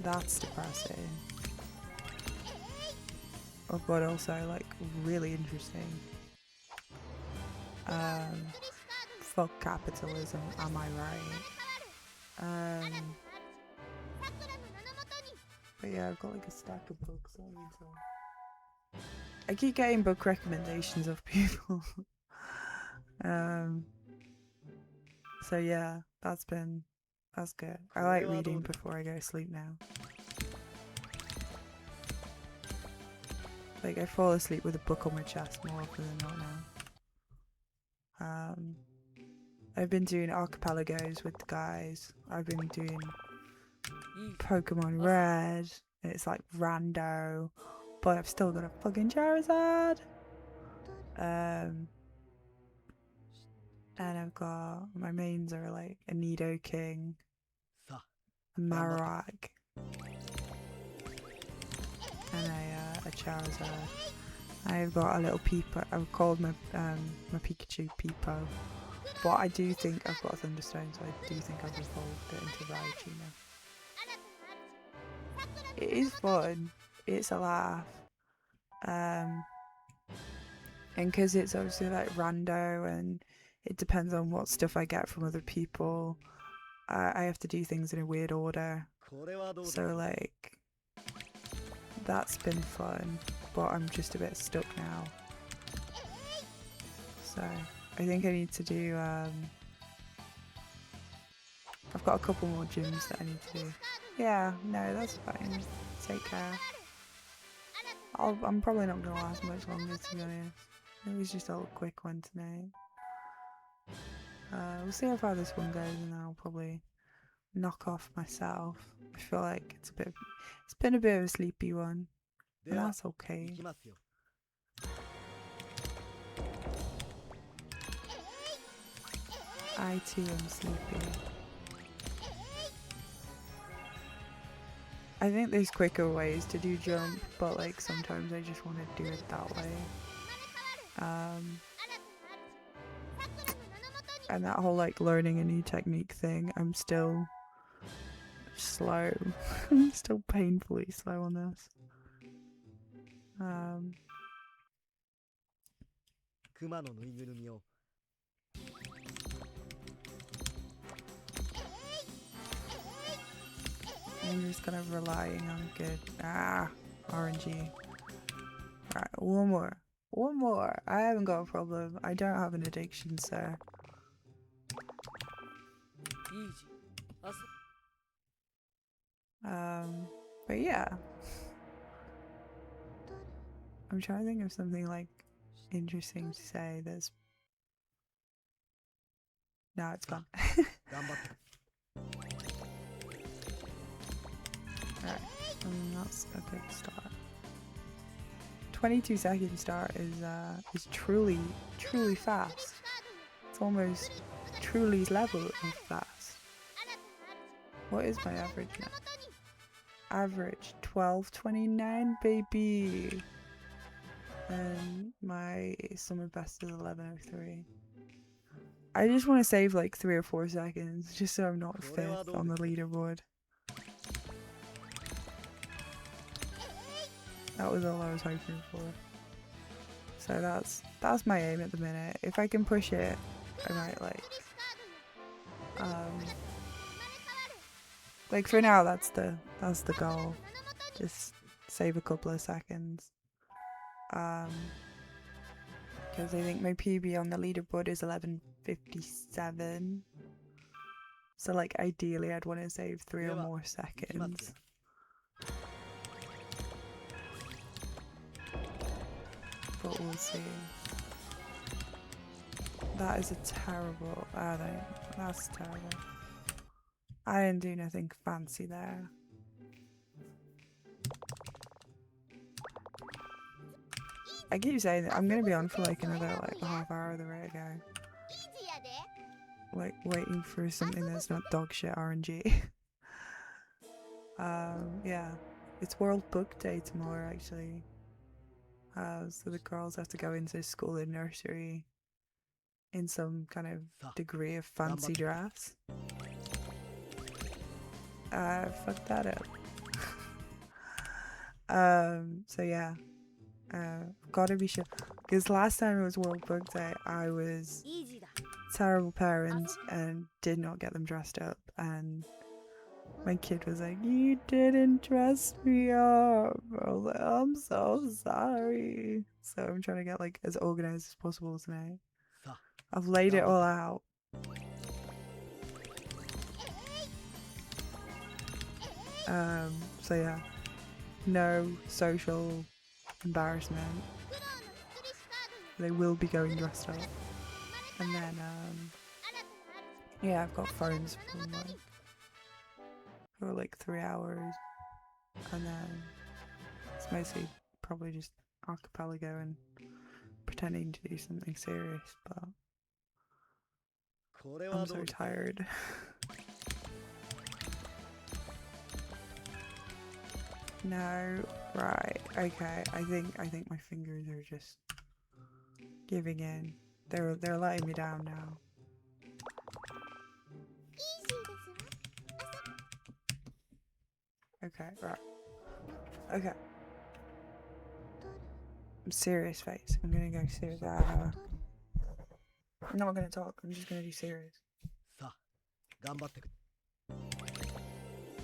That's depressing. Oh, but also like really interesting. Fuck capitalism, am I right? But yeah, I've got like a stack of books I need to... I keep getting book recommendations of people. So yeah, that's good. I like reading before I go to sleep now. Like I fall asleep with a book on my chest more often than not now. I've been doing archipelagos with the guys. I've been doing Pokemon Red. It's like rando, but I've still got a fucking Charizard. And I've got my mains are like a Nido King, a Marowak, and a Charizard. I've got a little Peepo. I've called my Pikachu Peepo, but I do think I've got a Thunderstone, so I do think I've evolved it into Raichu now. It is fun. It's a laugh. And because it's obviously like rando and it depends on what stuff I get from other people, I have to do things in a weird order. So like, that's been fun, but I'm just a bit stuck now. So I think I need to do, I've got a couple more gyms that I need to do. Yeah, no, that's fine. Take care. I'm probably not going to last much longer, to be honest. It was just a little quick one tonight. We'll see how far this one goes, and then I'll probably knock off myself. I feel like it's been a bit of a sleepy one, and that's okay. I too am sleepy. I think there's quicker ways to do jump, but like sometimes I just want to do it that way. And that whole like learning a new technique thing, I'm still slow. I'm still painfully slow on this. I'm just kind of relying on good RNG. Alright, one more. I haven't got a problem. I don't have an addiction, so but yeah, I'm trying to think of something like interesting to say. No, it's gone. Alright, that's a good start. 22-second start is truly fast. It's almost Truly's level of fast. What is my average now? Average 12:29, baby. And my summer best is 11:03. I just want to save like 3 or 4 seconds, just so I'm not 5th on the leaderboard. That was all I was hoping for. So that's my aim at the minute. If I can push it, I might like for now that's the goal. Just save a couple of seconds. Because I think my PB on the leaderboard is 11:57. So like ideally I'd want to save 3 or more seconds. But we'll see. That is a terrible... that's terrible. I didn't do nothing fancy there. I keep saying that I'm going to be on for like another like half hour of the rate ago. Like waiting for something that's not dog shit RNG. Yeah. It's World Book Day tomorrow, actually. So the girls have to go into school in nursery in some kind of degree of fancy dress. Fuck that up. So yeah. Gotta be sure. Because last time it was World Book Day, I was イージーだ terrible parents and did not get them dressed up, and my kid was like, "You didn't dress me up." I was like, "I'm so sorry." So I'm trying to get like as organized as possible tonight. I've laid it all out. So yeah, no social embarrassment. They will be going dressed up, and then yeah, I've got phones for like 3 hours, and then it's mostly probably just archipelago and pretending to do something serious, but I'm so tired. No, right, okay, I think my fingers are just giving in. They're letting me down now. Okay, right. Okay. I'm serious face. I'm gonna go serious. I'm not gonna talk, I'm just gonna do serious.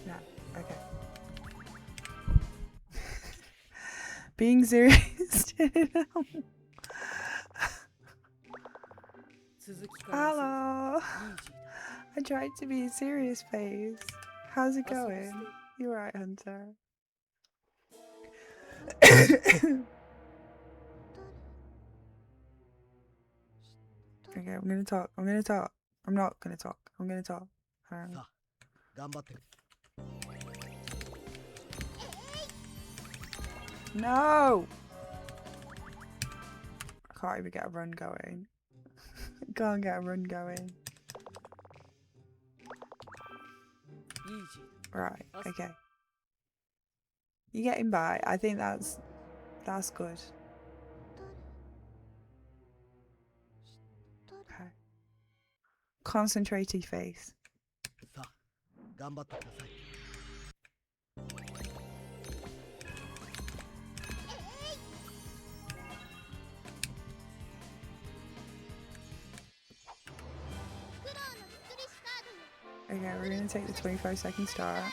No, okay. Being serious. Hello. I tried to be serious face. How's it going? You're right, Hunter. Okay, I'm gonna talk. I'm not gonna talk. I'm gonna talk. No! I can't even get a run going. I can't get a run going. Right, okay. You're getting by. I think that's good. Okay. Concentrated face. Okay, we're gonna take the 25-second start.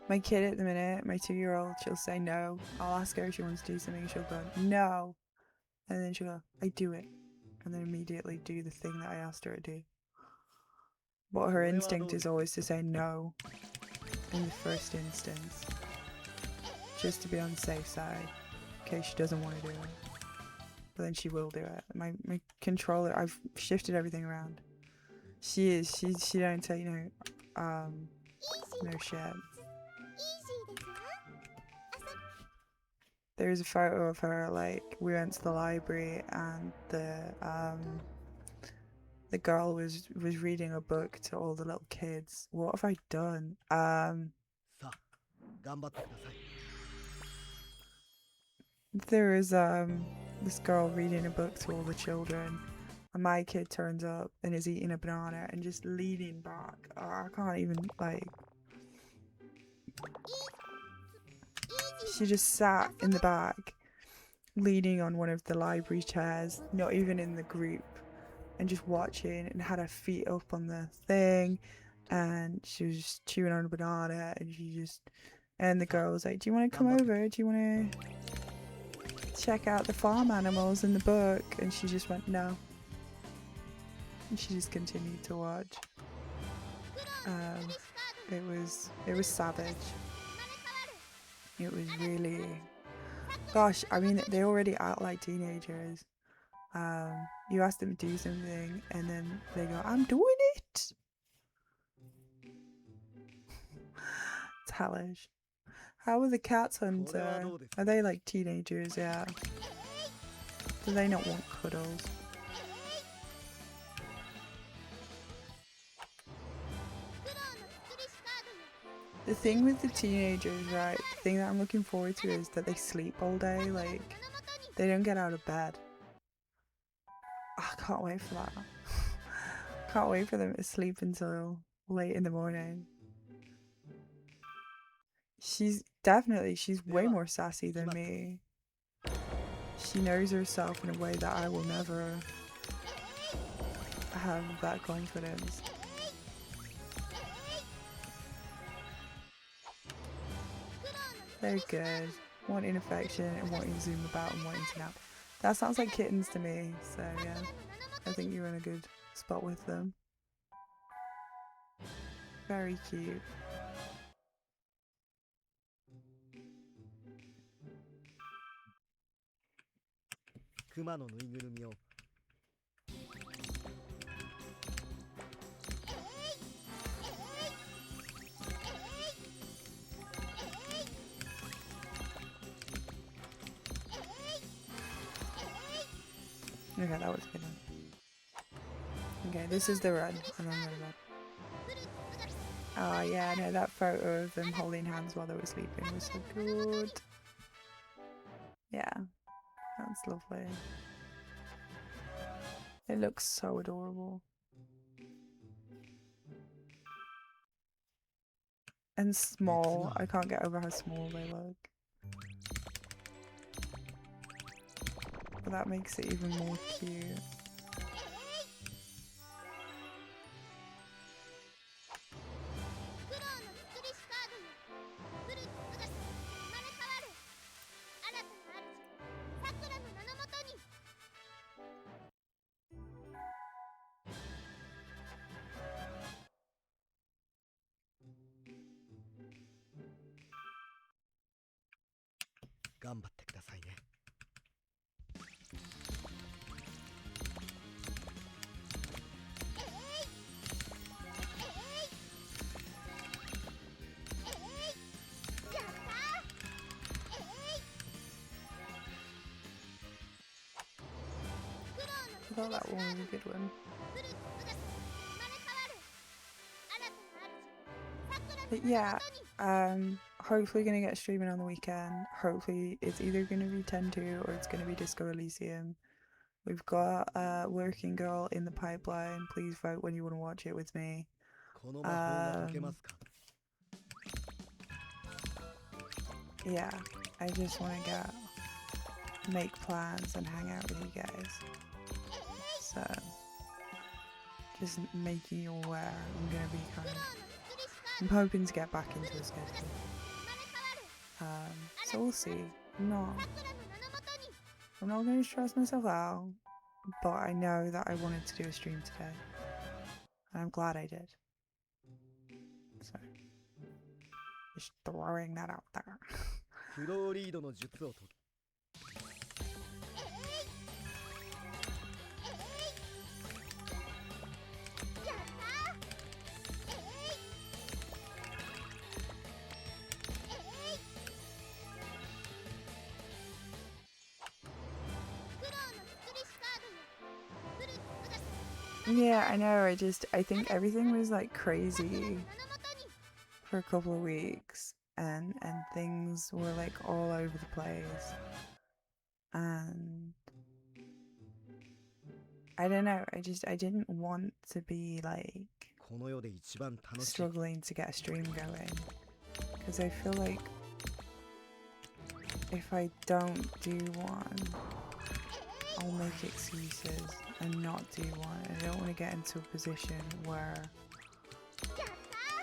My kid at the minute, my 2-year-old, she'll say no. I'll ask her if she wants to do something, she'll go, no. And then she'll go, I do it. And then immediately do the thing that I asked her to do. But her instinct is always to say no in the first instance. Just to be on the safe side, in case she doesn't want to do it. But then she will do it. My controller, I've shifted everything around. She don't take no shit. There's a photo of her, like, we went to the library and the girl was reading a book to all the little kids. What have I done? There is this girl reading a book to all the children, and my kid turns up and is eating a banana and just leaning back. Oh, I can't even, like. She just sat in the back, leaning on one of the library chairs, not even in the group, and just watching, and had her feet up on the thing, and she was just chewing on a banana, and the girl was like, do you want to come over? Do you want to check out the farm animals in the book? And she just went, no. And she just continued to watch. It was savage. It was really, gosh, I mean, they already act like teenagers. You ask them to do something and then they go, I'm doing it. It's hellish. How are the cats, Hunter? Are they like teenagers? Yeah. Do they not want cuddles? The thing with the teenagers, right? The thing that I'm looking forward to is that they sleep all day. Like, they don't get out of bed. I can't wait for that. Can't wait for them to sleep until late in the morning. She's way more sassy than me. She knows herself in a way that I will never have that confidence. They're good. Wanting affection and wanting to zoom about and wanting to nap. That sounds like kittens to me, so yeah. I think you're in a good spot with them. Very cute. Okay, that was a good one. Okay, this is the run, and I'm gonna run. Oh yeah, no, that photo of them holding hands while they were sleeping was so good. Yeah, that's lovely. It looks so adorable. And small. I can't get over how small they look. But that makes it even more cute. I thought that one was a good one. But yeah, hopefully gonna get streaming on the weekend. Hopefully it's either gonna be 10-2 or it's gonna be Disco Elysium. We've got Working Girl in the pipeline. Please vote when you want to watch it with me. Yeah, I just want to make plans and hang out with you guys. So, just making you aware, I'm hoping to get back into the schedule. So we'll see. I'm not going to stress myself out, but I know that I wanted to do a stream today. And I'm glad I did. So, just throwing that out there. Yeah, I know, I think everything was like crazy for a couple of weeks and things were like all over the place. And I don't know, I didn't want to be like struggling to get a stream going. Because I feel like if I don't do one, I'll make excuses and not do one. I don't want to get into a position where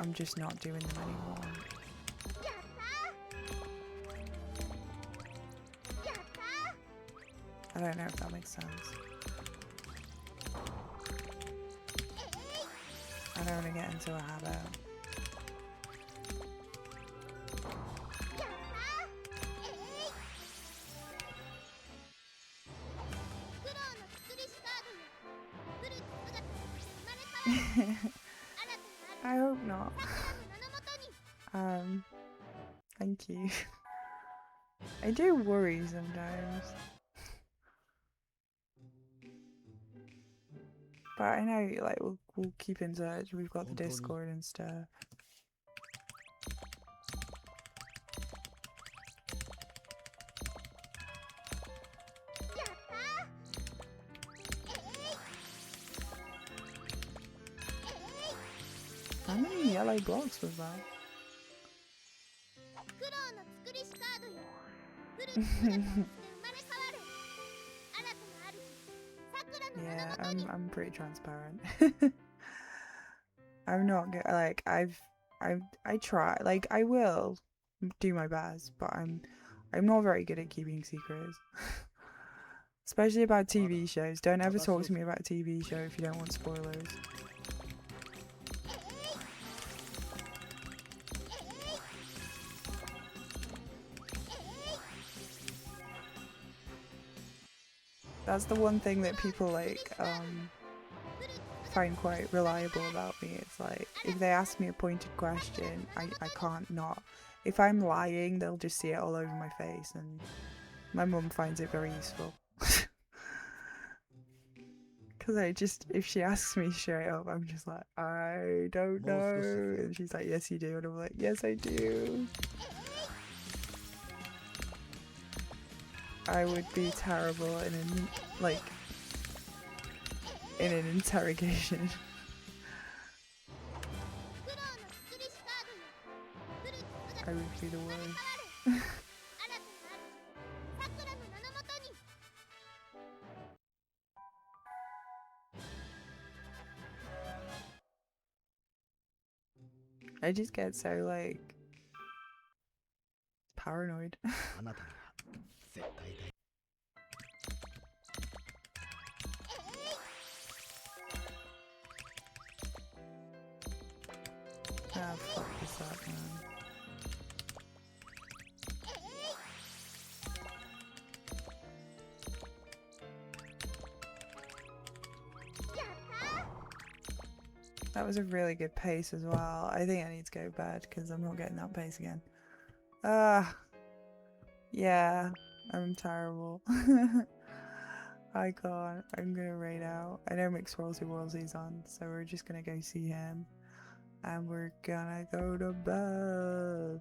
I'm just not doing them anymore. I don't know if that makes sense. I don't want to get into a habit. I hope not. Thank you. I do worry sometimes. But I know, like, we'll keep in touch. We've got the Discord and stuff. How many yellow blocks was that? 苦労の作りしカードよ。古き姿をして生まれ変わる。新たな主、さくらの名 Yeah, のもとに。 I'm pretty transparent. I'm not good. Like I try. Like I will do my best, but I'm not very good at keeping secrets. Especially about TV shows. Don't ever talk to me about a TV show if you don't want spoilers. That's the one thing that people like find quite reliable about me. It's like if they ask me a pointed question, I can't not. If I'm lying, they'll just see it all over my face, and my mum finds it very useful. Because if she asks me straight up, I'm just like, I don't know. And she's like, yes you do. And I'm like, yes I do. I would be terrible in an interrogation. I would be the worst. I just get so like paranoid. あなたには絶対大 Ah, fuck this up, man. That was a really good pace as well. I think I need to go to bed because I'm not getting that pace again. Yeah, I'm terrible. I can't. I'm gonna raid out. I know McSwirlsy on, so we're just gonna go see him. And we're gonna go to bed.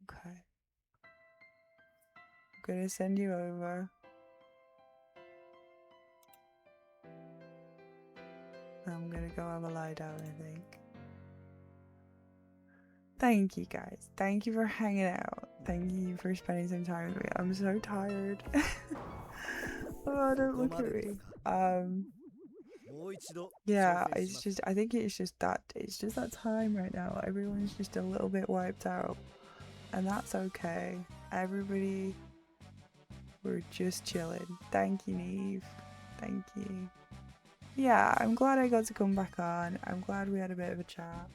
Okay. I'm gonna send you over. I'm gonna go have a lie down, I think. Thank you guys. Thank you for hanging out. Thank you for spending some time with me. I'm so tired. Oh, don't look at me. Yeah, it's just I think it's just that time right now. Everyone's just a little bit wiped out. And that's okay. Everybody, we're just chilling. Thank you, Neve. Thank you. Yeah, I'm glad I got to come back on. I'm glad we had a bit of a chat.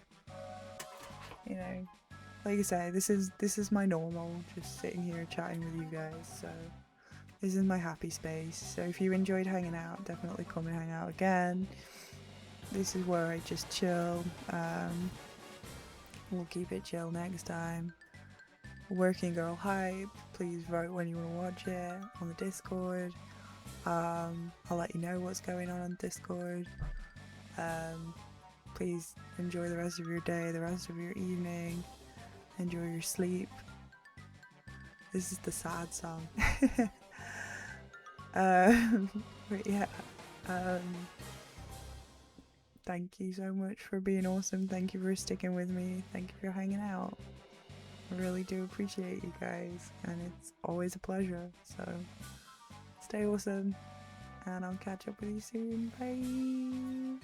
You know, like I say, this is my normal, just sitting here chatting with you guys. So this is my happy space. So if you enjoyed hanging out, definitely come and hang out again. This is where I just chill. We'll keep it chill next time. Working Girl Hype, please vote when you want to watch it on the Discord. I'll let you know what's going on Discord. Please enjoy the rest of your day, the rest of your evening. Enjoy your sleep. This is the sad song. But yeah, thank you so much for being awesome. Thank you for sticking with me. Thank you for hanging out. I really do appreciate you guys, and it's always a pleasure. So stay awesome, and I'll catch up with you soon. Bye.